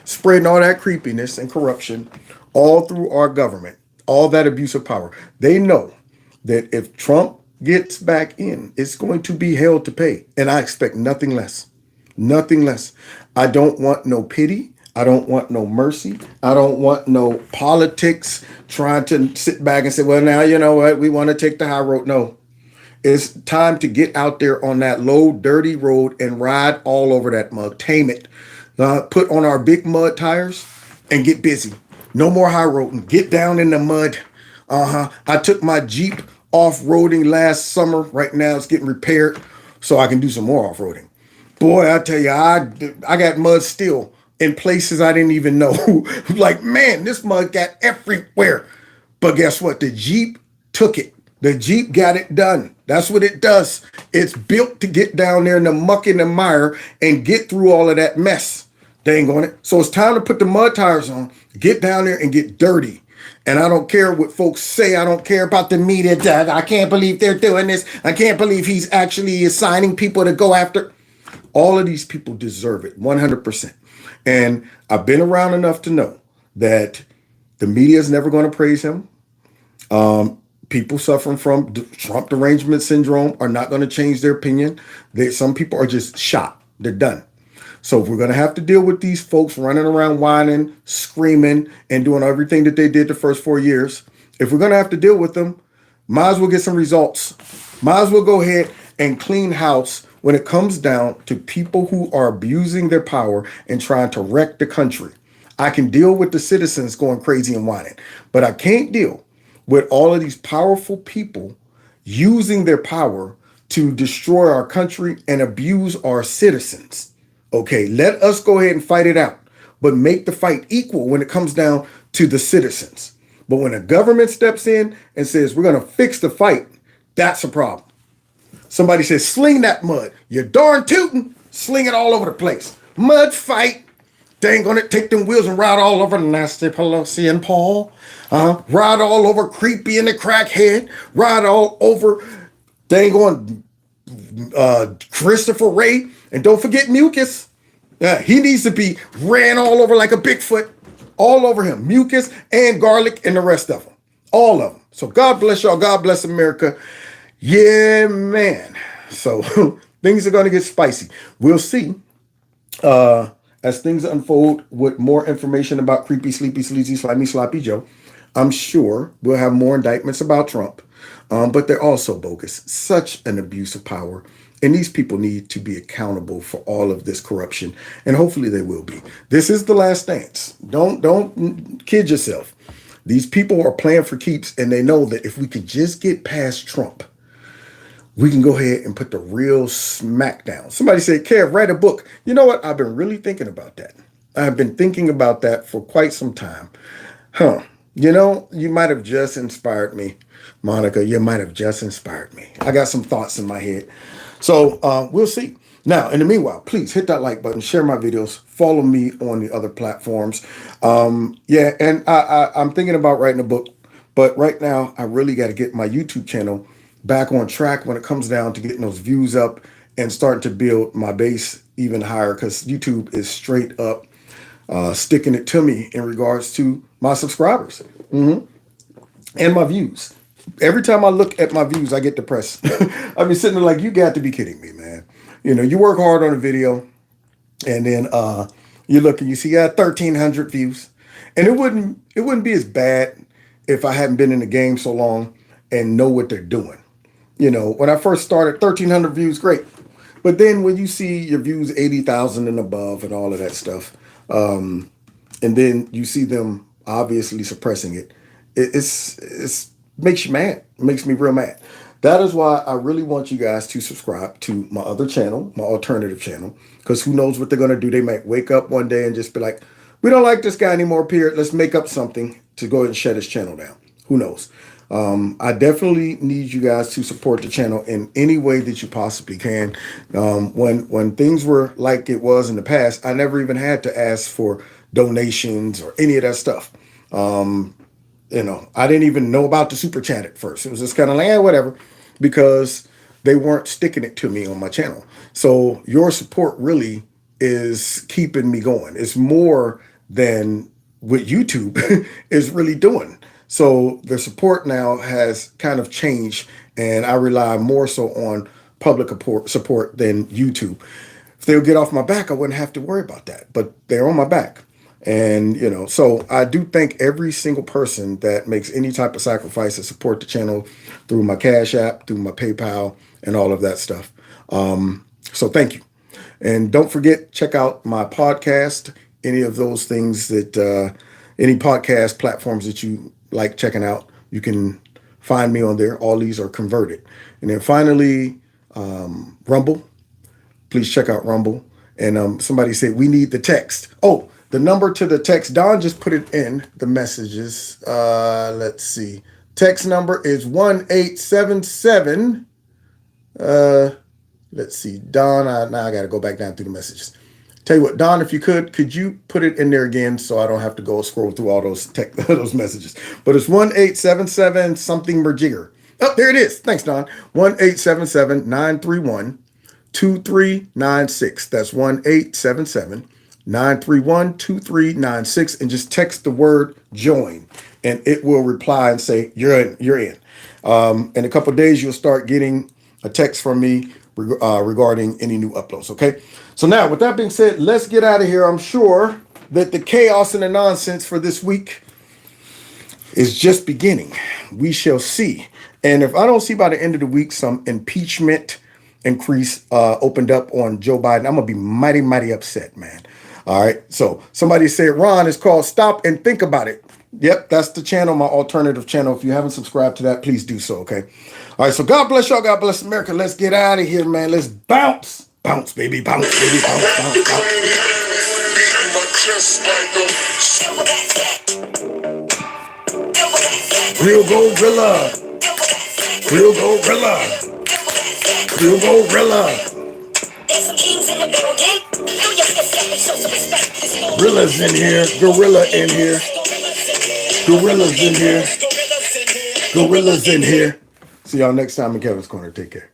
spreading all that creepiness and corruption all through our government, all that abuse of power. They know that if Trump gets back in, it's going to be hell to pay. And I expect nothing less. Nothing less. I don't want no pity. I don't want no mercy. I don't want no politics trying to sit back and say, well, now, you know what? We want to take the high road. No. It's time to get out there on that low, dirty road and ride all over that mud. Tame it. Put on our big mud tires and get busy. No more high roading. Get down in the mud. I took my Jeep off-roading last summer. Right now it's getting repaired so I can do some more off-roading. Boy, I tell you, I got mud still in places I didn't even know. Like, man, this mud got everywhere. But guess what? The Jeep took it. The Jeep got it done. That's what it does. It's built to get down there in the muck and the mire and get through all of that mess. Dang on it. So it's time to put the mud tires on, get down there and get dirty. And I don't care what folks say. I don't care about the media. I can't believe they're doing this. I can't believe he's actually assigning people to go after. All of these people deserve it, 100%. And I've been around enough to know that the media is never going to praise him. People suffering from Trump derangement syndrome are not going to change their opinion. Some people are just shot. They're done. So if we're going to have to deal with these folks running around whining, screaming, and doing everything that they did the first 4 years, if we're going to have to deal with them, might as well get some results. Might as well go ahead and clean house when it comes down to people who are abusing their power and trying to wreck the country. I can deal with the citizens going crazy and whining, but I can't deal with all of these powerful people using their power to destroy our country and abuse our citizens. Okay, let us go ahead and fight it out, but make the fight equal when it comes down to the citizens. But when the government steps in and says, we're going to fix the fight, that's a problem. Somebody says, sling that mud. You're darn tootin', sling it all over the place. Mud fight. They ain't gonna take them wheels and ride all over Nasty Pelosi and Paul. Ride all over Creepy and the Crackhead. Ride all over, they ain't going Christopher Wray. And don't forget Mucus. He needs to be ran all over like a Bigfoot. All over him. Mucus and Garlic and the rest of them. All of them. So God bless y'all. God bless America. Yeah, man. So things are going to get spicy. We'll see as things unfold with more information about Creepy, Sleepy, Sleazy, Slimy, Sloppy Joe. I'm sure we'll have more indictments about Trump, but they're also bogus. Such an abuse of power. And these people need to be accountable for all of this corruption. And hopefully they will be. This is the last dance. Don't kid yourself. These people are playing for keeps, and they know that if we could just get past Trump, we can go ahead and put the real smackdown. Somebody said, Kev, write a book. You know what? I've been really thinking about that. I've been thinking about that for quite some time. You know, you might have just inspired me, Monica. You might have just inspired me. I got some thoughts in my head. So we'll see. Now, in the meanwhile, please hit that like button, share my videos, follow me on the other platforms. Yeah, and I'm thinking about writing a book, but right now I really got to get my YouTube channel back on track when it comes down to getting those views up and starting to build my base even higher, because YouTube is straight up sticking it to me in regards to my subscribers and my views. Every time I look at my views, I get depressed. I be sitting there like, you got to be kidding me, man. You know, you work hard on a video and then you look and you see, 1,300 views. And it wouldn't be as bad if I hadn't been in the game so long and know what they're doing. You know, when I first started, 1,300 views, great. But then when you see your views 80,000 and above and all of that stuff, and then you see them obviously suppressing it, it's makes you mad. It makes me real mad. That is why I really want you guys to subscribe to my other channel, my alternative channel, because who knows what they're going to do. They might wake up one day and just be like, we don't like this guy anymore, period. Let's make up something to go ahead and shut his channel down. Who knows? I definitely need you guys to support the channel in any way that you possibly can. When things were like it was in the past, I never even had to ask for donations or any of that stuff. You know, I didn't even know about the super chat at first. It was just kind of like, whatever, because they weren't sticking it to me on my channel. So your support really is keeping me going. It's more than what YouTube is really doing. So the support now has kind of changed, and I rely more so on public support than YouTube. If they'll get off my back, I wouldn't have to worry about that, but they're on my back. And, you know, so I do thank every single person that makes any type of sacrifice to support the channel through my Cash App, through my PayPal, and all of that stuff. So thank you. And don't forget, check out my podcast, any of those things that, any podcast platforms that you like checking out, you can find me on there. All these are converted. And then finally, Rumble. Please check out Rumble. And somebody said, we need the text. Oh, the number to the text, Don just put it in the messages. Let's see. Text number is 1877. Let's see. Don, now I got to go back down through the messages. Tell you what, Don, if you could you put it in there again so I don't have to go scroll through all those those messages. But it's 1877 something merjigger. Oh, there it is. Thanks, Don. 1877-931-2396. That's 1877-931-2396. And just text the word join, and it will reply and say, you're in. In a couple of days, you'll start getting a text from me regarding any new uploads, okay? So now, with that being said, let's get out of here. I'm sure that the chaos and the nonsense for this week is just beginning. We shall see. And if I don't see by the end of the week some impeachment increase opened up on Joe Biden, I'm going to be mighty, mighty upset, man. All right. So somebody said, Ron, it's called Stop and Think About It. Yep, that's the channel, my alternative channel. If you haven't subscribed to that, please do so, okay? All right, so God bless y'all. God bless America. Let's get out of here, man. Let's bounce. Bounce, baby. Bounce, baby. Bounce, bounce, bounce. Real gorilla. Real gorilla. Real gorilla. Gorillas in here. Gorilla in here. Gorillas in here. Gorillas in here. See y'all next time in Kevin's Corner. Take care.